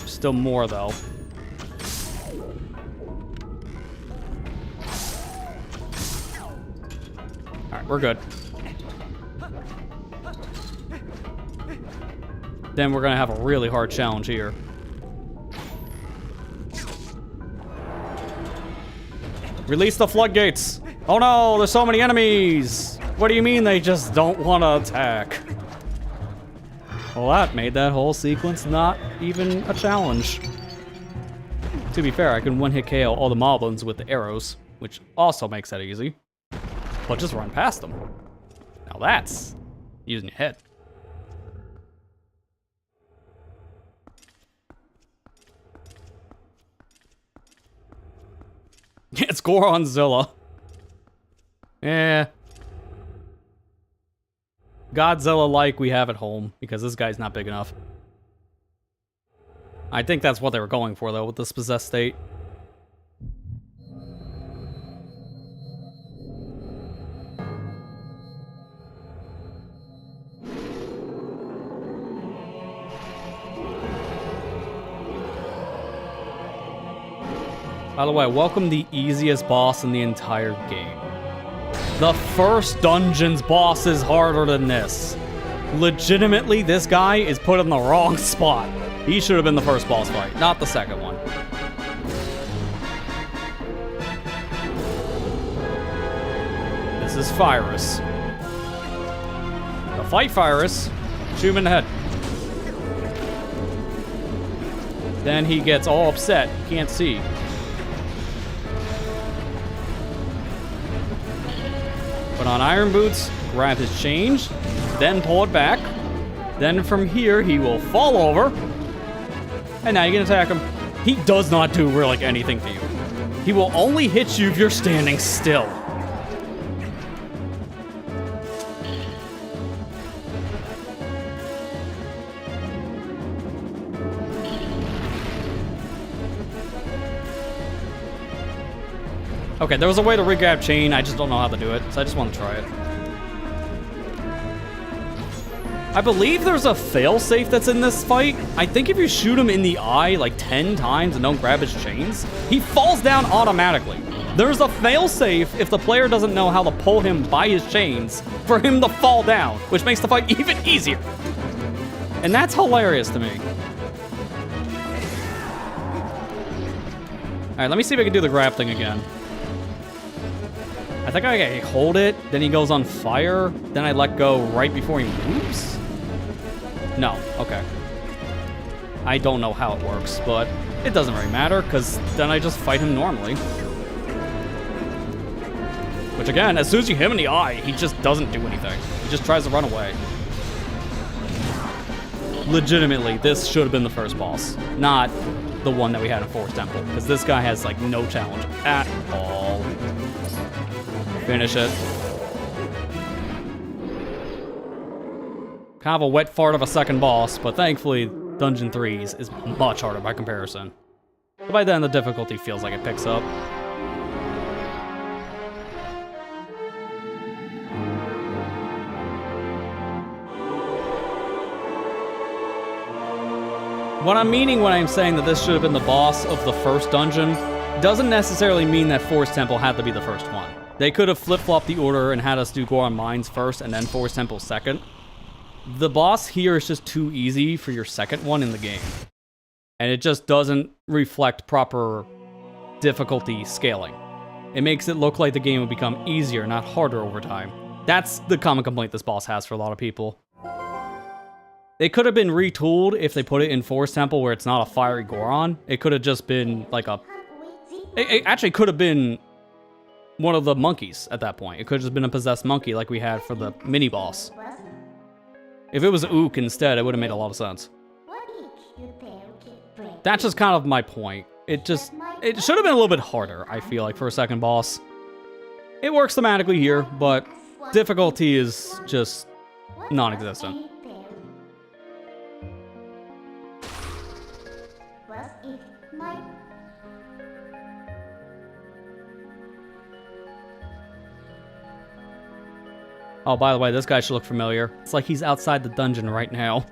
Still more, though. Alright, we're good. Then we're gonna have a really hard challenge here. Release the floodgates! Oh no, there's so many enemies! What do you mean they just don't want to attack? Well, that made that whole sequence not even a challenge. To be fair, I can one-hit KO all the moblins with the arrows, which also makes that easy. But just run past them. Now that's using your head. It's Goronzilla. Eh. Godzilla-like we have at home, because this guy's not big enough. I think that's what they were going for, though, with this possessed state. By the way, welcome the easiest boss in the entire game. The first dungeon's boss is harder than this. Legitimately, this guy is put in the wrong spot. He should have been the first boss fight, not the second one. This is Fyrus. To fight Fyrus, shoot him in the head. Then he gets all upset, he can't see. Put on iron boots, grab his change, then pull it back. Then from here, he will fall over. And now you can attack him. He does not do really anything to you. He will only hit you if you're standing still. Okay, there was a way to re-grab chain, I just don't know how to do it, so I just want to try it. I believe there's a fail-safe that's in this fight. I think if you shoot him in the eye like 10 times and don't grab his chains, he falls down automatically. There's a fail-safe if the player doesn't know how to pull him by his chains for him to fall down, which makes the fight even easier. And that's hilarious to me. Alright, let me see if I can do the grab thing again. I think I hold it, then he goes on fire, then I let go right before he moves? No, okay. I don't know how it works, but it doesn't really matter, because then I just fight him normally. Which again, as soon as you hit him in the eye, he just doesn't do anything. He just tries to run away. Legitimately, this should have been the first boss, not the one that we had in Forest Temple, because this guy has like no challenge at all. Finish it. Kind of a wet fart of a second boss, but thankfully Dungeon 3's is much harder by comparison. But by then the difficulty feels like it picks up. What I'm meaning when I'm saying that this should have been the boss of the first dungeon doesn't necessarily mean that Forest Temple had to be the first one. They could have flip-flopped the order and had us do Goron Mines first and then Forest Temple second. The boss here is just too easy for your second one in the game. And it just doesn't reflect proper difficulty scaling. It makes it look like the game will become easier, not harder over time. That's the common complaint this boss has for a lot of people. It could have been retooled if they put it in Forest Temple where it's not a fiery Goron. It could have just been like a... It actually could have been one of the monkeys at that point. It could have just been a possessed monkey like we had for the mini-boss. If it was Ook instead, it would have made a lot of sense. That's just kind of my point. It should have been a little bit harder, I feel like, for a second boss. It works thematically here, but difficulty is just non-existent. Oh, by the way, this guy should look familiar. It's like he's outside the dungeon right now.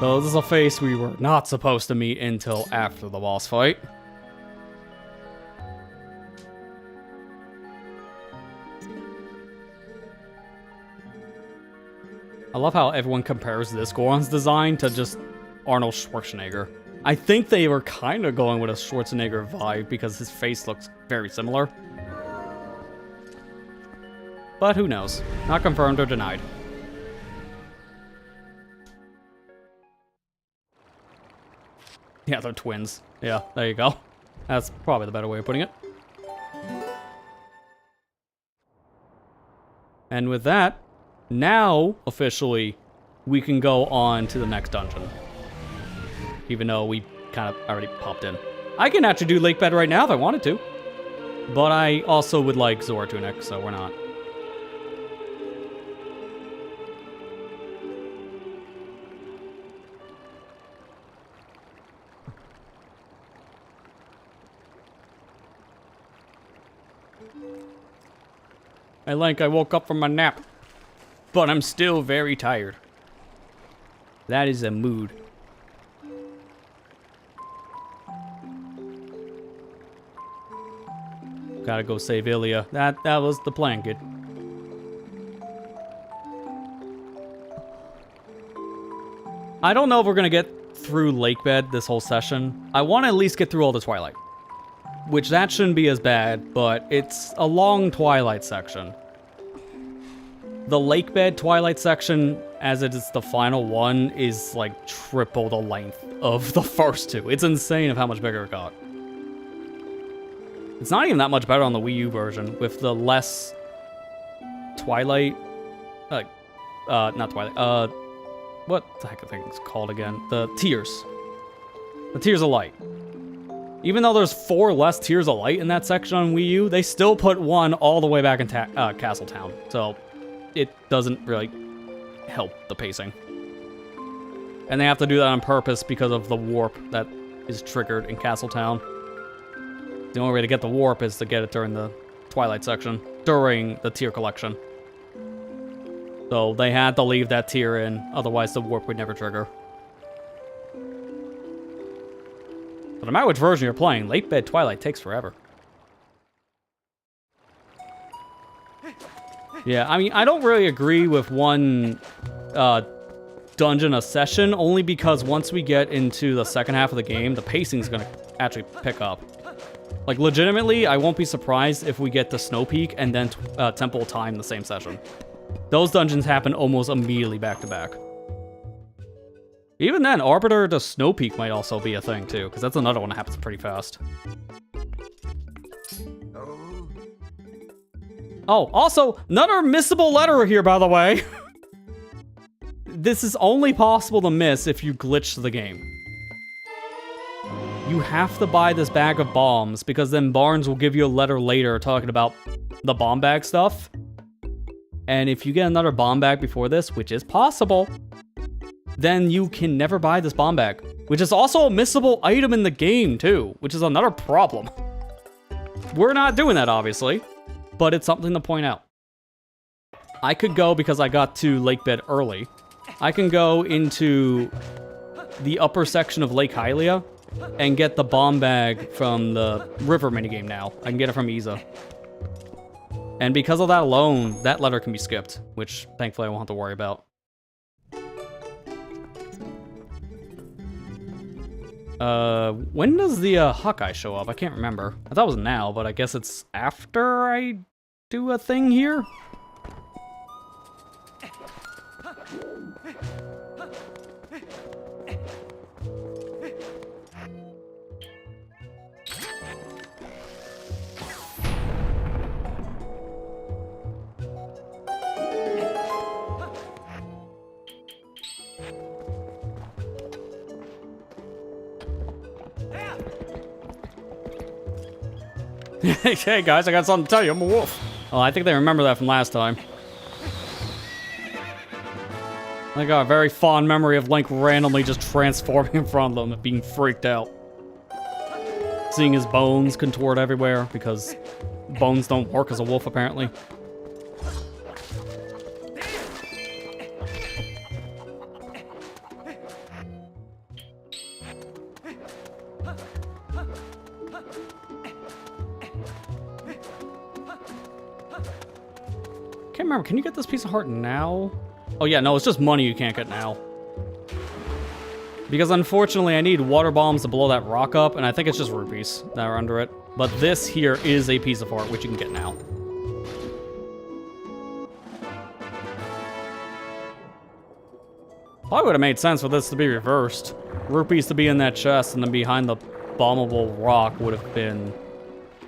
So this is a face we were not supposed to meet until after the boss fight. I love how everyone compares this Goron's design to just Arnold Schwarzenegger. I think they were kind of going with a Schwarzenegger vibe because his face looks very similar. But who knows? Not confirmed or denied. Yeah, they're twins. Yeah, there you go. That's probably the better way of putting it. And with that, now, officially, we can go on to the next dungeon. Even though we kind of already popped in. I can actually do Lakebed right now if I wanted to. But I also would like Zora Tunic, so we're not. Hey Link, I woke up from my nap, but I'm still very tired. That is a mood. Gotta go save Ilya. That was the plan, kid. I don't know if we're gonna get through Lakebed this whole session. I want to at least get through all the Twilight. Which that shouldn't be as bad, but it's a long Twilight section. The Lakebed Twilight section, as it is the final one, is like triple the length of the first two. It's insane of how much bigger it got. It's not even that much better on the Wii U version, with the less Twilight... not Twilight, what the heck I think it's called again? The Tears. The Tears of Light. Even though there's 4 less Tears of Light in that section on Wii U, they still put 1 all the way back in Castletown. So it doesn't really help the pacing. And they have to do that on purpose because of the warp that is triggered in Castletown. The only way to get the warp is to get it during the Twilight section, during the tier collection. So they had to leave that tier in, otherwise the warp would never trigger. But no matter which version you're playing, Lakebed Twilight takes forever. Yeah, I mean, I don't really agree with one dungeon a session, only because once we get into the second half of the game, the pacing's gonna actually pick up. Like, legitimately, I won't be surprised if we get to Snow Peak and then Temple of Time the same session. Those dungeons happen almost immediately back to back. Even then, Arbiter to Snow Peak might also be a thing, too, because that's another one that happens pretty fast. Oh, also, another missable letter here, by the way. This is only possible to miss if you glitch the game. you have to buy this bag of bombs, because then Barnes will give you a letter later talking about the bomb bag stuff. And if you get another bomb bag before this, which is possible, then you can never buy this bomb bag, which is also a missable item in the game too, which is another problem. We're not doing that, obviously, but it's something to point out. I could go, because I got to Lake Bed early, I can go into the upper section of Lake Hylia and get the bomb bag from the river minigame now. I can get it from Isa. And because of that alone, that letter can be skipped, which thankfully I won't have to worry about. When does the Hawkeye show up? I can't remember. I thought it was now, but I guess it's after I do a thing here? Hey guys, I got something to tell you. I'm a wolf. Oh, I think they remember that from last time. I got a very fond memory of Link randomly just transforming in front of them and being freaked out. Seeing his bones contort everywhere, because bones don't work as a wolf, apparently. Can't remember, can you get this piece of heart now? Oh yeah, no, it's just money you can't get now. Because unfortunately I need water bombs to blow that rock up, and I think it's just rupees that are under it. But this here is a piece of heart, which you can get now. Probably would have made sense for this to be reversed. Rupees to be in that chest, and then behind the bombable rock would have been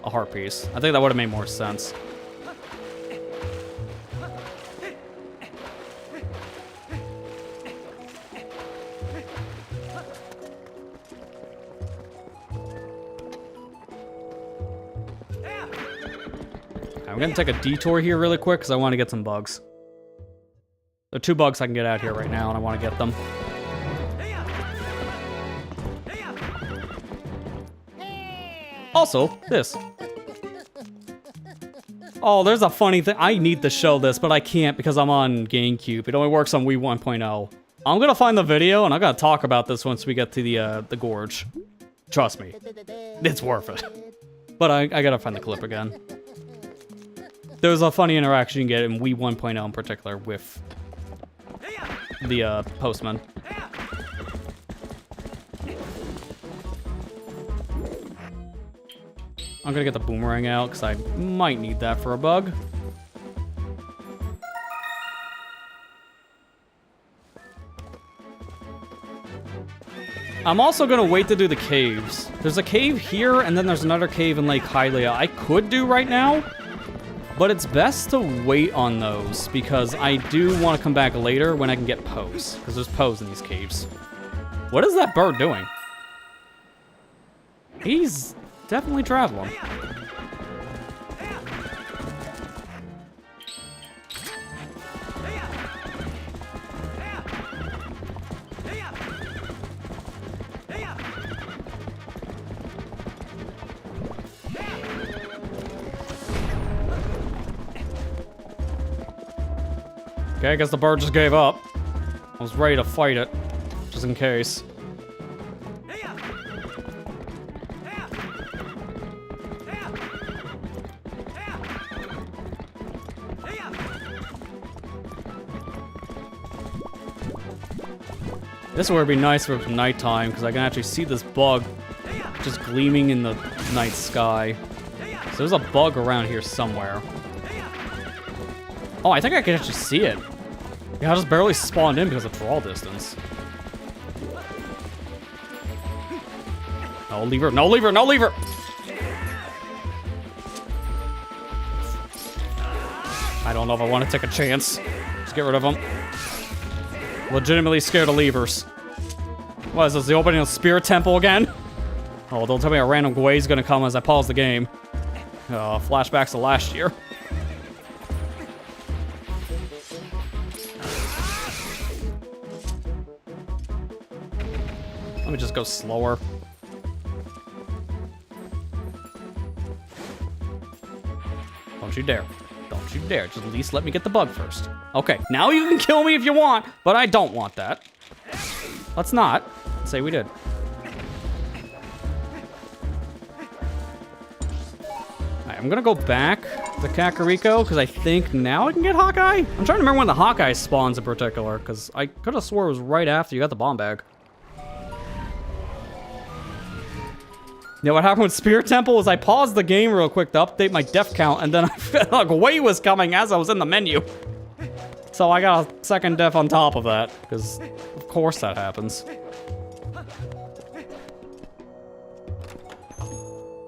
a heart piece. I think that would have made more sense. I'm gonna take a detour here really quick because I want to get some bugs. There are 2 bugs I can get out here right now, and I want to get them. Also, this. Oh, there's a funny thing. I need to show this, but I can't because I'm on GameCube. It only works on Wii 1.0. I'm gonna find the video, and I'm gonna talk about this once we get to the gorge. Trust me, it's worth it. But I gotta find the clip again. There's a funny interaction you get in Wii 1.0 in particular with the postman. I'm gonna get the boomerang out because I might need that for a bug. I'm also gonna wait to do the caves. There's a cave here, and then there's another cave in Lake Hylia I could do right now. But it's best to wait on those, because I do want to come back later when I can get Poes, because there's Poes in these caves. What is that bird doing? He's definitely traveling. Okay, I guess the bird just gave up. I was ready to fight it, just in case. This would be nice for nighttime, because I can actually see this bug just gleaming in the night sky. So there's a bug around here somewhere. Oh, I think I can actually see it. Yeah, I just barely spawned in because of draw distance. No lever, no lever, no lever! I don't know if I want to take a chance. Just get rid of them. Legitimately scared of levers. What is this, the opening of the Spirit Temple again? Oh, don't tell me a random Gwei's gonna come as I pause the game. Flashbacks to last year. Let me just go slower. Don't you dare. Don't you dare. Just at least let me get the bug first. Okay, now you can kill me if you want, but I don't want that. Let's not. Let's say we did. Alright, I'm gonna go back to Kakariko, because I think now I can get Hawkeye? I'm trying to remember when the Hawkeye spawns in particular, because I could have swore it was right after you got the bomb bag. Yeah, what happened with Spirit Temple was I paused the game real quick to update my death count, and then I felt like Gwei was coming as I was in the menu. So I got a second death on top of that, because of course that happens.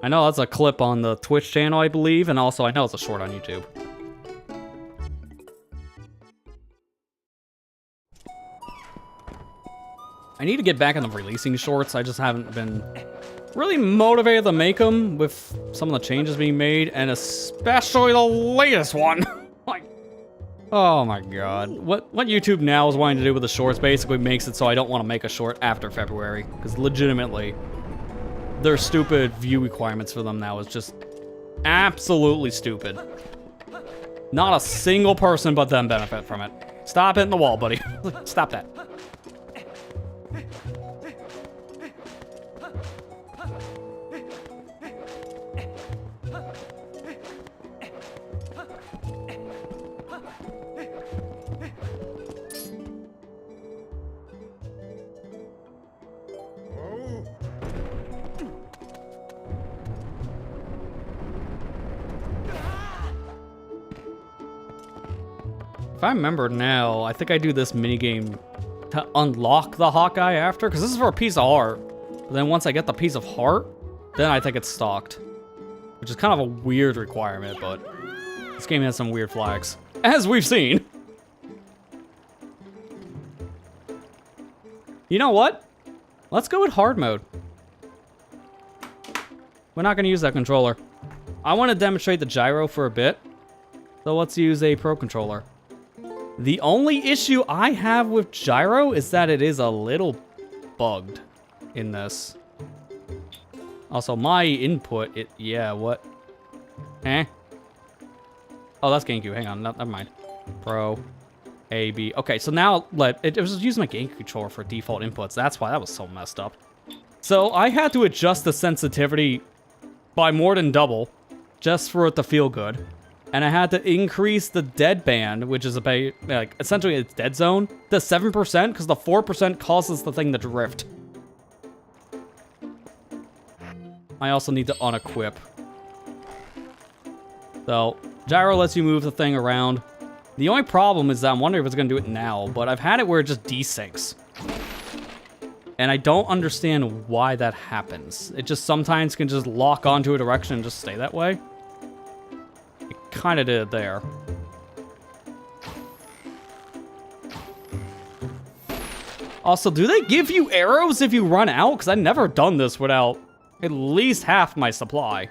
I know that's a clip on the Twitch channel, I believe, and also I know it's a short on YouTube. I need to get back in the releasing shorts. I just haven't been really motivated to make them with some of the changes being made, and especially the latest one. Like, oh my god. What YouTube now is wanting to do with the shorts basically makes it so I don't want to make a short after February, because legitimately, their stupid view requirements for them now is just absolutely stupid. Not a single person but them benefit from it. Stop hitting the wall, buddy. Stop that. If I remember now, I think I do this minigame to unlock the Hawkeye after, because this is for a piece of heart. But then once I get the piece of heart, then I think it's stocked. Which is kind of a weird requirement, but this game has some weird flags, as we've seen. You know what? Let's go with hard mode. We're not going to use that controller. I want to demonstrate the gyro for a bit, so let's use a pro controller. The only issue I have with gyro is that it is a little bugged in this. Also, my input, yeah, what? Eh? Oh, that's GameCube. Hang on, never mind. Pro, A, B. Okay, so now, it was using my GameCube controller for default inputs. That's why that was so messed up. So I had to adjust the sensitivity by more than double just for it to feel good. And I had to increase the dead band, which is like essentially its dead zone, to 7% because the 4% causes the thing to drift. I also need to unequip. So, gyro lets you move the thing around. The only problem is that I'm wondering if it's going to do it now, but I've had it where it just desyncs. And I don't understand why that happens. It just sometimes can just lock onto a direction and just stay that way. Kind of did it there. Also, do they give you arrows if you run out? Because I've never done this without at least half my supply.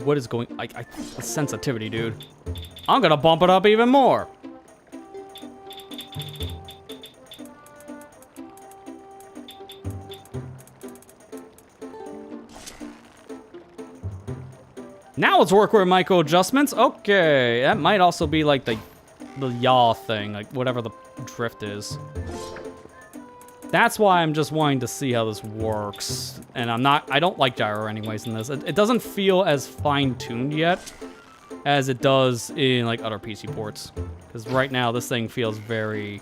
What is going... the sensitivity, dude. I'm gonna bump it up even more. Now let's work with micro adjustments. Okay, that might also be like the yaw thing, like whatever the drift is. That's why I'm just wanting to see how this works. And I don't like gyro anyways in this. It doesn't feel as fine-tuned yet as it does in like other PC ports. Because right now this thing feels very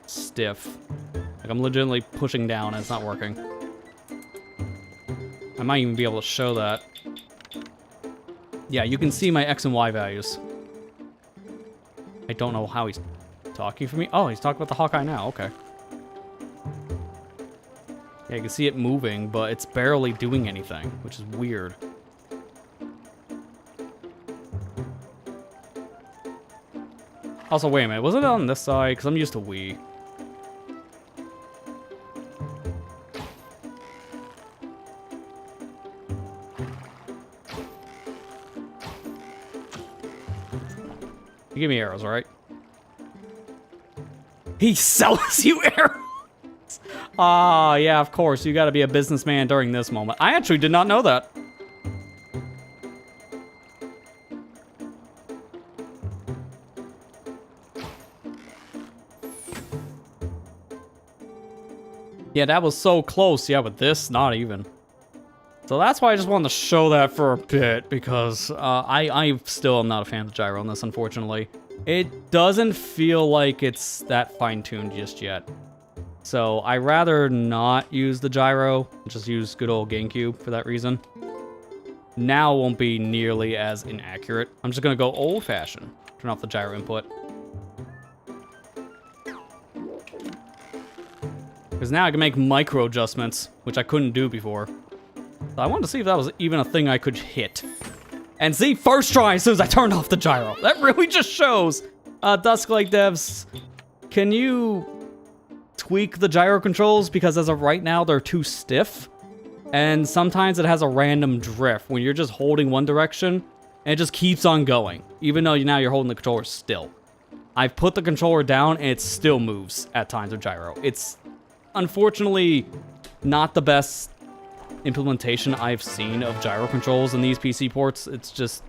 stiff. Like I'm legitimately pushing down and it's not working. I might even be able to show that. Yeah, you can see my X and Y values. I don't know how he's talking for me. Oh, he's talking about the Hawkeye now, okay. Yeah, you can see it moving, but it's barely doing anything, which is weird. Also, wait a minute. Wasn't it on this side? Because I'm used to Wii. You give me arrows, right? He sells you arrows! Ah, yeah, of course. You gotta be a businessman during this moment. I actually did not know that. Yeah, that was so close. Yeah, but this, not even. So that's why I just wanted to show that for a bit, because I still am not a fan of the gyro on this, unfortunately. It doesn't feel like it's that fine-tuned just yet. So I rather not use the gyro, just use good old GameCube for that reason. Now it won't be nearly as inaccurate. I'm just gonna go old-fashioned. Turn off the gyro input. Because now I can make micro adjustments, which I couldn't do before. So I wanted to see if that was even a thing I could hit. And see, first try as soon as I turned off the gyro. That really just shows. Dusklight devs, can you tweak the gyro controls? Because as of right now, they're too stiff. And sometimes it has a random drift when you're just holding one direction and it just keeps on going. Even though now you're holding the controller still. I've put the controller down and it still moves at times with gyro. It's unfortunately not the best implementation I've seen of gyro controls in these PC ports. It's just,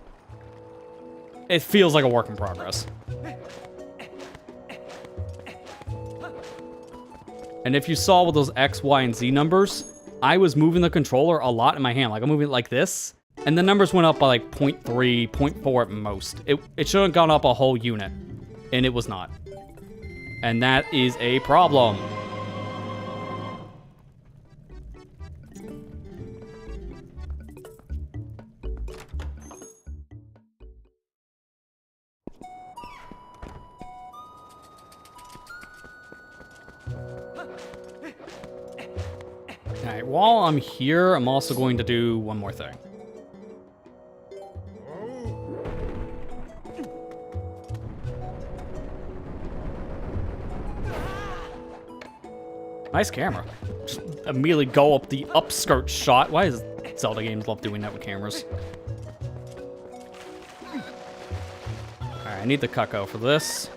it feels like a work in progress. And if you saw with those X, Y, and Z numbers, I was moving the controller a lot in my hand. Like, I'm moving it like this, and the numbers went up by like 0.3, 0.4 at most. It should have gone up a whole unit, and it was not. And that is a problem. Alright, while I'm here, I'm also going to do one more thing. Nice camera. Just immediately go up the upskirt shot. Why does Zelda games love doing that with cameras? Alright, I need the cucko for this.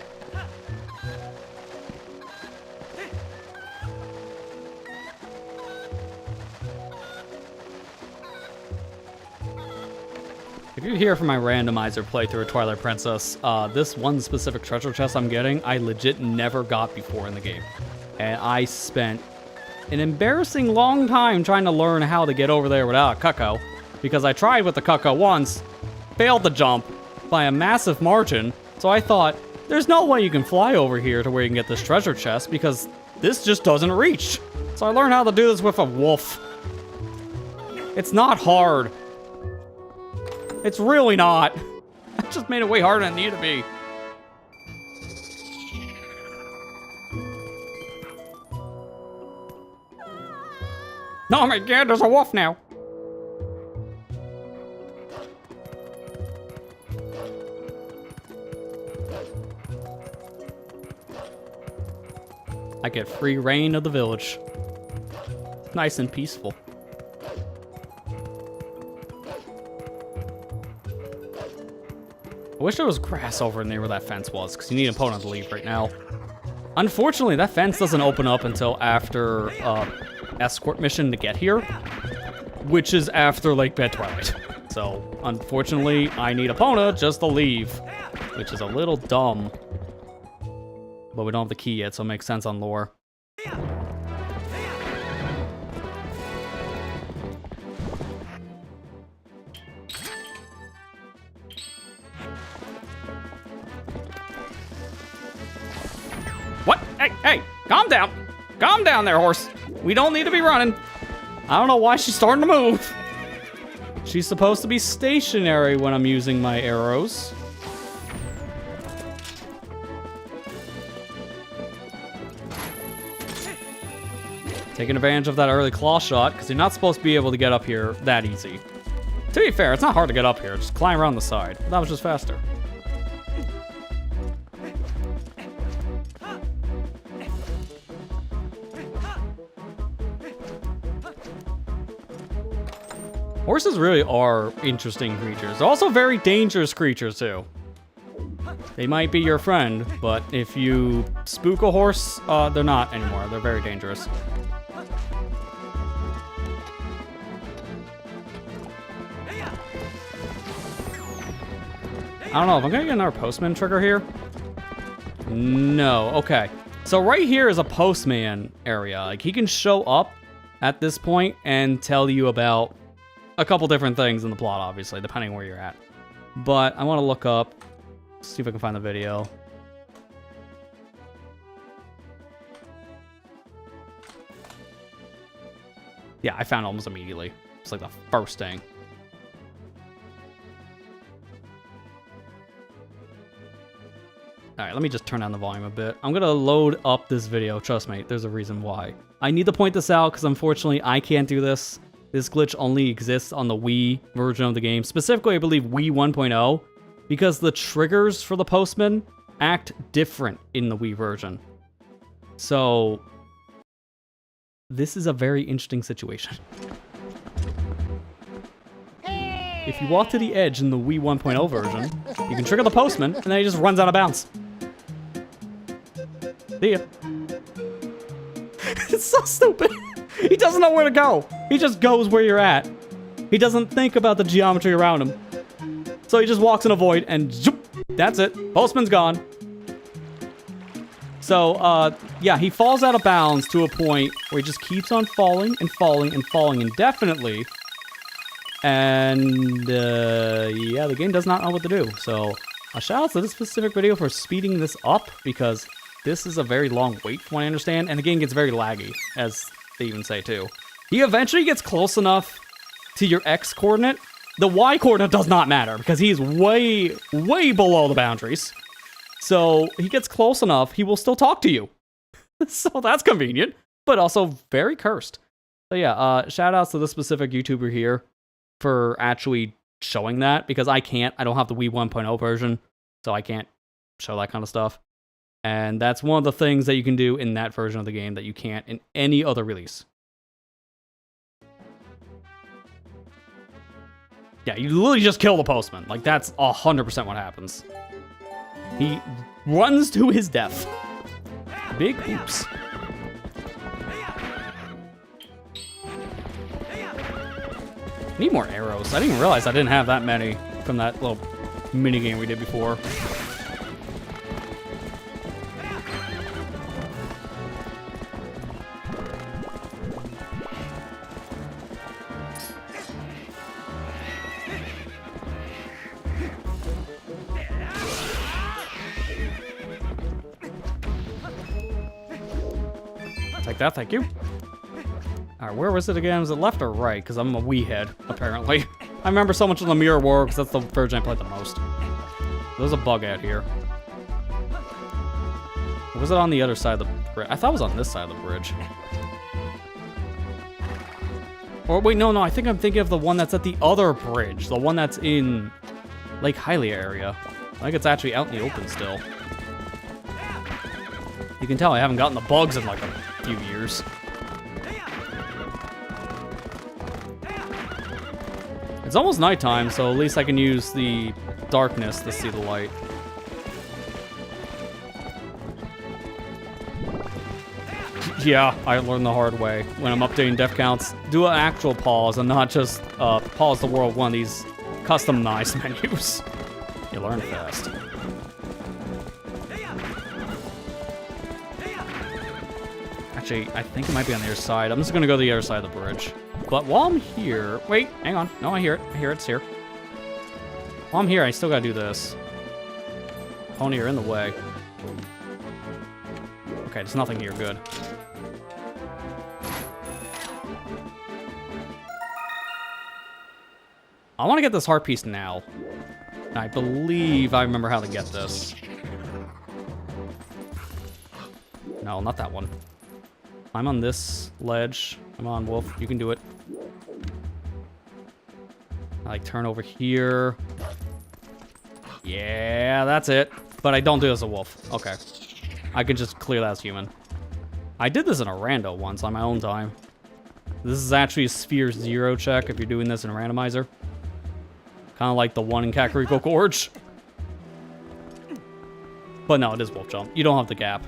If you hear from my randomizer playthrough of Twilight Princess, this one specific treasure chest I'm getting, I legit never got before in the game. And I spent an embarrassing long time trying to learn how to get over there without a cucko. Because I tried with the cucko once, failed the jump by a massive margin, so I thought, there's no way you can fly over here to where you can get this treasure chest, because this just doesn't reach. So I learned how to do this with a wolf. It's not hard. It's really not. I just made it way harder than it needed to be. Oh my god, there's a wolf now. I get free reign of the village. Nice and peaceful. I wish there was grass over in there where that fence was, because you need an opponent to leave right now. Unfortunately, that fence doesn't open up until after escort mission to get here, which is after Lake Bed Twilight. So, unfortunately, I need Epona just to leave, which is a little dumb. But we don't have the key yet, so it makes sense on lore. What? Hey, hey, calm down. Calm down there, horse. We don't need to be running. I don't know why she's starting to move. She's supposed to be stationary when I'm using my arrows. Taking advantage of that early claw shot, because you're not supposed to be able to get up here that easy. To be fair, it's not hard to get up here. Just climb around the side. That was just faster. Horses really are interesting creatures. They're also very dangerous creatures, too. They might be your friend, but if you spook a horse, they're not anymore. They're very dangerous. I don't know if I'm gonna get another postman trigger here. No, okay. So right here is a postman area. Like, he can show up at this point and tell you about a couple different things in the plot, obviously, depending where you're at. But I want to look up, see if I can find the video. Yeah, I found it almost immediately. It's like the first thing. Alright, let me just turn down the volume a bit. I'm gonna load up this video, trust me, there's a reason why. I need to point this out because unfortunately I can't do this. This glitch only exists on the Wii version of the game. Specifically, I believe Wii 1.0, because the triggers for the postman act different in the Wii version. So, this is a very interesting situation. If you walk to the edge in the Wii 1.0 version, you can trigger the postman, and then he just runs out of bounds. See ya. It's so stupid. He doesn't know where to go. He just goes where you're at. He doesn't think about the geometry around him. So he just walks in a void and zoop, that's it. Postman's gone. So, yeah, he falls out of bounds to a point where he just keeps on falling and falling and falling indefinitely. And, yeah, the game does not know what to do. So, a shout out to this specific video for speeding this up, because this is a very long wait from what I understand, and the game gets very laggy, as they even say too. He eventually gets close enough to your X coordinate. The Y coordinate does not matter, because he's way, way below the boundaries. So, he gets close enough, he will still talk to you. So that's convenient, but also very cursed. So yeah, shout outs to this specific YouTuber here for actually showing that, because I can't. I don't have the Wii 1.0 version, so I can't show that kind of stuff. And that's one of the things that you can do in that version of the game that you can't in any other release. Yeah, you literally just kill the postman. Like, that's 100% what happens. He runs to his death. Big oops. Need more arrows. I didn't even realize I didn't have that many from that little mini game we did before. Take that, thank you. Alright, where was it again? Was it left or right? Because I'm a Wii head, apparently. I remember so much of the Mirror War because that's the version I played the most. There's a bug out here. Or was it on the other side of the bridge? I thought it was on this side of the bridge. Or wait, no, I think I'm thinking of the one that's at the other bridge. The one that's in Lake Hylia area. I think it's actually out in the open still. You can tell I haven't gotten the bugs in like a few years. It's almost nighttime, so at least I can use the darkness to see the light. Yeah, I learned the hard way. When I'm updating def counts, do an actual pause and not just pause the world one of these customized menus. You learn fast. Actually, I think it might be on the other side. I'm just gonna go to the other side of the bridge. But while I'm here... Wait, hang on. No, I hear it. I hear it's here. While I'm here, I still gotta do this. Pony, you're in the way. Okay, there's nothing here. Good. I want to get this heart piece now. I believe I remember how to get this. No, not that one. I'm on this ledge. Come on, Wolf. You can do it. I like turn over here. Yeah, that's it. But I don't do this as a wolf. Okay. I can just clear that as human. I did this in a rando once on my own time. This is actually a sphere 0 check if you're doing this in a randomizer. Kind of like the one in Kakariko Gorge. But no, it is wolf jump. You don't have the gap.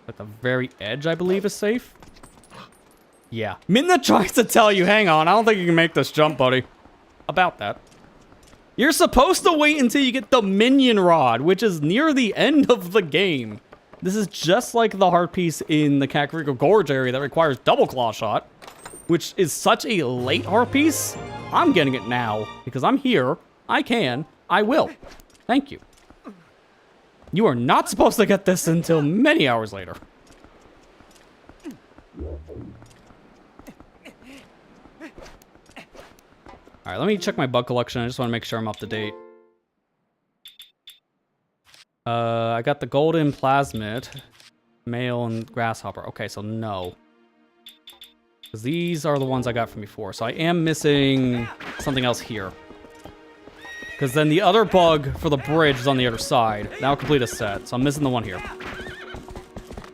At the very edge, I believe, is safe. Yeah. Minna tries to tell you, hang on, I don't think you can make this jump, buddy. About that. You're supposed to wait until you get the minion rod, which is near the end of the game. This is just like the heart piece in the Kakariko Gorge area that requires double claw shot, which is such a late heart piece. I'm getting it now because I'm here. I can. I will. Thank you. You are not supposed to get this until many hours later. Alright, let me check my bug collection. I just want to make sure I'm up to date. I got the golden plasmid, male, and grasshopper. Okay, so no. Because these are the ones I got from before. So I am missing something else here. Because then the other bug for the bridge is on the other side. That'll complete a set. So I'm missing the one here.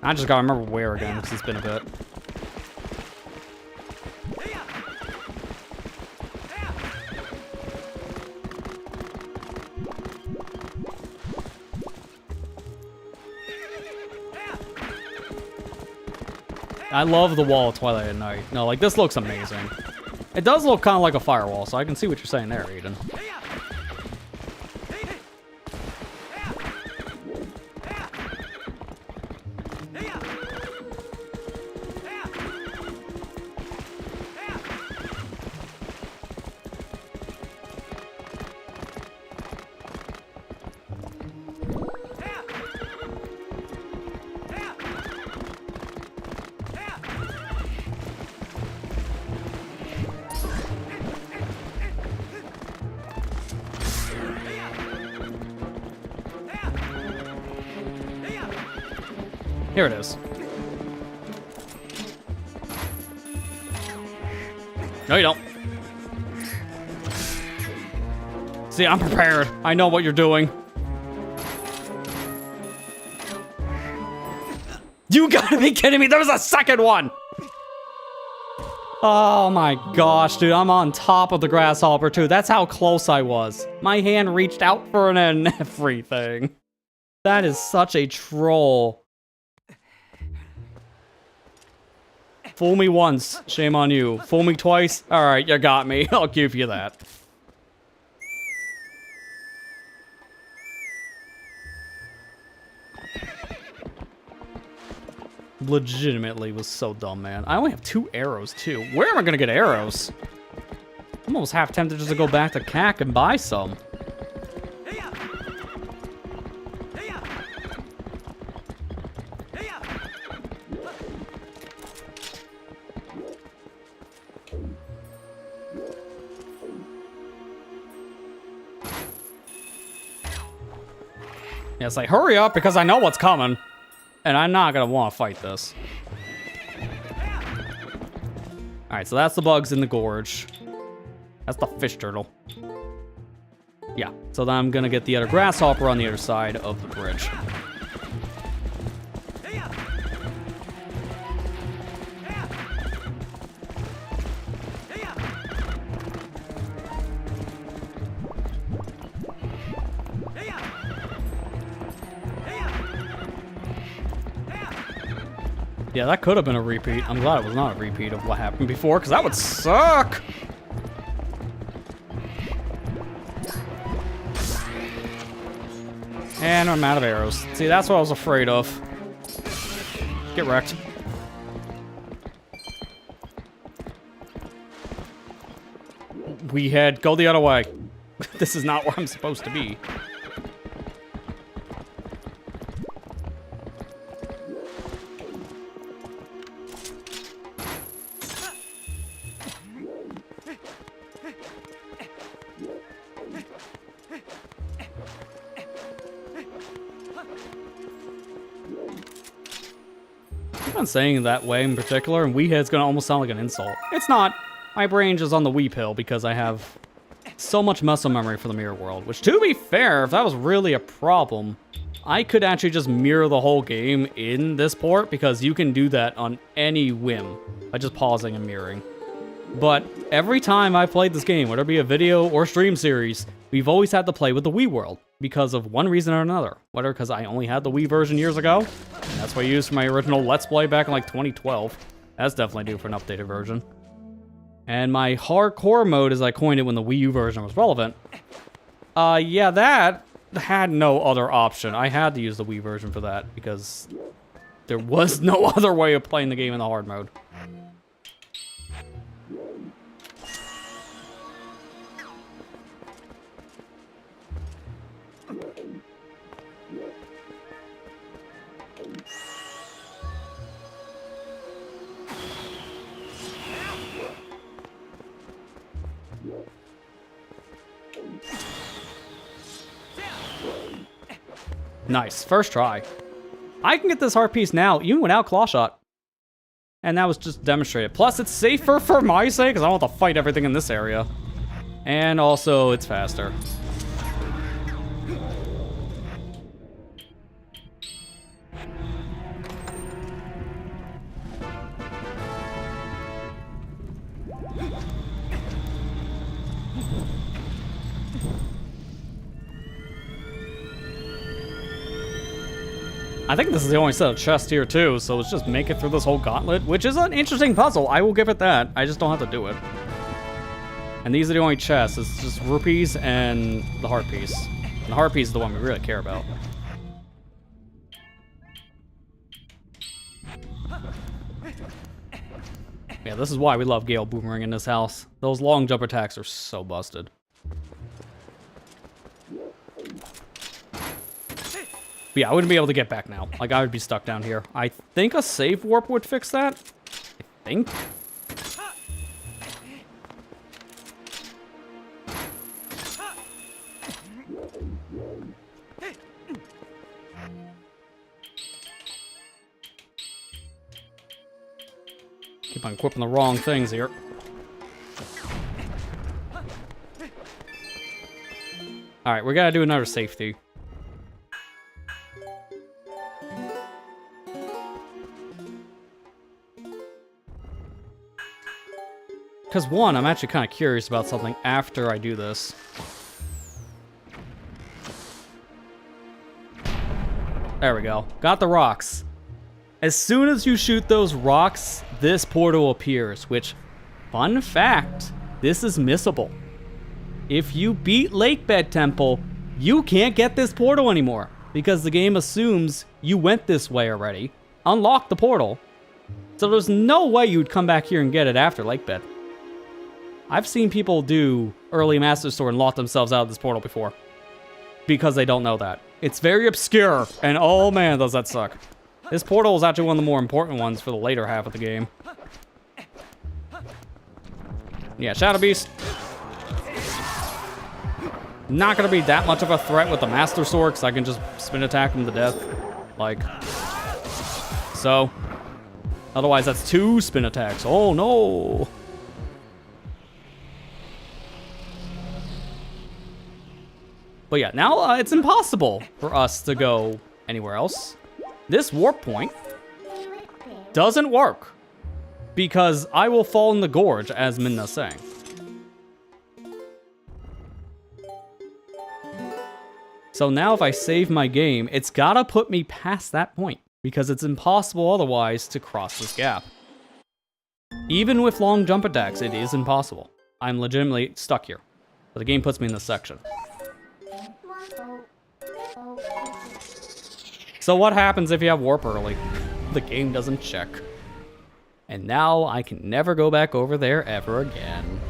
I just gotta remember where again, because it's been a bit. I love the wall of Twilight at night. No, like, this looks amazing. It does look kind of like a firewall, so I can see what you're saying there, Aiden. Here it is. No, you don't. See, I'm prepared. I know what you're doing. You gotta be kidding me. There was a second one. Oh my gosh, dude. I'm on top of the grasshopper, too. That's how close I was. My hand reached out for it and everything. That is such a troll. Fool me once, shame on you. Fool me twice, alright, you got me. I'll give you that. Legitimately was so dumb, man. I only have 2 arrows, too. Where am I gonna get arrows? I'm almost half tempted just to go back to CAC and buy some. Yeah, it's like, hurry up, because I know what's coming. And I'm not gonna want to fight this. Alright, so that's the bugs in the gorge. That's the fish turtle. Yeah, so then I'm gonna get the other grasshopper on the other side of the bridge. Yeah, that could have been a repeat. I'm glad it was not a repeat of what happened before, because that would suck! And I'm out of arrows. See, that's what I was afraid of. Get wrecked. We head. Go the other way. This is not where I'm supposed to be. I'm saying that way in particular, and Weehead's gonna almost sound like an insult. It's not. My brain is on the Wii pill because I have so much muscle memory for the mirror world, which, to be fair, if that was really a problem, I could actually just mirror the whole game in this port, because you can do that on any whim by just pausing and mirroring. But every time I've played this game, whether it be a video or stream series, we've always had to play with the Wii world because of one reason or another. Whether because I only had the Wii version years ago, and that's what I used for my original Let's Play back in like 2012. That's definitely due for an updated version. And my hardcore mode, as I coined it when the Wii U version was relevant, yeah, that had no other option. I had to use the Wii version for that because there was no other way of playing the game in the hard mode. Nice, first try. I can get this heart piece now, even without claw shot. And that was just demonstrated. Plus, it's safer for my sake, because I don't want to fight everything in this area. And also, it's faster. I think this is the only set of chests here too, so let's just make it through this whole gauntlet, which is an interesting puzzle. I will give it that. I just don't have to do it. And these are the only chests. It's just rupees and the heart piece. And the heart piece is the one we really care about. Yeah, this is why we love Gale Boomerang in this house. Those long jump attacks are so busted. But yeah, I wouldn't be able to get back now. Like, I would be stuck down here. I think a save warp would fix that. I think. Keep on equipping the wrong things here. Alright, we gotta do another safety. Because one, I'm actually kind of curious about something after I do this. There we go. Got the rocks. As soon as you shoot those rocks, this portal appears, which, fun fact, this is missable. If you beat Lakebed Temple, you can't get this portal anymore, because the game assumes you went this way already, unlocked the portal, so there's no way you'd come back here and get it after Lakebed. I've seen people do early Master Sword and lock themselves out of this portal before, because they don't know that. It's very obscure, and oh man, does that suck. This portal is actually one of the more important ones for the later half of the game. Yeah, Shadow Beast. Not gonna be that much of a threat with the Master Sword, because I can just spin attack him to death. Like, so. Otherwise, that's 2 spin attacks. Oh no! But yeah, now it's impossible for us to go anywhere else. This warp point doesn't work because I will fall in the gorge, as Minna's saying. So now if I save my game, it's gotta put me past that point because it's impossible otherwise to cross this gap. Even with long jump attacks, it is impossible. I'm legitimately stuck here. But the game puts me in this section. So what happens if you have warp early? The game doesn't check. And now I can never go back over there ever again.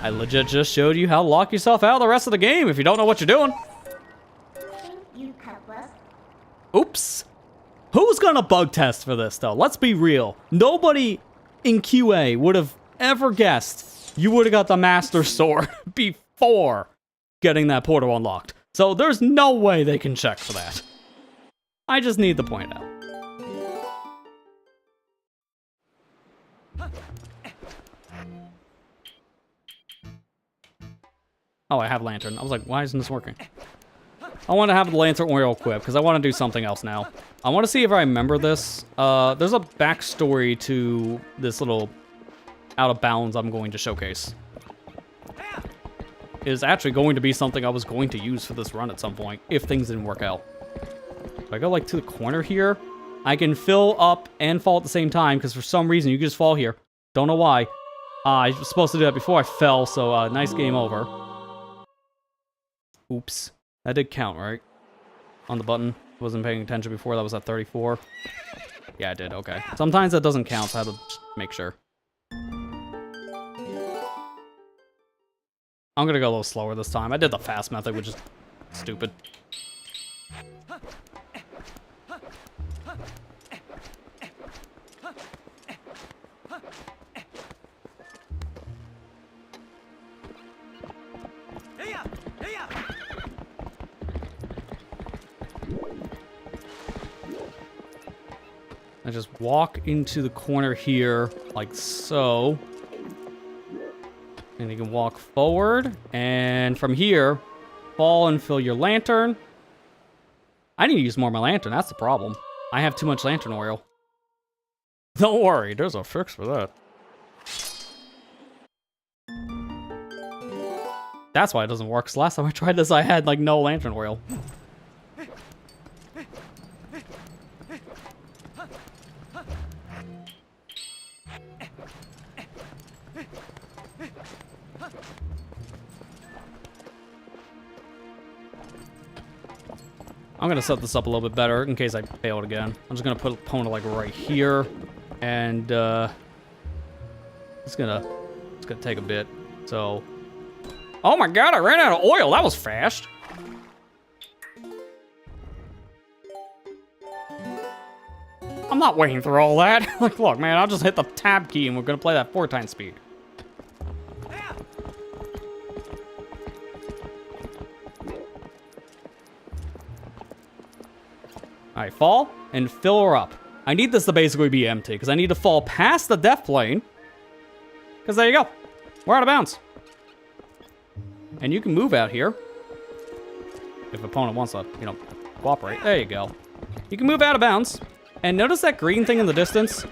I legit just showed you how to lock yourself out of the rest of the game if you don't know what you're doing. Oops. Who's gonna bug test for this though? Let's be real. Nobody in QA would have ever guessed you would have got the Master Sword before getting that portal unlocked. So there's no way they can check for that. I just need to point out. Oh, I have lantern. I was like, why isn't this working? I want to have the lantern oil equipped because I want to do something else now. I want to see if I remember this. There's a backstory to this little out of bounds I'm going to showcase. It is actually going to be something I was going to use for this run at some point if things didn't work out. If I go like to the corner here, I can fill up and fall at the same time because for some reason you can just fall here. Don't know why. I was supposed to do that before I fell, so nice game over. Oops. That did count, right? On the button. Wasn't paying attention before. That was at 34. Yeah, I did. Okay. Sometimes that doesn't count, so I have to just make sure. I'm gonna go a little slower this time. I did the fast method, which is stupid. I just walk into the corner here, like so. And you can walk forward, and from here, fall and fill your lantern. I need to use more of my lantern, that's the problem. I have too much lantern oil. Don't worry, there's a fix for that. That's why it doesn't work, 'cause last time I tried this, I had, like, no lantern oil. I'm gonna set this up a little bit better in case I failed again. I'm just gonna put Epona like right here, and it's gonna take a bit. So, oh my god, I ran out of oil. That was fast. I'm not waiting for all that. Like, look, man, I'll just hit the tab key and we're gonna play that 4 times speed. Alright, fall and fill her up. I need this to basically be empty because I need to fall past the death plane. Because there you go. We're out of bounds. And you can move out here. If opponent wants to, you know, cooperate. There you go. You can move out of bounds. And notice that green thing in the distance?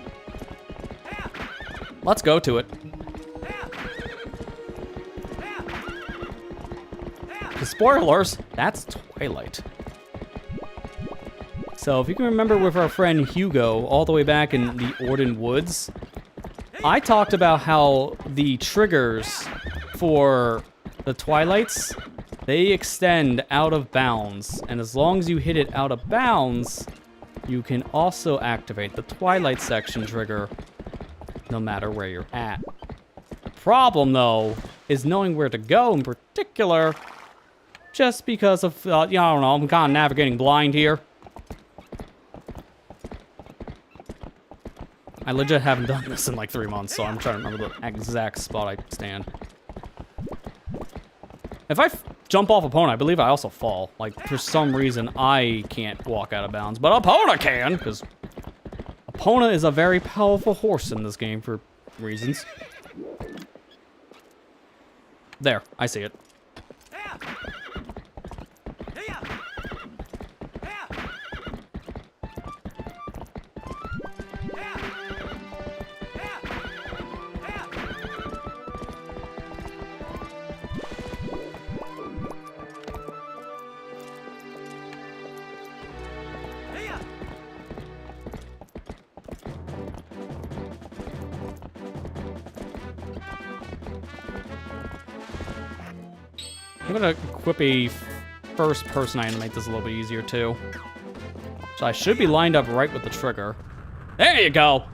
Let's go to it. Spoilers, that's Twilight. So if you can remember with our friend Hugo, all the way back in the Orden Woods, I talked about how the triggers for the Twilights, they extend out of bounds. And as long as you hit it out of bounds, you can also activate the Twilight section trigger no matter where you're at. The problem, though, is knowing where to go in particular, just because of, I don't know, I'm kind of navigating blind here. I legit haven't done this in like 3 months, so I'm trying to remember the exact spot I stand. If I jump off Epona, I believe I also fall. Like, for some reason, I can't walk out of bounds, but Epona can, because Epona is a very powerful horse in this game for reasons. There, I see it. I'm gonna equip a first-person item to make this a little bit easier, too. So I should be lined up right with the trigger. There you go!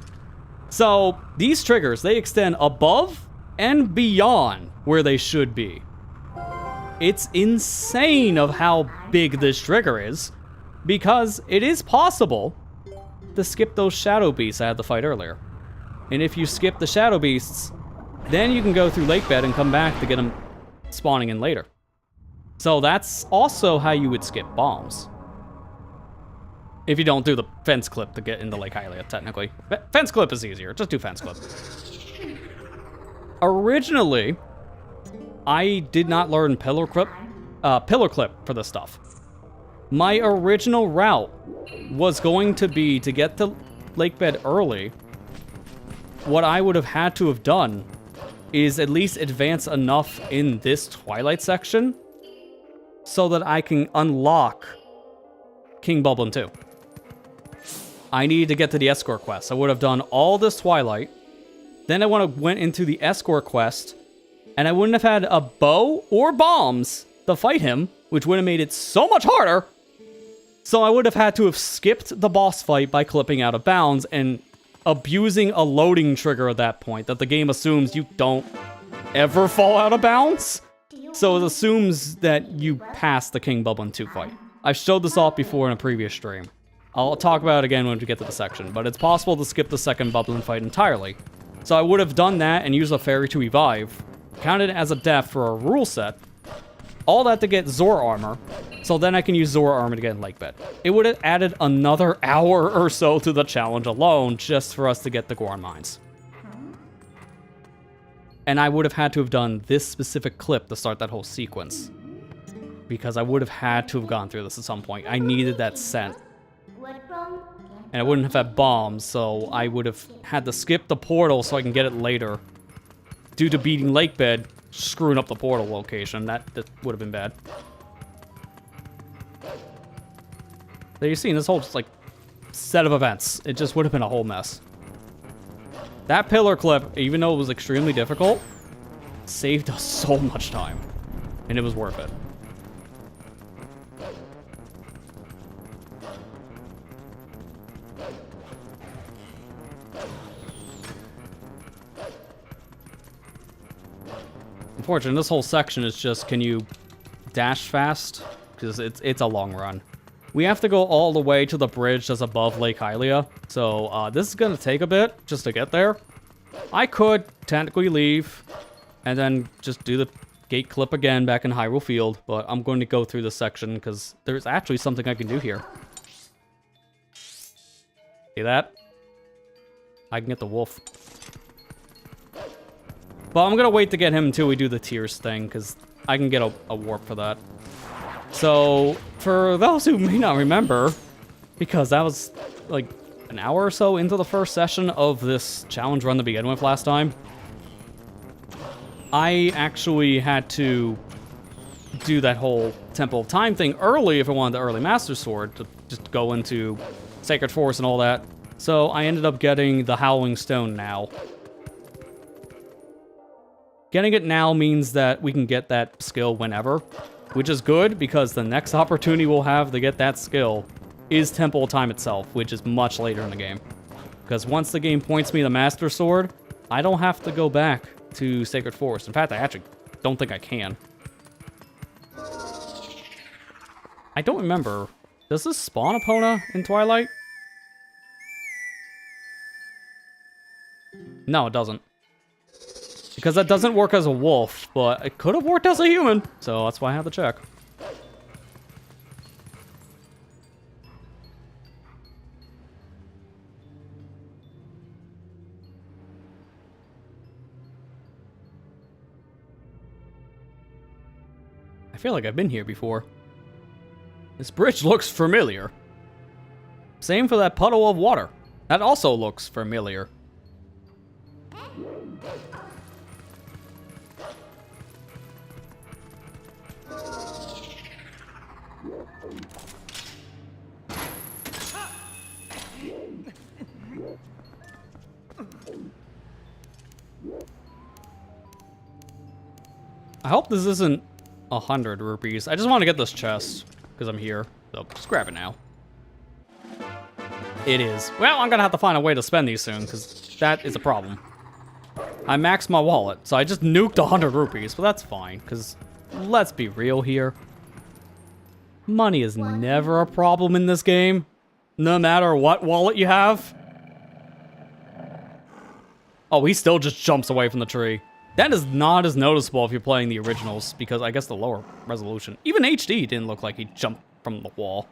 So, these triggers, they extend above and beyond where they should be. It's insane of how big this trigger is, because it is possible to skip those shadow beasts I had to fight earlier. And if you skip the shadow beasts, then you can go through Lake Bed and come back to get them spawning in later. So that's also how you would skip bombs. If you don't do the fence clip to get into Lake Hylia, technically. Fence clip is easier. Just do fence clip. Originally, I did not learn pillar clip for this stuff. My original route was going to be to get to lake bed early. What I would have had to have done is at least advance enough in this Twilight section so that I can unlock King Bubblen 2. I needed to get to the escort quest. I would have done all this Twilight. Then I went into the escort quest, and I wouldn't have had a bow or bombs to fight him, which would have made it so much harder. So I would have had to have skipped the boss fight by clipping out of bounds and abusing a loading trigger at that point that the game assumes you don't ever fall out of bounds. So it assumes that you pass the King Bubblen 2 fight. I've showed this off before in a previous stream. I'll talk about it again when we get to the section, but it's possible to skip the second Bubblen fight entirely. So I would have done that and used a fairy to revive, counted as a death for a rule set, all that to get Zora armor, so then I can use Zora armor to get in lake bed. It would have added another hour or so to the challenge alone just for us to get the Goron Mines. And I would have had to have done this specific clip to start that whole sequence, because I would have had to have gone through this at some point. I needed that scent. And I wouldn't have had bombs, so I would have had to skip the portal so I can get it later. Due to beating lake bed, screwing up the portal location. That would have been bad. There you see, this whole just, like, set of events. It just would have been a whole mess. That pillar clip, even though it was extremely difficult, saved us so much time. And it was worth it. Unfortunately, this whole section is just, can you dash fast? Because it's a long run. We have to go all the way to the bridge that's above Lake Hylia. So this is going to take a bit just to get there. I could technically leave and then just do the gate clip again back in Hyrule Field. But I'm going to go through this section because there's actually something I can do here. See that? I can get the wolf. But I'm going to wait to get him until we do the tears thing, because I can get a warp for that. So, for those who may not remember, because that was like an hour or so into the first session of this challenge run to begin with last time, I actually had to do that whole Temple of Time thing early if I wanted the early Master Sword, to just go into Sacred Forest and all that. So I ended up getting the Howling Stone now. Getting it now means that we can get that skill whenever, which is good because the next opportunity we'll have to get that skill is Temple of Time itself, which is much later in the game. Because once the game points me the Master Sword, I don't have to go back to Sacred Forest. In fact, I actually don't think I can. I don't remember. Does this spawn Epona in Twilight? No, it doesn't. Because that doesn't work as a wolf, but it could have worked as a human. So that's why I had to check. I feel like I've been here before. This bridge looks familiar. Same for that puddle of water. That also looks familiar. I hope this isn't 100 rupees. I just want to get this chest because I'm here. So just grab it now. It is. Well, I'm gonna have to find a way to spend these soon because that is a problem. I maxed my wallet, so I just nuked 100 rupees, but that's fine because let's be real here. Money is never a problem in this game, no matter what wallet you have. Oh, he still just jumps away from the tree. That is not as noticeable if you're playing the originals, because I guess the lower resolution. Even HD didn't look like he jumped from the wall.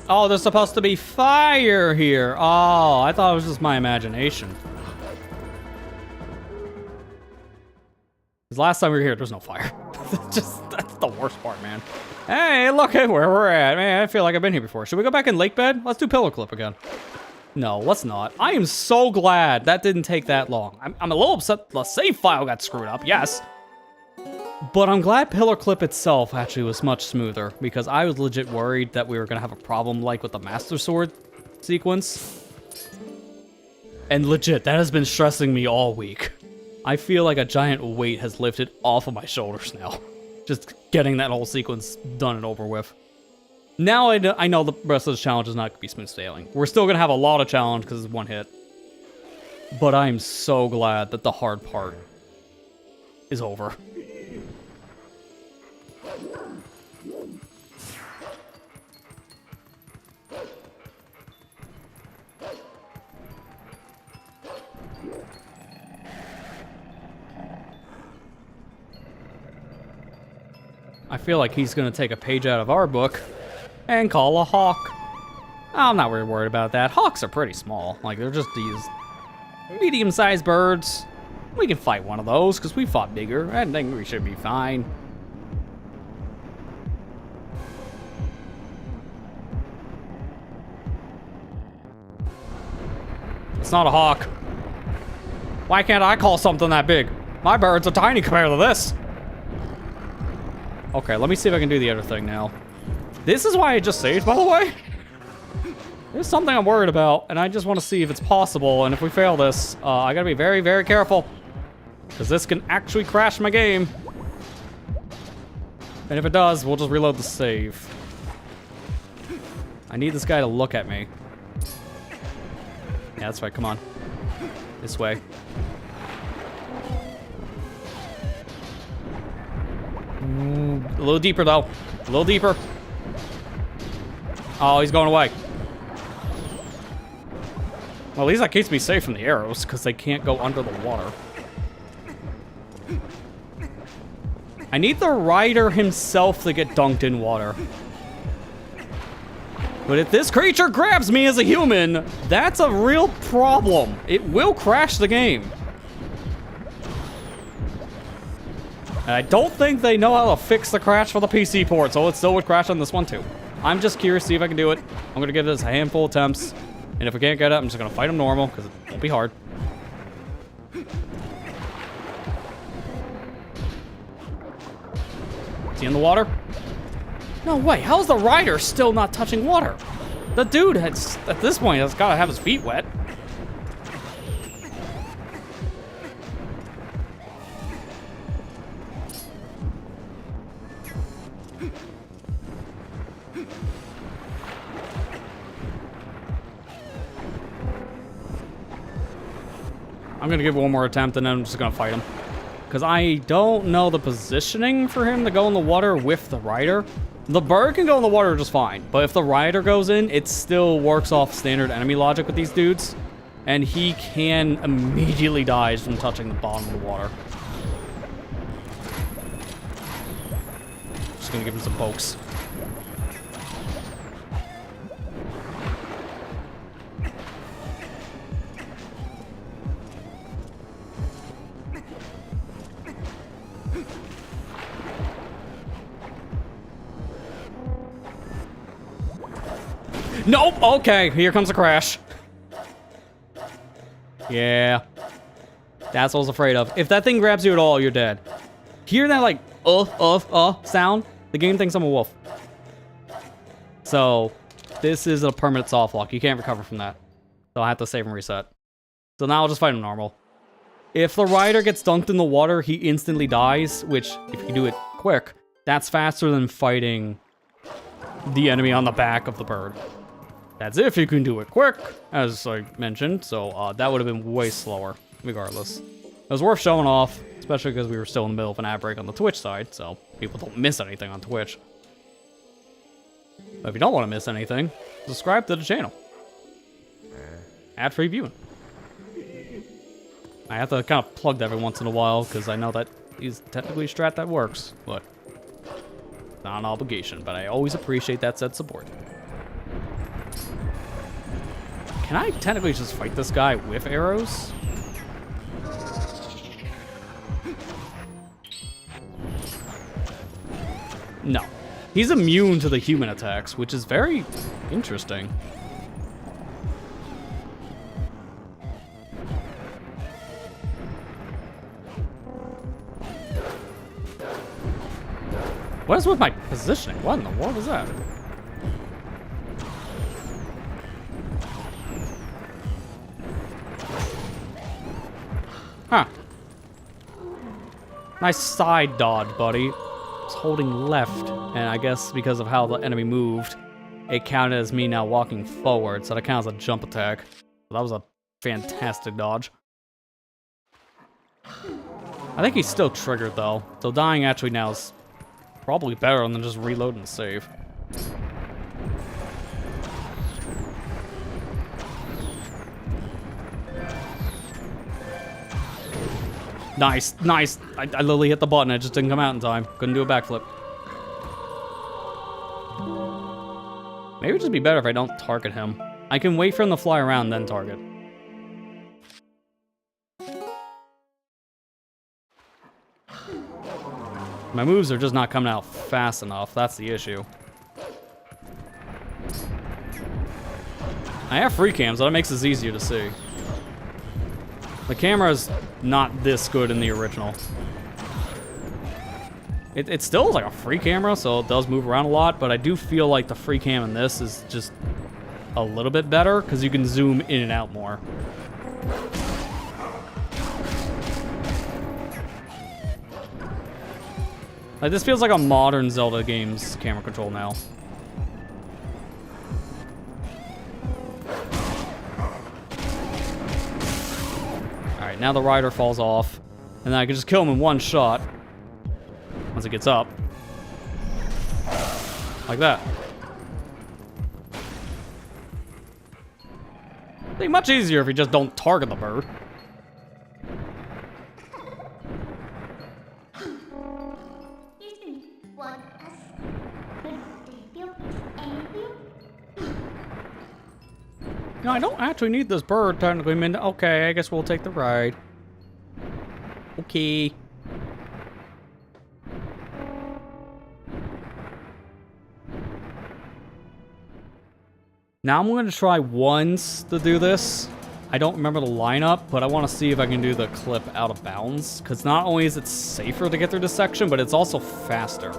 Oh, there's supposed to be fire here. Oh, I thought it was just my imagination. Because last time we were here, there was no fire. That's the worst part, man. Hey, look at where we're at. Man, I feel like I've been here before. Should we go back in Lake Bed? Let's do Pillar Clip again. No, let's not. I am so glad that didn't take that long. I'm a little upset the save file got screwed up, yes. But I'm glad Pillar Clip itself actually was much smoother, because I was legit worried that we were going to have a problem like with the Master Sword sequence. And legit, that has been stressing me all week. I feel like a giant weight has lifted off of my shoulders now. Just getting that whole sequence done and over with. Now I know the rest of the challenge is not going to be smooth sailing. We're still going to have a lot of challenge because it's one hit. But I'm so glad that the hard part is over. I feel like he's going to take a page out of our book and call a hawk. I'm not really worried about that. Hawks are pretty small. Like, they're just these medium-sized birds. We can fight one of those because we fought bigger. I think we should be fine. It's not a hawk. Why can't I call something that big? My birds are tiny compared to this. Okay, let me see if I can do the other thing now. This is why I just saved, by the way. There's something I'm worried about, and I just want to see if it's possible, and if we fail this, I gotta be very, very careful. Because this can actually crash my game. And if it does, we'll just reload the save. I need this guy to look at me. Yeah, that's right, come on. This way. A little deeper, though. A little deeper. Oh, he's going away. Well, at least that keeps me safe from the arrows, because they can't go under the water. I need the rider himself to get dunked in water. But if this creature grabs me as a human, that's a real problem. It will crash the game. And I don't think they know how to fix the crash for the PC port, so it still would crash on this one too. I'm just curious to see if I can do it. I'm gonna give this a handful of attempts. And if we can't get it, I'm just gonna fight him normal, because it won't be hard. Is he in the water? No way, how is the rider still not touching water? The dude has, at this point, has gotta have his feet wet. I'm gonna give one more attempt and then I'm just gonna fight him. Because I don't know the positioning for him to go in the water with the rider. The bird can go in the water just fine, but if the rider goes in, it still works off standard enemy logic with these dudes. And he can immediately die from touching the bottom of the water. Just gonna give him some pokes. Nope, okay, here comes a crash. Yeah. That's what I was afraid of. If that thing grabs you at all, you're dead. Hear that, like, sound? The game thinks I'm a wolf. So, this is a permanent soft lock. You can't recover from that. So I have to save and reset. So now I'll just fight him normal. If the rider gets dunked in the water, he instantly dies, which, if you do it quick, that's faster than fighting the enemy on the back of the bird. That's if you can do it quick, as I mentioned, so that would have been way slower, regardless. It was worth showing off, especially because we were still in the middle of an ad break on the Twitch side, so people don't miss anything on Twitch. But if you don't want to miss anything, subscribe to the channel. Ad-free viewing. I have to kind of plug that every once in a while, because I know that is technically a strat that works, but not an obligation, but I always appreciate that said support. Can I technically just fight this guy with arrows? No. He's immune to the human attacks, which is very interesting. What is with my positioning? What in the world is that? Huh. Nice side dodge, buddy. I was holding left, and I guess because of how the enemy moved, it counted as me now walking forward, so that counts as a jump attack. So that was a fantastic dodge. I think he's still triggered, though, so dying actually now is probably better than just reload and save. Nice, nice. I literally hit the button. It just didn't come out in time. Couldn't do a backflip. Maybe it'd just be better if I don't target him. I can wait for him to fly around, then target. My moves are just not coming out fast enough. That's the issue. I have free cams, so that makes this easier to see. The camera's not this good in the original. It still is like a free camera, so it does move around a lot, but I do feel like the free cam in this is just a little bit better, because you can zoom in and out more. Like, this feels like a modern Zelda game's camera control now. Alright, now the rider falls off, and then I can just kill him in one shot once it gets up. Like that. It'd be much easier if you just don't target the bird. No, I don't actually need this bird, technically. Okay, I guess we'll take the ride. Okay. Now I'm going to try once to do this. I don't remember the lineup, but I want to see if I can do the clip out of bounds. Because not only is it safer to get through this section, but it's also faster.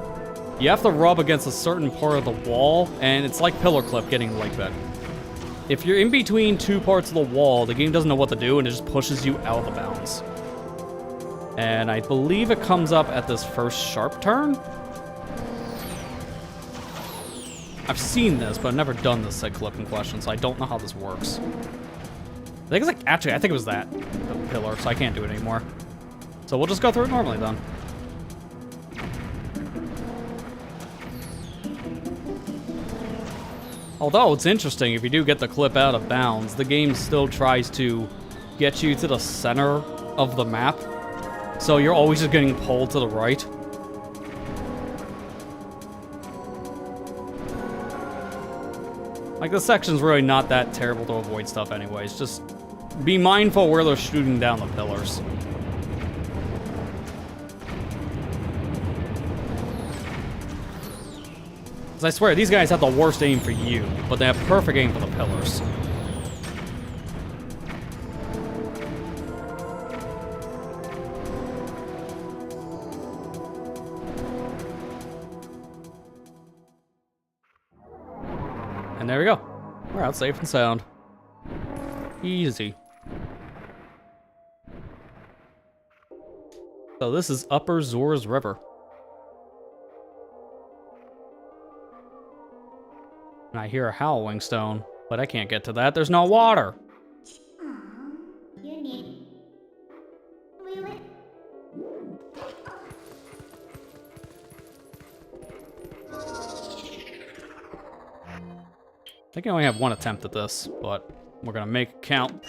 You have to rub against a certain part of the wall, and it's like pillar clip getting like that. If you're in between two parts of the wall, the game doesn't know what to do, and it just pushes you out of the bounds. And I believe it comes up at this first sharp turn. I've seen this, but I've never done this said clip in question, so I don't know how this works. I think it's like, actually, I think it was that, the pillar, so I can't do it anymore. So we'll just go through it normally then. Although it's interesting, if you do get the clip out of bounds, the game still tries to get you to the center of the map. So you're always just getting pulled to the right. Like, this section's really not that terrible to avoid stuff anyways. Just be mindful where they're shooting down the pillars. I swear, these guys have the worst aim for you, but they have perfect aim for the pillars. And there we go. We're out safe and sound. Easy. So this is Upper Zora's River. And I hear a howling stone, but I can't get to that. There's no water. I think I only have one attempt at this, but we're gonna make it count.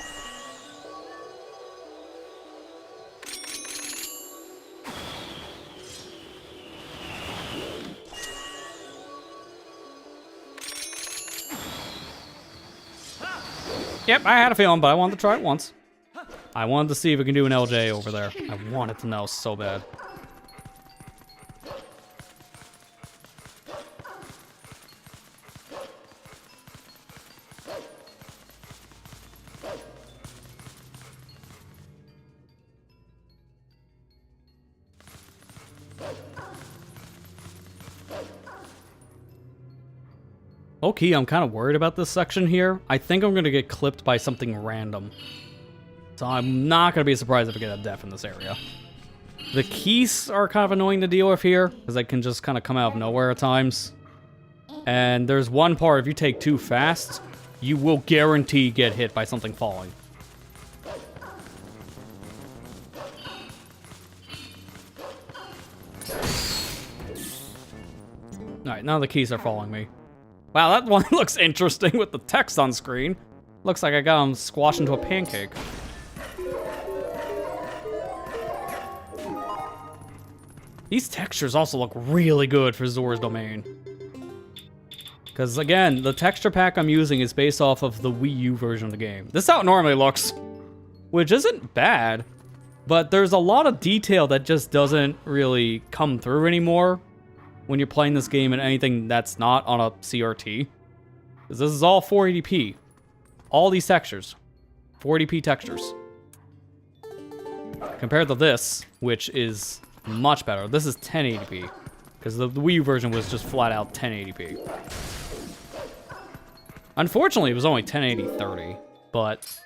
Yep, I had a feeling, but I wanted to try it once. I wanted to see if we can do an LJ over there. I wanted to know so bad. Okay, I'm kind of worried about this section here. I think I'm going to get clipped by something random. So I'm not going to be surprised if I get a death in this area. The keys are kind of annoying to deal with here, because they can just kind of come out of nowhere at times. And there's one part, if you take too fast, you will guarantee get hit by something falling. Alright, now the keys are following me. Wow, that one looks interesting with the text on screen. Looks like I got him squashed into a pancake. These textures also look really good for Zora's Domain. Because again, the texture pack I'm using is based off of the Wii U version of the game. This is how it normally looks, which isn't bad, but there's a lot of detail that just doesn't really come through anymore when you're playing this game in anything that's not on a CRT. Because this is all 480p. All these textures. 480p textures. Compared to this, which is much better. This is 1080p. Because the Wii U version was just flat out 1080p. Unfortunately, it was only 1080-30. But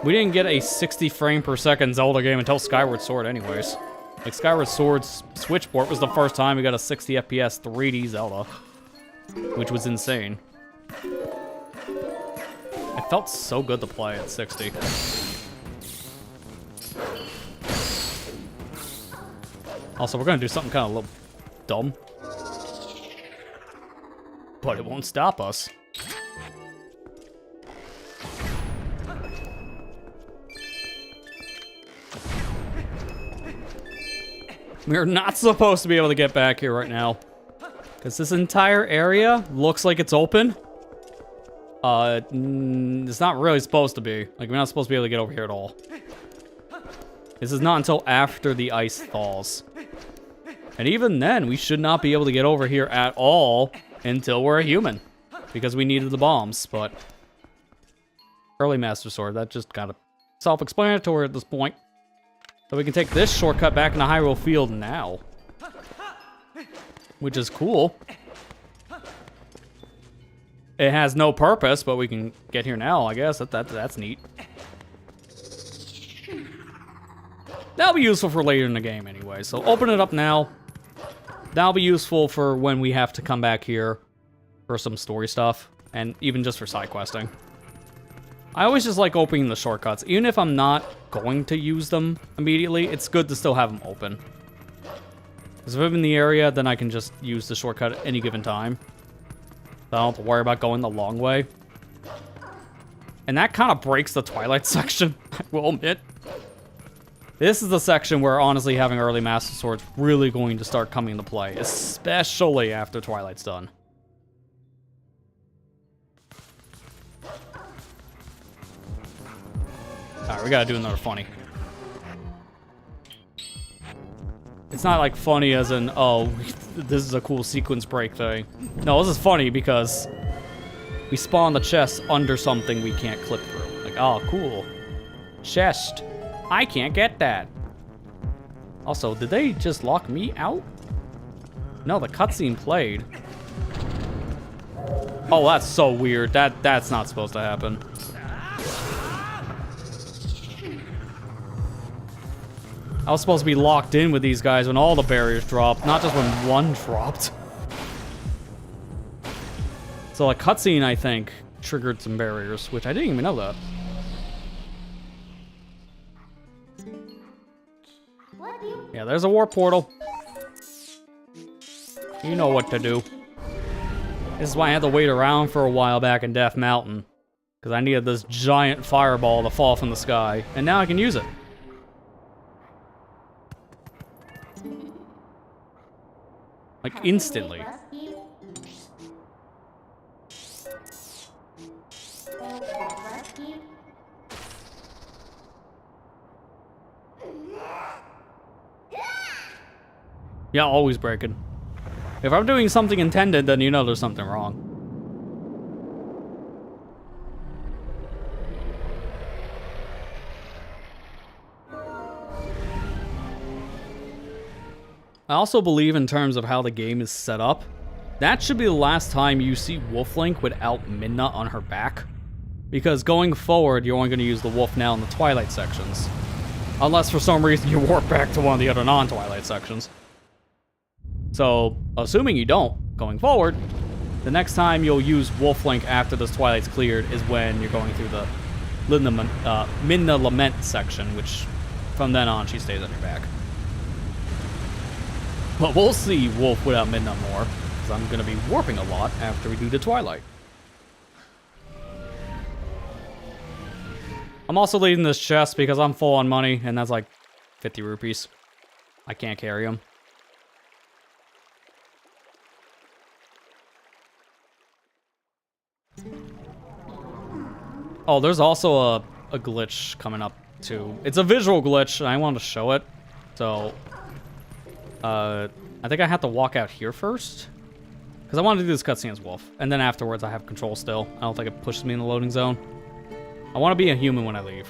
we didn't get a 60 frame per second Zelda game until Skyward Sword anyways. Like, Skyward Sword's Switch port was the first time we got a 60 FPS 3D Zelda. Which was insane. It felt so good to play at 60. Also, we're gonna do something kind of a little dumb. But it won't stop us. We're not supposed to be able to get back here right now. Because this entire area looks like it's open. It's not really supposed to be. Like, we're not supposed to be able to get over here at all. This is not until after the ice thaws. And even then, we should not be able to get over here at all until we're a human. Because we needed the bombs, but... Early Master Sword, that just got self-explanatory at this point. So we can take this shortcut back into Hyrule Field now. Which is cool. It has no purpose, but we can get here now, I guess. That's neat. That'll be useful for later in the game anyway, so open it up now. That'll be useful for when we have to come back here for some story stuff, and even just for side questing. I always just like opening the shortcuts. Even if I'm not going to use them immediately, it's good to still have them open. Because if I'm in the area, then I can just use the shortcut at any given time. So I don't have to worry about going the long way. And that kind of breaks the Twilight section, I will admit. This is the section where, honestly, having early Master Sword's really going to start coming into play. Especially after Twilight's done. Alright, we gotta do another funny. It's not like funny as in, oh, this is a cool sequence break thing. No, this is funny because we spawn the chest under something we can't clip through. Like, oh, cool. Chest. I can't get that. Also, did they just lock me out? No, the cutscene played. Oh, that's so weird. That's not supposed to happen. I was supposed to be locked in with these guys when all the barriers dropped, not just when one dropped. So a cutscene, I think, triggered some barriers, which I didn't even know that. Yeah, there's a warp portal. You know what to do. This is why I had to wait around for a while back in Death Mountain. Because I needed this giant fireball to fall from the sky. And now I can use it. Like, instantly. Yeah, always breaking. If I'm doing something intended, then you know there's something wrong. I also believe in terms of how the game is set up, that should be the last time you see Wolf Link without Midna on her back. Because going forward, you're only going to use the wolf now in the Twilight sections. Unless for some reason you warp back to one of the other non-Twilight sections. So, assuming you don't, going forward, the next time you'll use Wolf Link after this Twilight's cleared is when you're going through the Midna Lament section, which from then on she stays on your back. But we'll see Wolf without Midna more, because I'm going to be warping a lot after we do the Twilight. I'm also leading this chest because I'm full on money, and that's like 50 rupees. I can't carry them. Oh, there's also a glitch coming up, too. It's a visual glitch, and I wanted to show it. So, I think I have to walk out here first. Because I want to do this cutscene as Wolf. And then afterwards, I have control still. I don't think it pushes me in the loading zone. I want to be a human when I leave.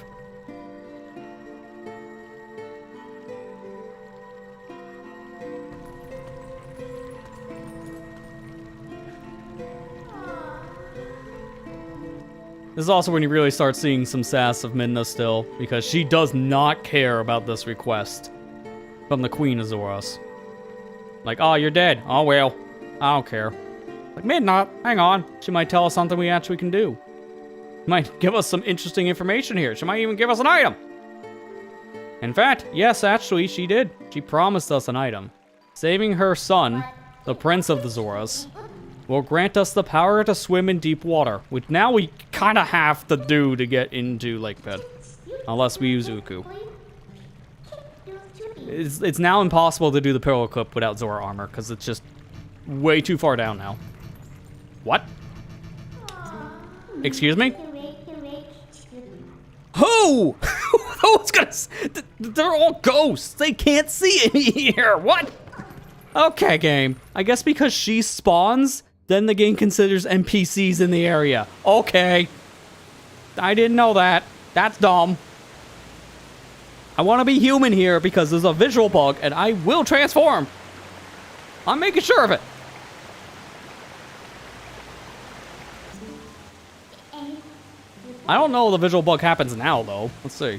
This is also when you really start seeing some sass of Midna still, because she does not care about this request from the Queen of Zoros. Like, oh, you're dead. Oh, well, I don't care. Like, Midna, hang on. She might tell us something we actually can do. Might give us some interesting information here. She might even give us an item. In fact, yes, actually, she did. She promised us an item. Saving her son, the Prince of the Zoras, will grant us the power to swim in deep water, which now we kind of have to do to get into Lake Bed. Unless we use Uku. It's now impossible to do the Pillow Clip without Zora armor, because it's just way too far down now. What? Excuse me? Who? Who's gonna... They're all ghosts. They can't see in here. What? Okay, game. I guess because she spawns, then the game considers NPCs in the area. Okay. I didn't know that. That's dumb. I want to be human here because there's a visual bug and I will transform. I'm making sure of it. I don't know the visual bug happens now, though. Let's see.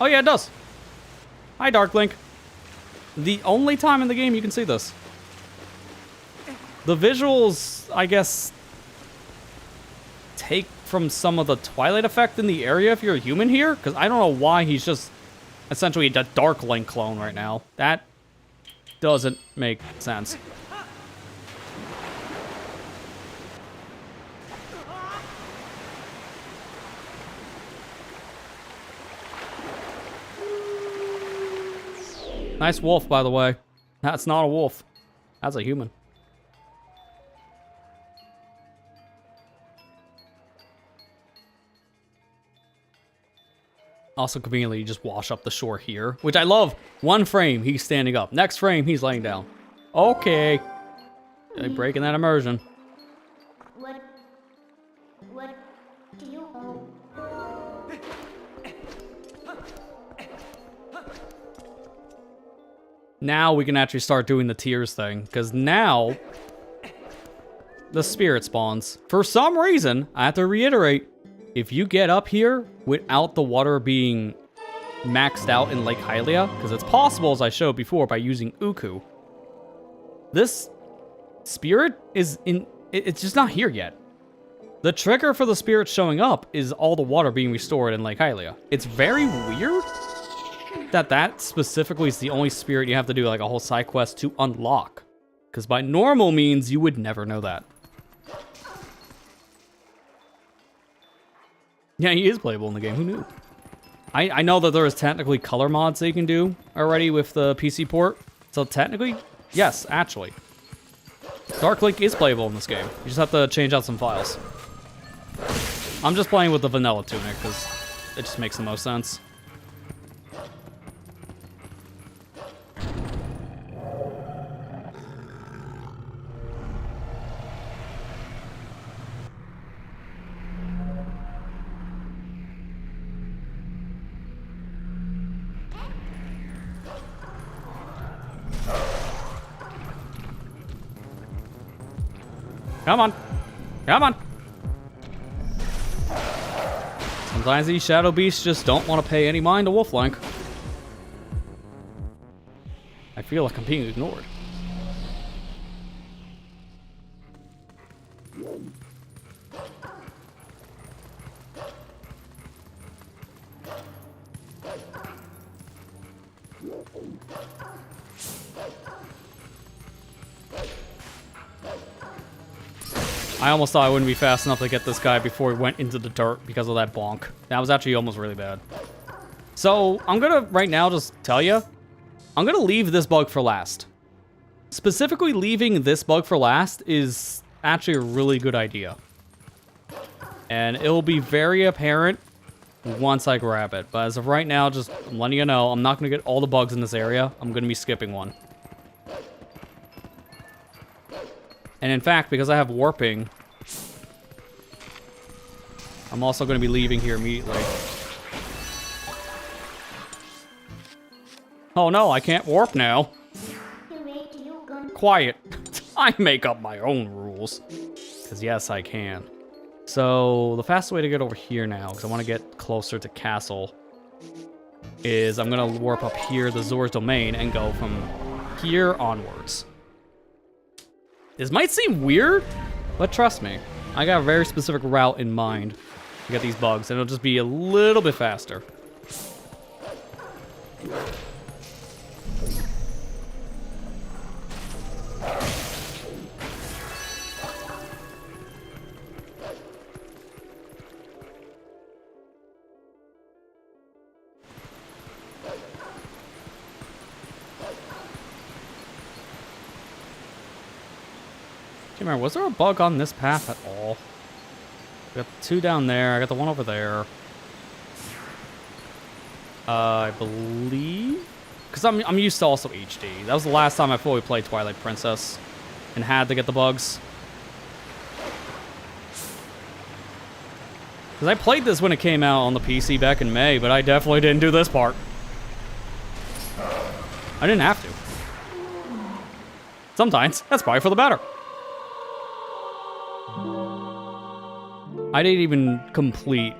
Oh, yeah, it does. Hi, Dark Link. The only time in the game you can see this. The visuals, I guess, take from some of the Twilight effect in the area if you're a human here, because I don't know why he's just essentially a Dark Link clone right now. That doesn't make sense. Nice wolf, by the way. That's not a wolf. That's a human. Also, conveniently, you just wash up the shore here, which I love. One frame, he's standing up. Next frame, he's laying down. Okay. Breaking that immersion. What do you owe? Now we can actually start doing the tears thing, because now the spirit spawns. For some reason, I have to reiterate, if you get up here without the water being maxed out in Lake Hylia, because it's possible, as I showed before, by using Uku, this spirit is it's just not here yet. The trigger for the spirit showing up is all the water being restored in Lake Hylia. It's very weird that specifically is the only spirit you have to do like a whole side quest to unlock. Because by normal means, you would never know that. Yeah, he is playable in the game. Who knew? I know that there is technically color mods they can do already with the PC port. So technically, yes, actually. Dark Link is playable in this game. You just have to change out some files. I'm just playing with the vanilla tunic because it just makes the most sense. Come on. Come on. Sometimes these shadow beasts just don't want to pay any mind to Wolflink. I feel like I'm being ignored. I almost thought I wouldn't be fast enough to get this guy before he went into the dirt because of that bonk. That was actually almost really bad. So, I'm gonna, right now, just tell you, I'm gonna leave this bug for last. Specifically, leaving this bug for last is actually a really good idea. And it'll be very apparent once I grab it. But as of right now, just I'm letting you know, I'm not gonna get all the bugs in this area. I'm gonna be skipping one. And in fact, because I have warping, I'm also going to be leaving here immediately. Oh no, I can't warp now. Quiet. I make up my own rules. Because yes, I can. So, the fastest way to get over here now, because I want to get closer to Castle, is I'm going to warp up here, the Zor's Domain, and go from here onwards. This might seem weird, but trust me, I got a very specific route in mind to get these bugs, and it'll just be a little bit faster. Remember, was there a bug on this path at all? I got two down there. I got the one over there. I believe, because I'm used to also HD. That was the last time I fully played Twilight Princess and had to get the bugs. Because I played this when it came out on the PC back in May, but I definitely didn't do this part. I didn't have to. Sometimes that's probably for the better. I didn't even complete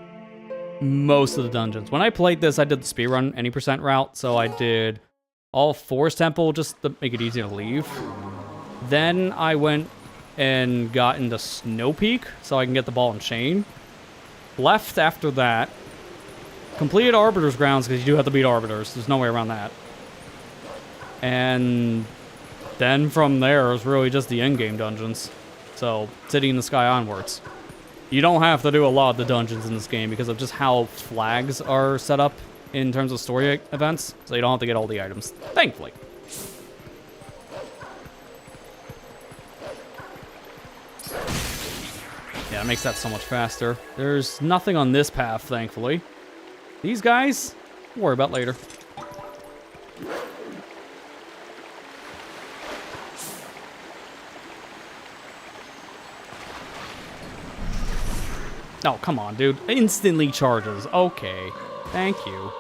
most of the dungeons. When I played this, I did the speedrun any percent route, so I did all Forest Temple just to make it easier to leave. Then I went and got into Snow Peak so I can get the ball and chain. Left after that. Completed Arbiter's Grounds because you do have to beat Arbiters. There's no way around that. And then from there is really just the endgame dungeons. So, City in the Sky onwards. You don't have to do a lot of the dungeons in this game because of just how flags are set up in terms of story events, so you don't have to get all the items, thankfully. Yeah, it makes that so much faster. There's nothing on this path, thankfully. These guys, we'll worry about later. Oh, come on, dude. Instantly charges. Okay. Thank you.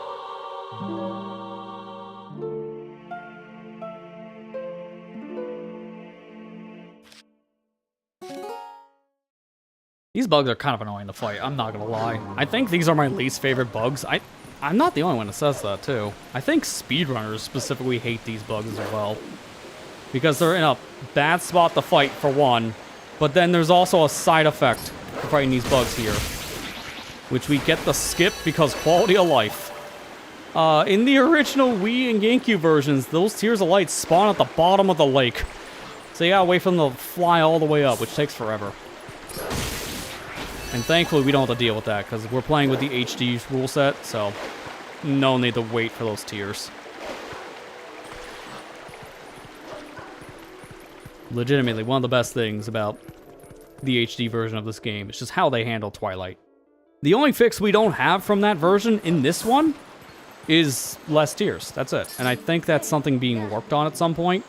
These bugs are kind of annoying to fight, I'm not gonna lie. I think these are my least favorite bugs. I'm not the only one that says that, too. I think speedrunners specifically hate these bugs as well. Because they're in a bad spot to fight, for one. But then there's also a side effect for fighting these bugs here, which we get the skip because quality of life. In the original Wii and GameCube versions, those tears of light spawn at the bottom of the lake. So you gotta wait for them to fly all the way up, which takes forever. And thankfully we don't have to deal with that, because we're playing with the HD rule set, so no need to wait for those tears. Legitimately, one of the best things about the HD version of this game is just how they handle Twilight. The only fix we don't have from that version in this one is less tears. That's it. And I think that's something being worked on at some point.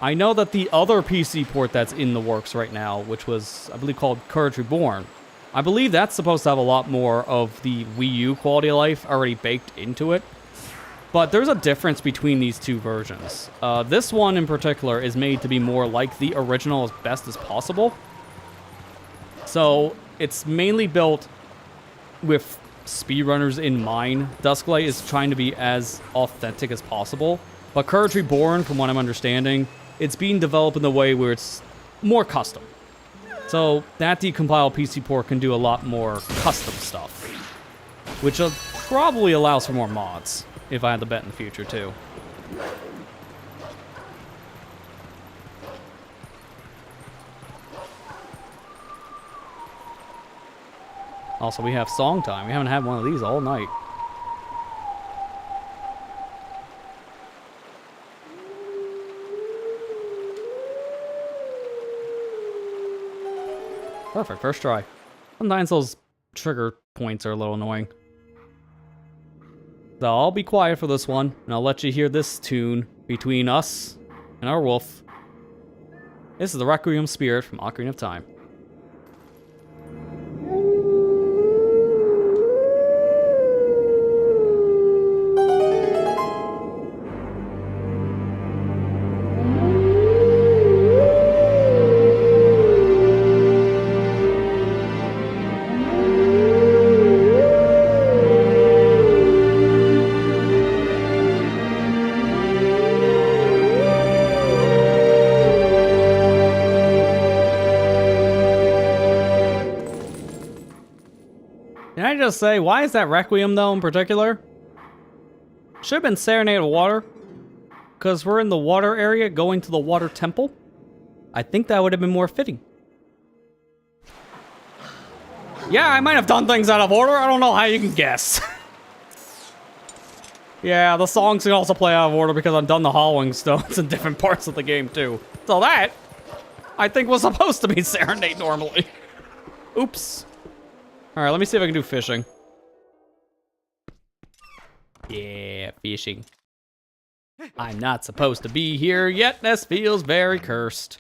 I know that the other PC port that's in the works right now, which was, I believe, called Courage Reborn, I believe that's supposed to have a lot more of the Wii U quality of life already baked into it. But there's a difference between these two versions. This one in particular is made to be more like the original as best as possible. So it's mainly built with speedrunners in mind. Dusklight is trying to be as authentic as possible. But Courage Reborn, from what I'm understanding, it's being developed in a way where it's more custom. So that decompiled PC port can do a lot more custom stuff, which probably allows for more mods, if I had to bet in the future too. Also, we have song time. We haven't had one of these all night. Perfect, first try. Sometimes those trigger points are a little annoying. So I'll be quiet for this one, and I'll let you hear this tune between us and our wolf. This is the Requiem Spirit from Ocarina of Time. Can I just say, why is that Requiem, though, in particular? Should have been Serenade of Water. Because we're in the water area going to the water temple. I think that would have been more fitting. Yeah, I might have done things out of order. I don't know how you can guess. Yeah, the songs can also play out of order because I've done the hollowing stones in different parts of the game, too. So that, I think, was supposed to be Serenade normally. Oops. Alright, let me see if I can do fishing. Yeah, fishing. I'm not supposed to be here yet. This feels very cursed.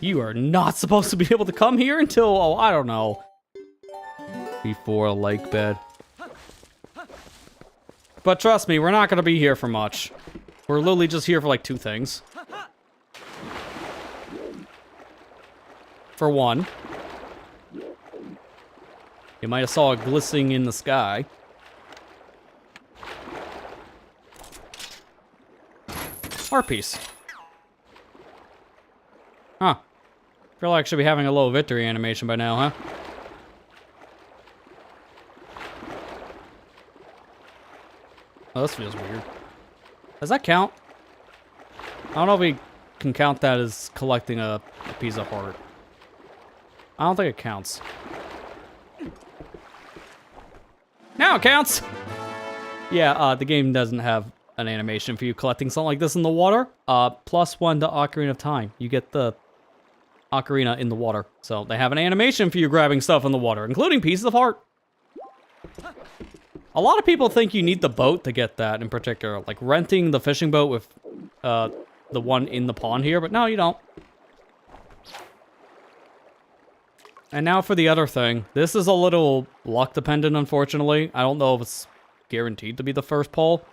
You are not supposed to be able to come here until, oh, I don't know. Before a lake bed. But trust me, we're not going to be here for much. We're literally just here for like 2 things. For one, you might have saw it glistening in the sky. Art piece. Huh. Feel like I should be having a little victory animation by now, huh? Oh, this feels weird. Does that count? I don't know if we can count that as collecting a piece of heart. I don't think it counts. Now it counts! Yeah, the game doesn't have an animation for you collecting something like this in the water. +1 to Ocarina of Time. You get the ocarina in the water. So they have an animation for you grabbing stuff in the water, including pieces of heart. A lot of people think you need the boat to get that in particular. Like renting the fishing boat with the one in the pond here, but no, you don't. And now for the other thing. This is a little luck dependent, unfortunately. I don't know if it's guaranteed to be the first pull,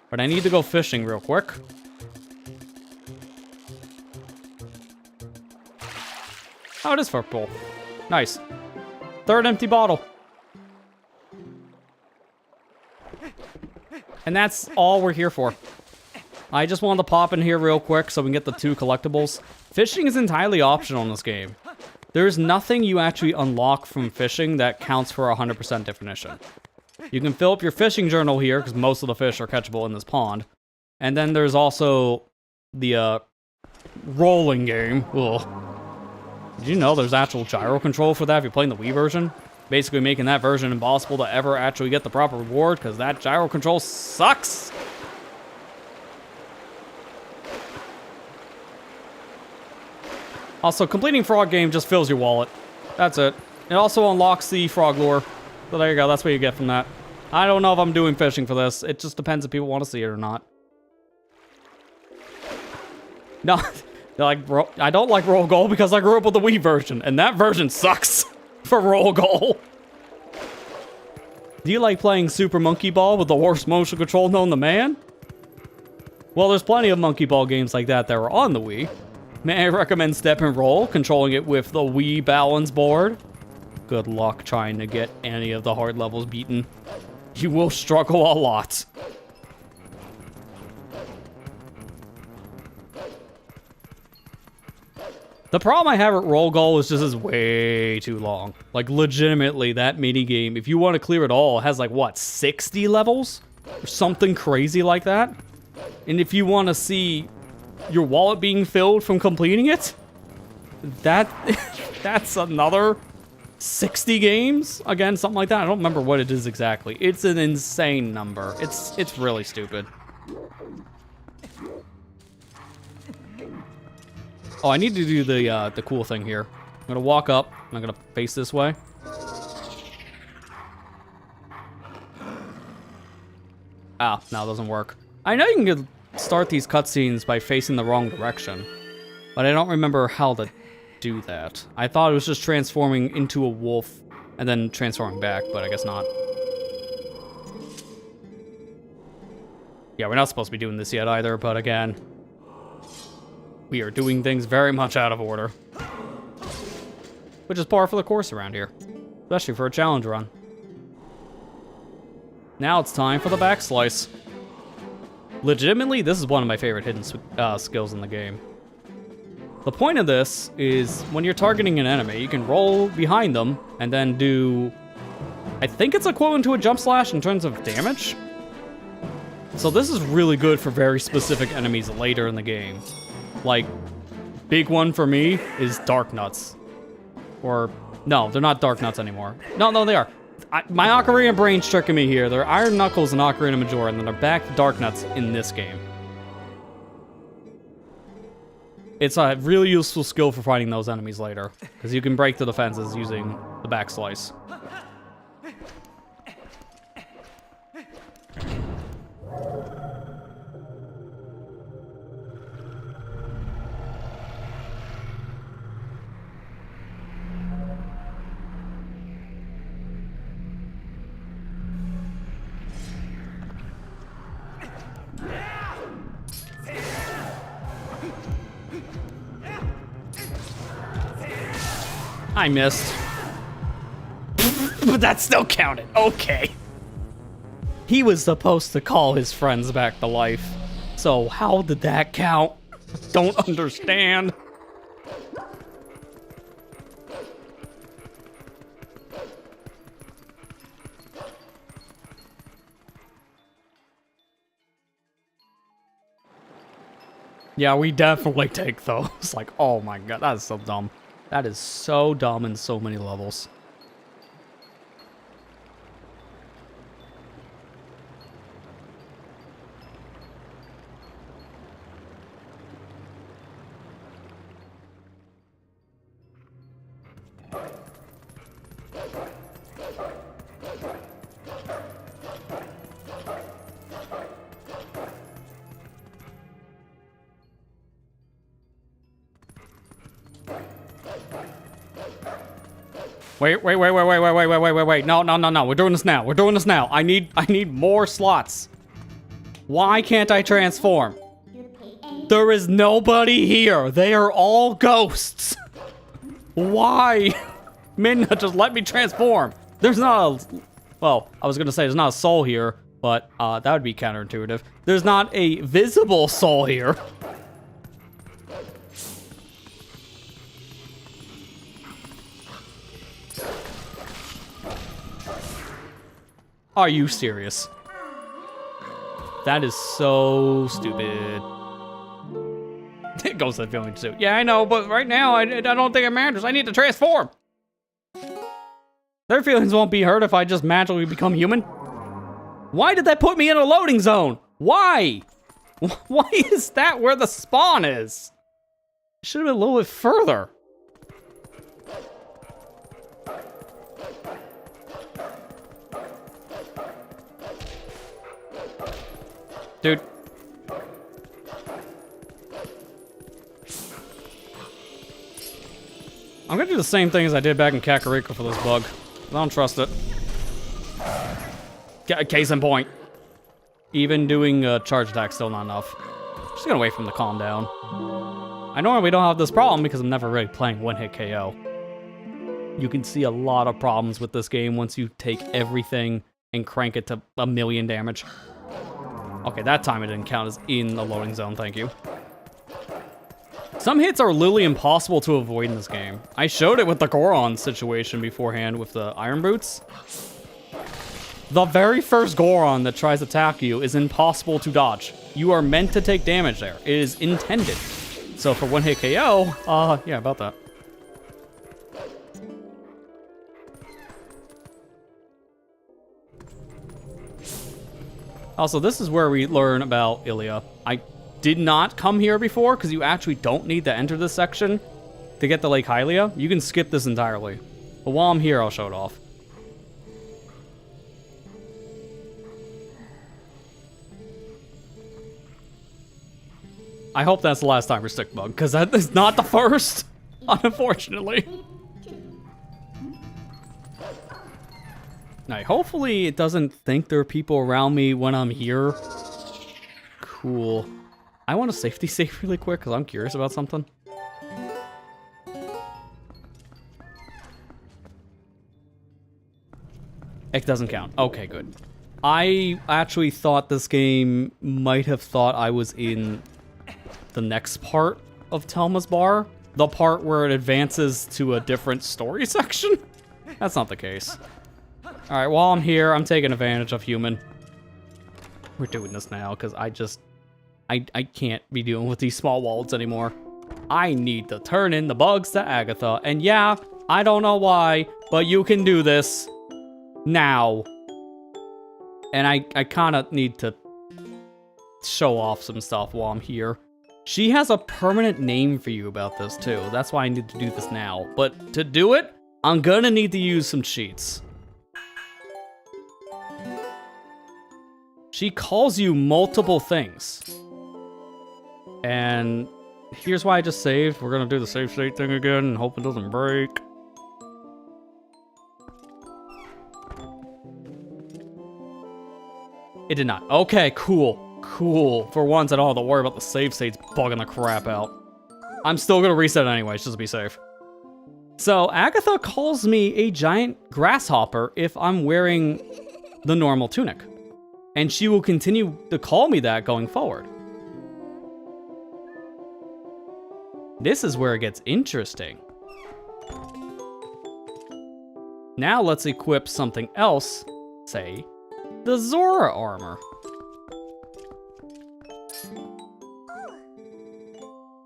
but I need to go fishing real quick. Oh, it is first pull. Nice. 3rd empty bottle. And that's all we're here for. I just wanted to pop in here real quick so we can get the 2 collectibles. Fishing is entirely optional in this game. There's nothing you actually unlock from fishing that counts for 100% definition. You can fill up your fishing journal here, because most of the fish are catchable in this pond. And then there's also the rolling game. Ugh. Did you know there's actual gyro control for that if you're playing the Wii version? Basically making that version impossible to ever actually get the proper reward, because that gyro control sucks! Also, completing Frog Game just fills your wallet. That's it. It also unlocks the Frog Lore. So there you go, that's what you get from that. I don't know if I'm doing fishing for this. It just depends if people want to see it or not. No, like, I don't like Roll Goal because I grew up with the Wii version, and that version sucks for Roll Goal. Do you like playing Super Monkey Ball with the worst motion control known to man? Well, there's plenty of Monkey Ball games like that that were on the Wii. May I recommend step and roll, controlling it with the Wii balance board? Good luck trying to get any of the hard levels beaten. You will struggle a lot. The problem I have at Roll Goal is just is way too long. Like, legitimately, that mini game, if you want to clear it all, has like, what, 60 levels? Or something crazy like that? And if you want to see your wallet being filled from completing it, that's another 60 games? Again, something like that. I don't remember what it is exactly. It's an insane number. It's really stupid. Oh, I need to do the cool thing here. I'm gonna walk up. I'm gonna face this way. Ah, no, it doesn't work. I know you can start these cutscenes by facing the wrong direction, but I don't remember how to do that. I thought it was just transforming into a wolf and then transforming back, but I guess not. Yeah, we're not supposed to be doing this yet either, but again, we are doing things very much out of order. Which is par for the course around here. Especially for a challenge run. Now it's time for the backslice. Legitimately, this is one of my favorite hidden skills in the game. The point of this is when you're targeting an enemy, you can roll behind them and then do... I think it's equivalent to a jump slash in terms of damage. So this is really good for very specific enemies later in the game. Like, big one for me is Dark Nuts. Or, no, they're not Dark Nuts anymore. No, they are. My Ocarina brain's tricking me here. They're Iron Knuckles and Ocarina Majora, and then they're back to Dark Nuts in this game. It's a really useful skill for fighting those enemies later, because you can break the defenses using the backslice. I missed. But that still counted. Okay. He was supposed to call his friends back to life. So how did that count? Don't understand. Yeah, we definitely take those. Like, oh my god, that is so dumb. That is so dumb in so many levels. Wait. No. We're doing this now. I need more slots. Why can't I transform? There is nobody here. They are all ghosts. Why? Minna, just let me transform. There's not a... Well, I was going to say there's not a soul here, but that would be counterintuitive. There's not a visible soul here. Are you serious? That is so stupid. It goes to the feeling suit. Yeah, I know, but right now, I don't think it matters. I need to transform. Their feelings won't be hurt if I just magically become human. Why did that put me in a loading zone? Why? Why is that where the spawn is? It should have been a little bit further. Dude. I'm gonna do the same thing as I did back in Kakariko for this bug. I don't trust it. Case in point. Even doing a charge attack still not enough. Just gonna wait for him to calm down. I normally don't have this problem because I'm never really playing one-hit KO. You can see a lot of problems with this game once you take everything and crank it to 1,000,000 damage. Okay, that time it didn't count as in the loading zone, thank you. Some hits are literally impossible to avoid in this game. I showed it with the Goron situation beforehand with the Iron Boots. The very first Goron that tries to attack you is impossible to dodge. You are meant to take damage there. It is intended. So for one-hit KO, yeah, about that. Also, this is where we learn about Ilya. I did not come here before because you actually don't need to enter this section to get to Lake Hylia. You can skip this entirely. But while I'm here, I'll show it off. I hope that's the last time for Stickbug, because that is not the first, unfortunately. Now, hopefully it doesn't think there are people around me when I'm here. Cool. I want to safety save really quick, because I'm curious about something. It doesn't count. Okay, good. I actually thought this game might have thought I was in the next part of Telma's Bar. The part where it advances to a different story section. That's not the case. Alright, while I'm here, I'm taking advantage of human. We're doing this now, because I can't be dealing with these small wallets anymore. I need to turn in the bugs to Agatha. And yeah, I don't know why, but you can do this now. And I kind of need to show off some stuff while I'm here. She has a permanent name for you about this, too. That's why I need to do this now. But to do it, I'm gonna need to use some cheats. She calls you multiple things. And here's why I just saved. We're gonna do the save state thing again and hope it doesn't break. It did not. Okay, cool. Cool. For once, I don't have to worry about the save states bugging the crap out. I'm still gonna reset it anyways, just to be safe. So, Agatha calls me a giant grasshopper if I'm wearing the normal tunic. And she will continue to call me that going forward. This is where it gets interesting. Now let's equip something else, say, the Zora armor.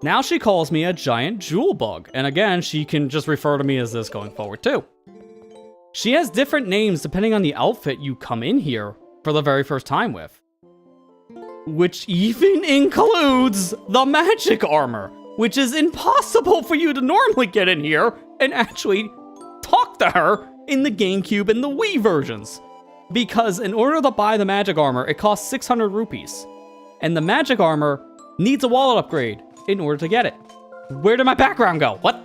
Now she calls me a giant jewel bug, and again, she can just refer to me as this going forward too. She has different names depending on the outfit you come in here for the very first time with. Which even includes the magic armor, which is impossible for you to normally get in here and actually talk to her in the GameCube and the Wii versions. Because in order to buy the magic armor, it costs 600 rupees. And the magic armor needs a wallet upgrade in order to get it. Where did my background go? What?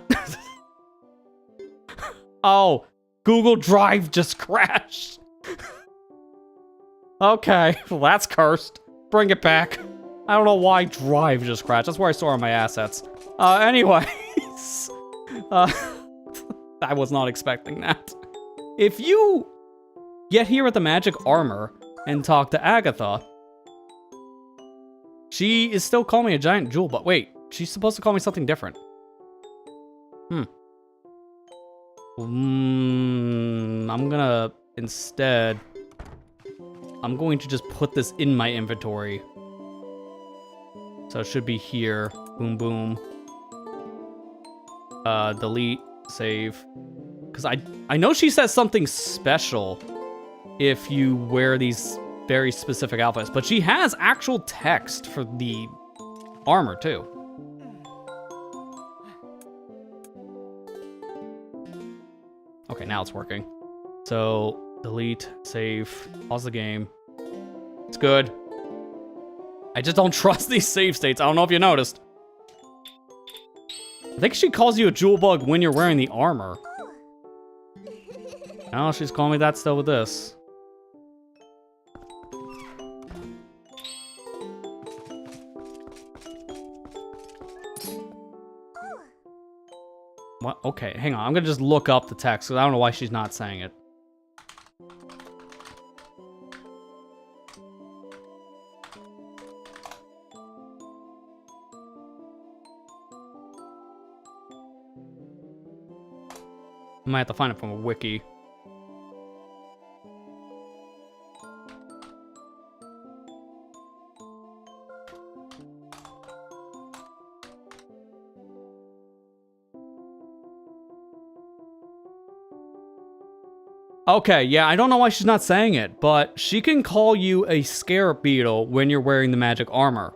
Oh, Google Drive just crashed. Okay, well that's cursed. Bring it back. I don't know why Drive just crashed. That's where I store all my assets. Anyways. I was not expecting that. If you get here with the magic armor and talk to Agatha, she is still calling me a giant jewel, but wait, she's supposed to call me something different. I'm gonna, instead, I'm going to just put this in my inventory. So it should be here. Boom, boom. Delete, save. Because I know she says something special if you wear these very specific outfits, but she has actual text for the armor too. Okay, now it's working. So, delete, save, pause the game. It's good. I just don't trust these save states. I don't know if you noticed. I think she calls you a jewel bug when you're wearing the armor. No, she's calling me that still with this. What? Okay, hang on. I'm gonna just look up the text, because I don't know why she's not saying it. I might have to find it from a wiki. Okay, yeah, I don't know why she's not saying it, but she can call you a scarab beetle when you're wearing the magic armor.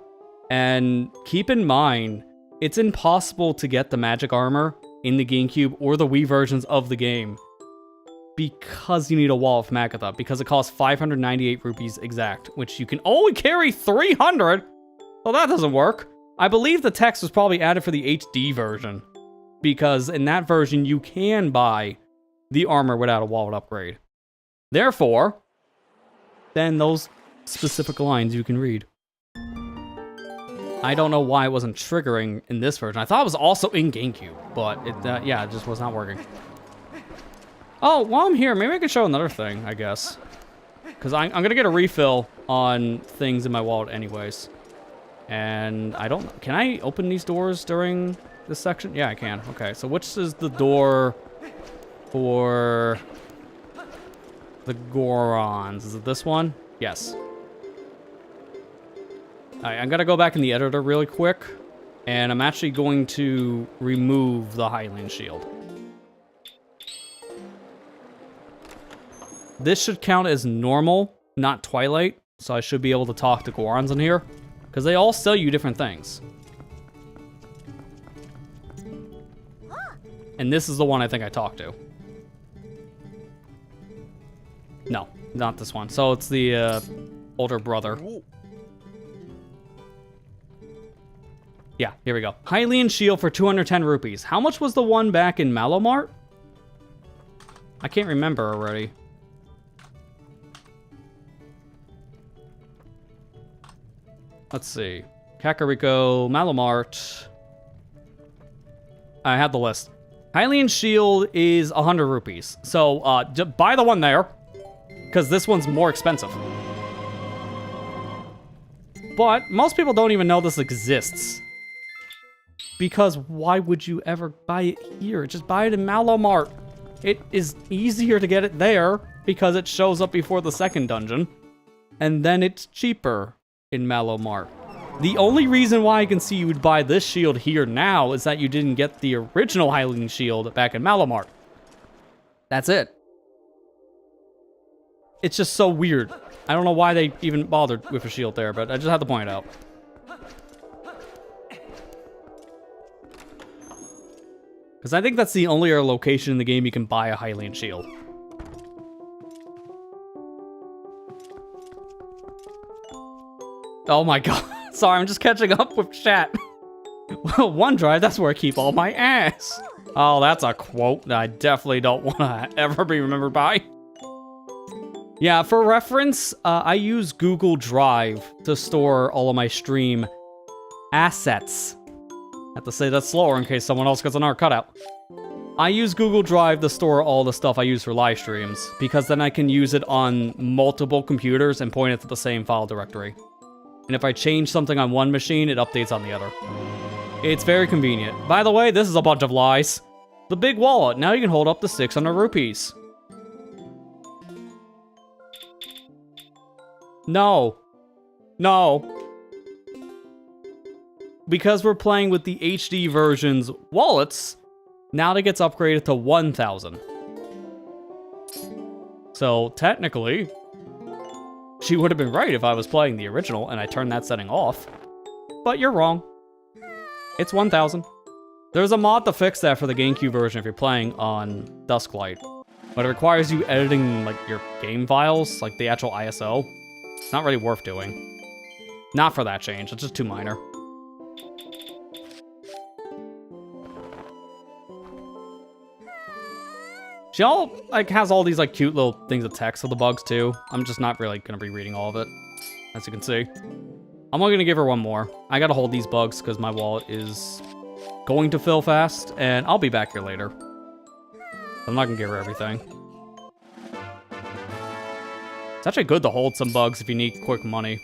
And keep in mind, it's impossible to get the magic armor in the GameCube or the Wii versions of the game because you need a Wall of Magatha, because it costs 598 rupees exact, which you can only carry 300. Well, that doesn't work. I believe the text was probably added for the HD version, because in that version you can buy the armor without a wallet upgrade. Therefore, then those specific lines you can read. I don't know why it wasn't triggering in this version. I thought it was also in GameCube, but it, yeah, it just was not working. Oh, while I'm here, maybe I could show another thing, I guess. Because I'm going to get a refill on things in my wallet anyways. And I don't... Can I open these doors during this section? Yeah, I can. Okay, so which is the door for the Gorons? Is it this one? Yes. Alright, I'm gonna go back in the editor really quick, and I'm actually going to remove the Hylian shield. This should count as normal, not Twilight, so I should be able to talk to Gorons in here, because they all sell you different things. And this is the one I think I talked to. No, not this one. So it's the older brother. Yeah, here we go. Hylian shield for 210 rupees. How much was the one back in Malomart? I can't remember already. Let's see. Kakariko, Malomart. I have the list. Hylian shield is 100 rupees. So buy the one there, because this one's more expensive. But most people don't even know this exists. Because why would you ever buy it here? Just buy it in Malomart. It is easier to get it there because it shows up before the second dungeon. And then it's cheaper in Malomart. The only reason why I can see you would buy this shield here now is that you didn't get the original Hylian shield back in Malomart. That's it. It's just so weird. I don't know why they even bothered with a shield there, but I just had to point it out. Because I think that's the only other location in the game you can buy a Hylian shield. Oh my god. Sorry, I'm just catching up with chat. Well, OneDrive, that's where I keep all my ass. Oh, that's a quote that I definitely don't want to ever be remembered by. Yeah, for reference, I use Google Drive to store all of my stream assets. I have to say that slower in case someone else gets another cutout. I use Google Drive to store all the stuff I use for live streams, because then I can use it on multiple computers and point it to the same file directory. And if I change something on one machine, it updates on the other. It's very convenient. By the way, this is a bunch of lies. The big wallet, now you can hold up to 600 rupees. No. No. Because we're playing with the HD version's wallets, now it gets upgraded to 1,000. So, technically, she would have been right if I was playing the original and I turned that setting off. But you're wrong. It's 1,000. There's a mod to fix that for the GameCube version if you're playing on Dusklight. But it requires you editing like your game files, like the actual ISO. It's not really worth doing. Not for that change, it's just too minor. She has all these like cute little things of text of the bugs too. I'm just not really gonna be reading all of it, as you can see. I'm only gonna give her one more. I gotta hold these bugs because my wallet is going to fill fast, and I'll be back here later. I'm not gonna give her everything. It's actually good to hold some bugs if you need quick money.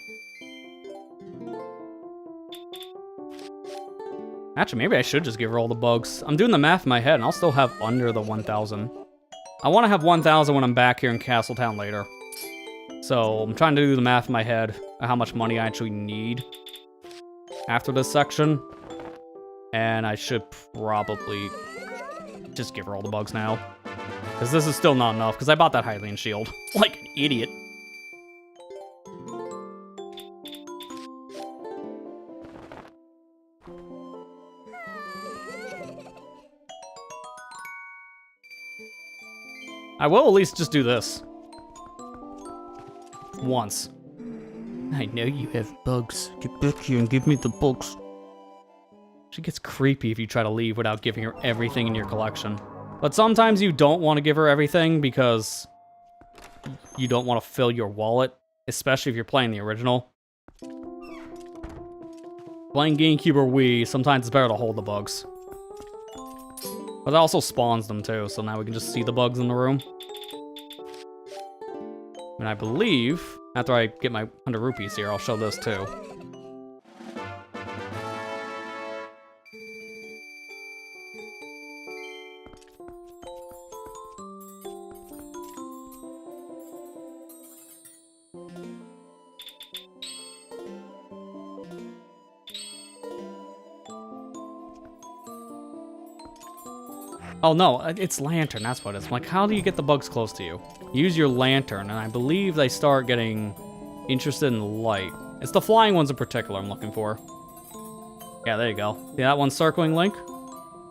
Actually, maybe I should just give her all the bugs. I'm doing the math in my head, and I'll still have under the 1,000. I want to have 1,000 when I'm back here in Castletown later. So, I'm trying to do the math in my head of how much money I actually need after this section. And I should probably just give her all the bugs now. Because this is still not enough, because I bought that Hylian shield. Like an idiot. I will at least just do this. Once. I know you have bugs. Get back here and give me the bugs. She gets creepy if you try to leave without giving her everything in your collection. But sometimes you don't want to give her everything because you don't want to fill your wallet, especially if you're playing the original. Playing GameCube or Wii, sometimes it's better to hold the bugs. But it also spawns them too, so now we can just see the bugs in the room. And I believe, after I get my 100 rupees here, I'll show this too. Oh no, it's lantern, that's what it is. I'm like, how do you get the bugs close to you? Use your lantern, and I believe they start getting interested in the light. It's the flying ones in particular I'm looking for. Yeah, there you go. See that one circling Link?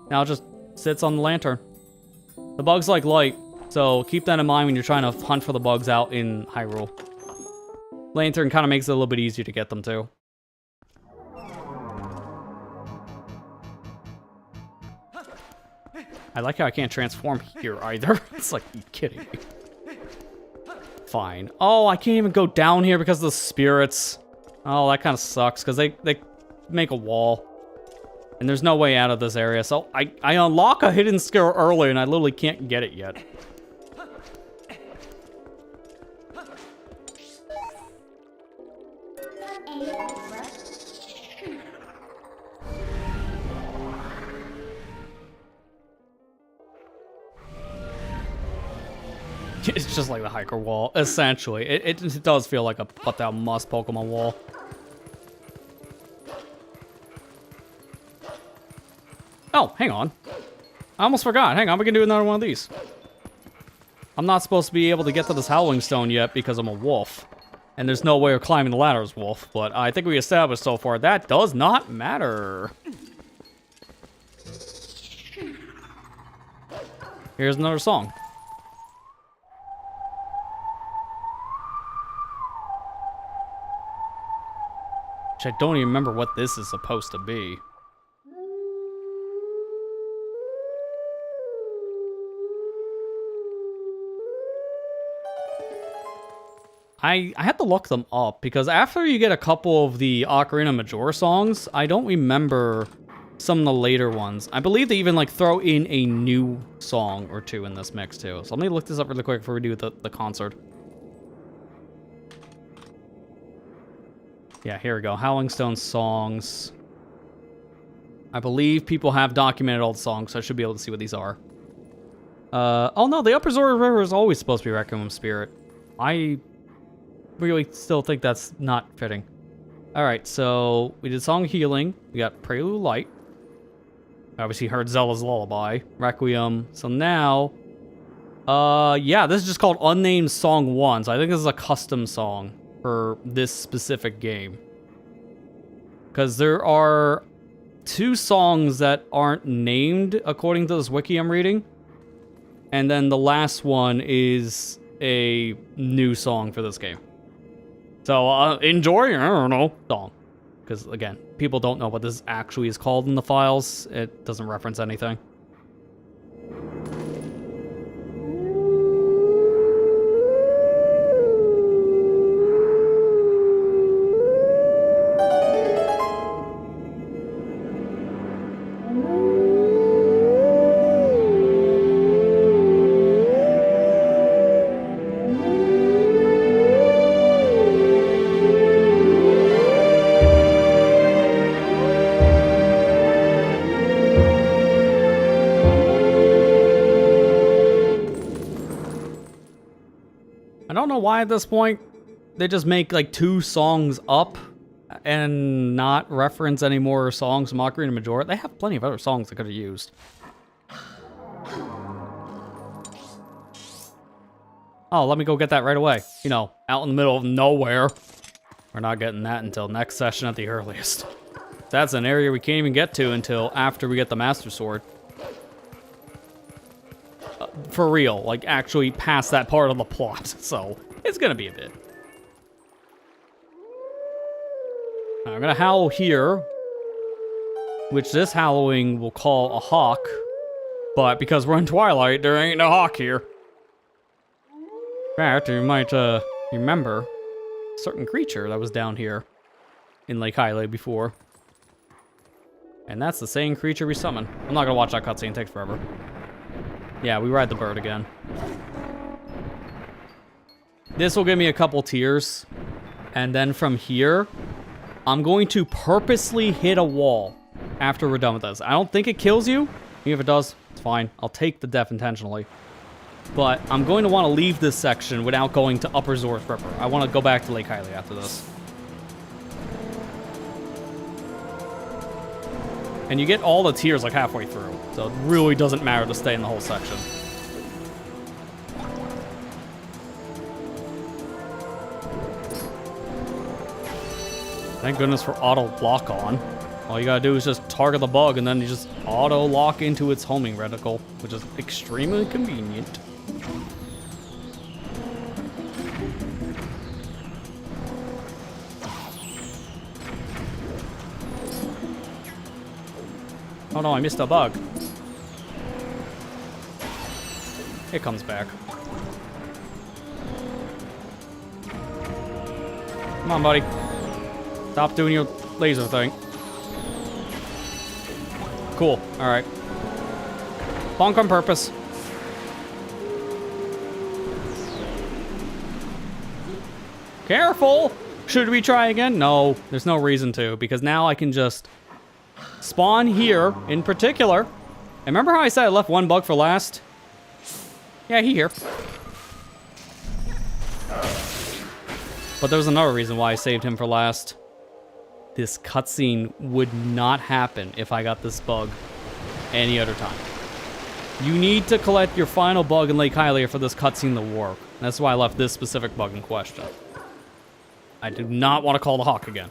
Now it just sits on the lantern. The bugs like light, so keep that in mind when you're trying to hunt for the bugs out in Hyrule. Lantern kind of makes it a little bit easier to get them too. I like how I can't transform here either. It's like, you kidding me? Fine. Oh, I can't even go down here because of the spirits. Oh, that kind of sucks because they make a wall. And there's no way out of this area. So I unlock a hidden skill early and I literally can't get it yet. It's just like the hiker wall, essentially. It does feel like a but-thou-must Pokemon wall. Oh, hang on. I almost forgot. Hang on, we can do another one of these. I'm not supposed to be able to get to this Howling Stone yet because I'm a wolf. And there's no way of climbing the ladder as wolf, but I think we established so far that does not matter. Here's another song. Which I don't even remember what this is supposed to be. I have to look them up, because after you get a couple of the Ocarina Majora songs, I don't remember some of the later ones. I believe they even like throw in a new song or two in this mix too. So let me look this up really quick before we do the concert. Yeah, here we go. Howling Stone songs. I believe people have documented all the songs, so I should be able to see what these are. Oh no, the Upper Zora River is always supposed to be Requiem Spirit. I really still think that's not fitting. Alright, so we did Song of Healing. We got Prelude Light. Obviously heard Zelda's Lullaby. Requiem. So now... yeah, this is just called Unnamed Song 1. So I think this is a custom song for this specific game. Because there are 2 songs that aren't named according to this wiki I'm reading. And then the last one is a new song for this game. So, enjoy, I don't know, song. Because, again, people don't know what this actually is called in the files. It doesn't reference anything. I don't know why at this point they just make like 2 songs up and not reference any more songs from Ocarina of Majora. They have plenty of other songs they could have used. Oh, let me go get that right away. You know, out in the middle of nowhere. We're not getting that until next session at the earliest. That's an area we can't even get to until after we get the Master Sword. For real, like actually past that part of the plot. So, it's gonna be a bit. I'm gonna howl here, which this howling will call a hawk, but because we're in Twilight, there ain't no hawk here. In fact, you might remember a certain creature that was down here in Lake Hylia before. And that's the same creature we summoned. I'm not gonna watch that cutscene, it takes forever. Yeah, we ride the bird again. This will give me a couple tears, and then from here, I'm going to purposely hit a wall after we're done with this. I don't think it kills you. Even if it does, it's fine. I'll take the death intentionally. But I'm going to want to leave this section without going to Upper Zora's Ripper. I want to go back to Lake Hylia after this. And you get all the tears like halfway through, so it really doesn't matter to stay in the whole section. Thank goodness for auto lock on. All you gotta do is just target the bug and then you just auto lock into its homing reticle, which is extremely convenient. Oh no, I missed a bug. It comes back. Come on, buddy. Stop doing your laser thing. Cool. Alright. Bonk on purpose. Careful! Should we try again? No, there's no reason to, because now I can just spawn here in particular. And remember how I said I left one bug for last? Yeah, here. But there was another reason why I saved him for last. This cutscene would not happen if I got this bug any other time. You need to collect your final bug in Lake Hylia for this cutscene to work. That's why I left this specific bug in question. I do not want to call the hawk again.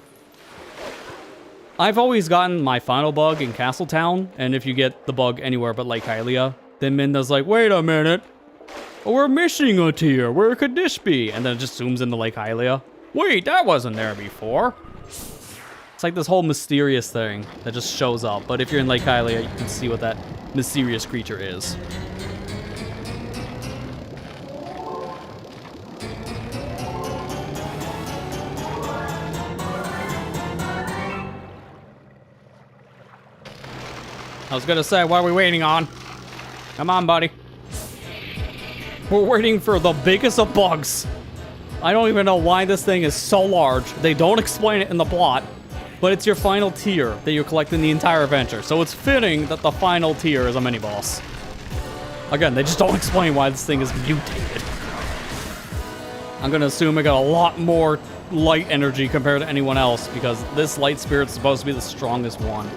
I've always gotten my final bug in Castletown, and if you get the bug anywhere but Lake Hylia, then Minda's like, wait a minute, we're missing a tier, where could this be? And then it just zooms into Lake Hylia. Wait, that wasn't there before. It's like this whole mysterious thing that just shows up, but if you're in Lake Hylia, you can see what that mysterious creature is. I was gonna say, what are we waiting on? Come on, buddy. We're waiting for the biggest of bugs. I don't even know why this thing is so large. They don't explain it in the plot, but it's your final tier that you collect in the entire adventure. So it's fitting that the final tier is a mini-boss. Again, they just don't explain why this thing is mutated. I'm gonna assume it got a lot more light energy compared to anyone else, because this light spirit's supposed to be the strongest one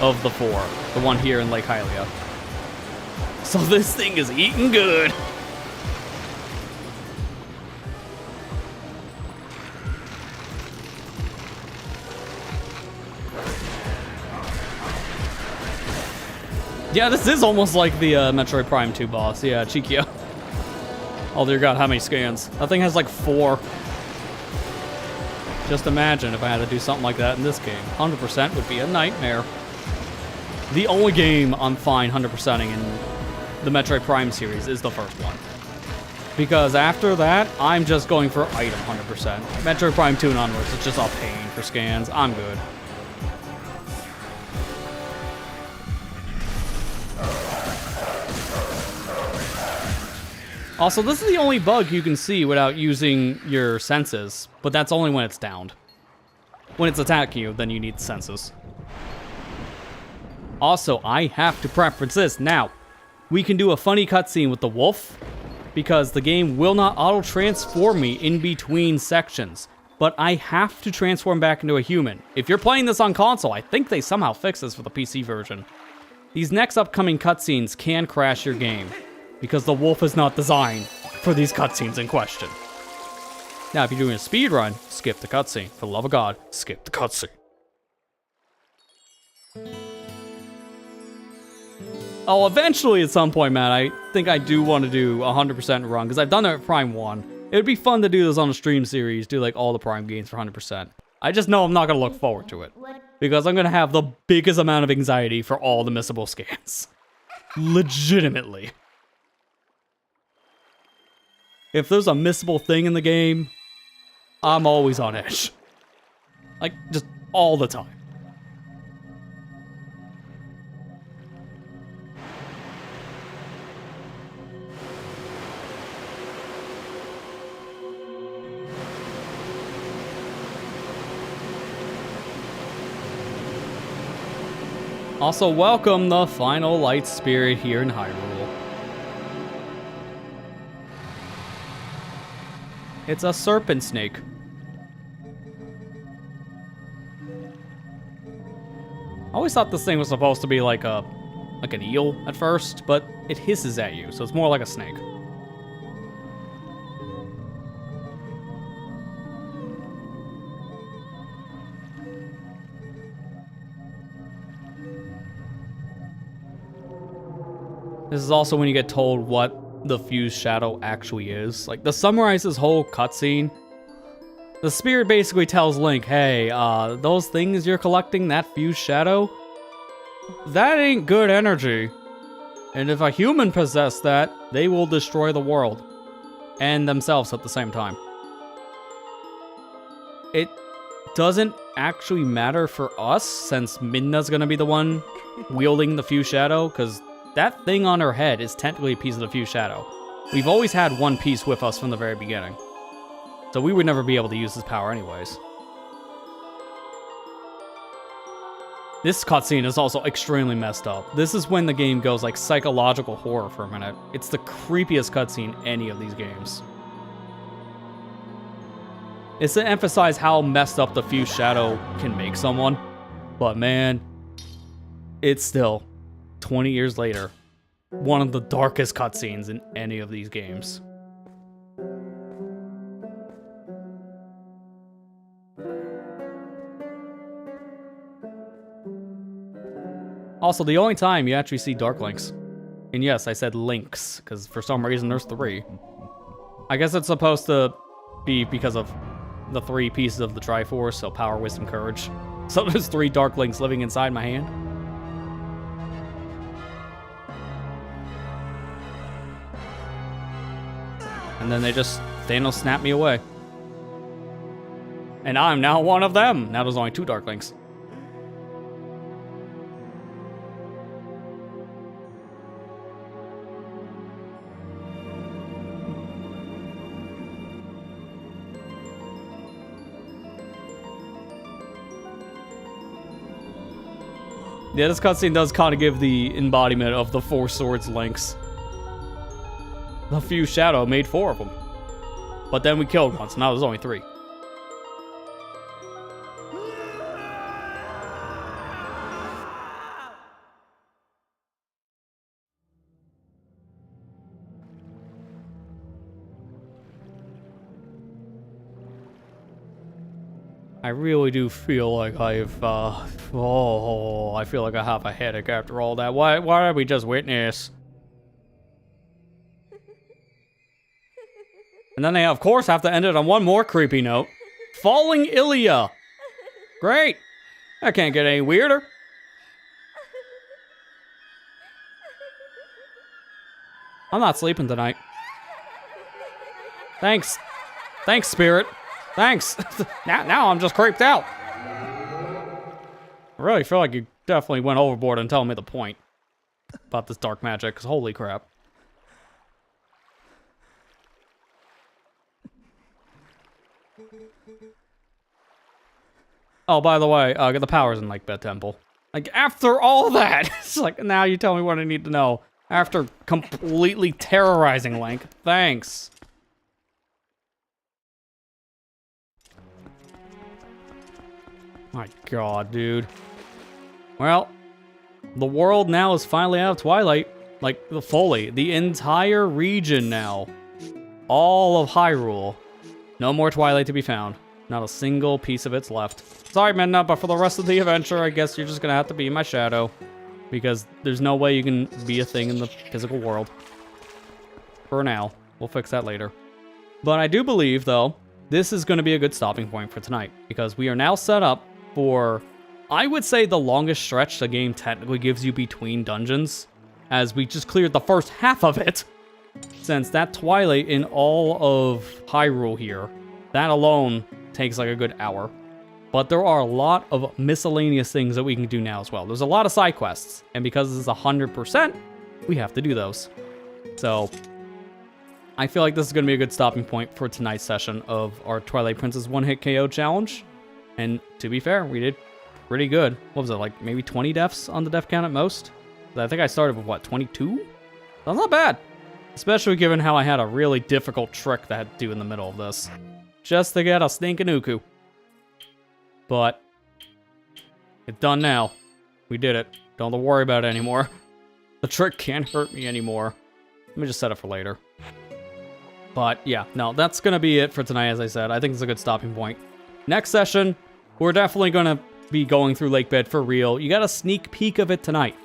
of the 4. The one here in Lake Hylia. So this thing is eating good. Yeah, this is almost like the Metroid Prime 2 boss. Yeah, Chikyo. Oh dear God, how many scans? That thing has like 4. Just imagine if I had to do something like that in this game. 100% would be a nightmare. The only game I'm fine 100%ing in the Metroid Prime series is the first one. Because after that, I'm just going for item 100%. Metroid Prime 2 and onwards, it's just a pain for scans. I'm good. Also, this is the only bug you can see without using your senses, but that's only when it's downed. When it's attacking you, then you need the senses. Also, I have to preference this. Now, we can do a funny cutscene with the wolf, because the game will not auto-transform me in between sections. But I have to transform back into a human. If you're playing this on console, I think they somehow fixed this for the PC version. These next upcoming cutscenes can crash your game, because the wolf is not designed for these cutscenes in question. Now, if you're doing a speed run, skip the cutscene. For the love of God, skip the cutscene. Oh, eventually at some point, Matt, I think I do want to do 100% run, because I've done it at Prime 1. It would be fun to do this on a stream series, do like all the Prime games for 100%. I just know I'm not going to look forward to it, because I'm going to have the biggest amount of anxiety for all the missable scans. Legitimately. If there's a missable thing in the game, I'm always on edge. Like, just all the time. Also, welcome the final light spirit here in Hyrule. It's a serpent snake. I always thought this thing was supposed to be like an eel at first, but it hisses at you, so it's more like a snake. This is also when you get told what the fused shadow actually is. Like, to summarize this whole cutscene, the spirit basically tells Link, hey, those things you're collecting, that fused shadow, that ain't good energy. And if a human possessed that, they will destroy the world. And themselves at the same time. It doesn't actually matter for us, since Midna's gonna be the one wielding the fused shadow, because that thing on her head is technically a piece of the fused shadow. We've always had one piece with us from the very beginning. So we would never be able to use this power anyways. This cutscene is also extremely messed up. This is when the game goes like psychological horror for a minute. It's the creepiest cutscene in any of these games. It's to emphasize how messed up the fused shadow can make someone. But man, it's still, 20 years later, one of the darkest cutscenes in any of these games. Also, the only time you actually see Dark Links, and yes, I said links, because for some reason there's 3. I guess it's supposed to be because of the 3 pieces of the Triforce, so power, wisdom, courage. So there's 3 Dark Links living inside my hand. And then they just, Thanos snapped me away. And I'm now one of them. Now there's only 2 Dark Links. Yeah, this cutscene does kind of give the embodiment of the 4 swords Links. The fused shadow made 4 of them. But then we killed one, so now there's only 3. I really do feel like I feel like I have a headache after all that. Why did we just witness? And then they, of course, have to end it on one more creepy note. Falling Ilia. Great. That can't get any weirder. I'm not sleeping tonight. Thanks. Thanks, Spirit. Thanks. now I'm just creeped out. I really feel like you definitely went overboard in telling me the point about this dark magic, because holy crap. Oh, by the way, get the powers in Lake Bed Temple. Like, after all that, it's like, now you tell me what I need to know. After completely terrorizing Link. Thanks. My god, dude. Well, the world now is finally out of Twilight. Like, fully. The entire region now. All of Hyrule. No more Twilight to be found. Not a single piece of it's left. Sorry, Midna, but for the rest of the adventure, I guess you're just gonna have to be my shadow. Because there's no way you can be a thing in the physical world. For now. We'll fix that later. But I do believe, though, this is gonna be a good stopping point for tonight. Because we are now set up for, I would say, the longest stretch the game technically gives you between dungeons. As we just cleared the first half of it. Since that Twilight in all of Hyrule here, that alone takes like a good hour. But there are a lot of miscellaneous things that we can do now as well. There's a lot of side quests, and because this is 100%, we have to do those. So, I feel like this is going to be a good stopping point for tonight's session of our Twilight Princess one-hit KO challenge. And to be fair, we did pretty good. What was it, like maybe 20 deaths on the death count at most? I think I started with, what, 22? That's not bad. Especially given how I had a really difficult trick that I had to do in the middle of this. Just to get a stinking Uku. But, it's done now. We did it. Don't have to worry about it anymore. The trick can't hurt me anymore. Let me just set it for later. But, yeah, no, that's going to be it for tonight, as I said. I think it's a good stopping point. Next session, we're definitely going to be going through Lake Bed for real. You got a sneak peek of it tonight.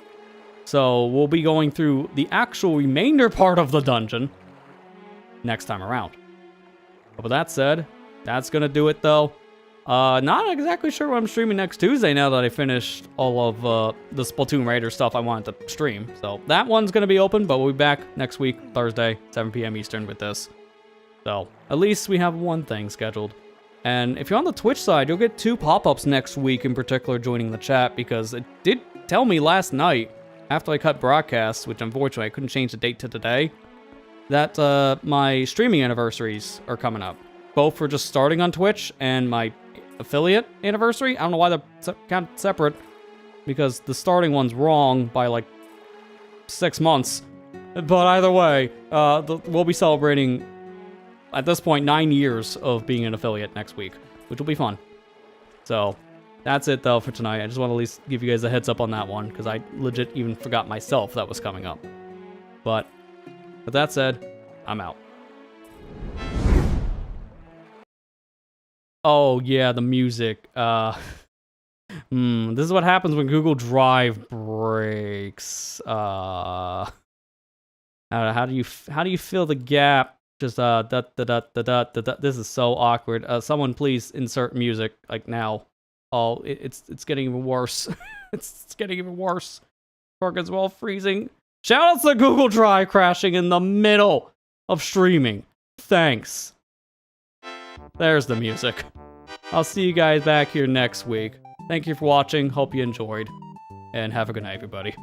So, we'll be going through the actual remainder part of the dungeon next time around. But with that said, that's going to do it, though. Not exactly sure what I'm streaming next Tuesday now that I finished all of the Splatoon Raider stuff I wanted to stream. So, that one's going to be open, but we'll be back next week, Thursday, 7 p.m. Eastern with this. So, at least we have one thing scheduled. And if you're on the Twitch side, you'll get 2 pop-ups next week, in particular joining the chat, because it did tell me last night, after I cut broadcasts, which unfortunately I couldn't change the date to today, that my streaming anniversaries are coming up. Both for just starting on Twitch and my affiliate anniversary. I don't know why they're kind of separate, because the starting one's wrong by like 6 months. But either way, we'll be celebrating, at this point, 9 years of being an affiliate next week, which will be fun. So, that's it, though, for tonight. I just want to at least give you guys a heads up on that one, because I legit even forgot myself that was coming up. But, with that said, I'm out. Oh, yeah, the music. This is what happens when Google Drive breaks. How do you fill the gap? Just this is so awkward. Someone please insert music like now. Oh, it's getting even worse. it's getting even worse. As well freezing. Shout out to Google Drive crashing in the middle of streaming. Thanks. There's the music. I'll see you guys back here next week. Thank you for watching. Hope you enjoyed. And have a good night, everybody.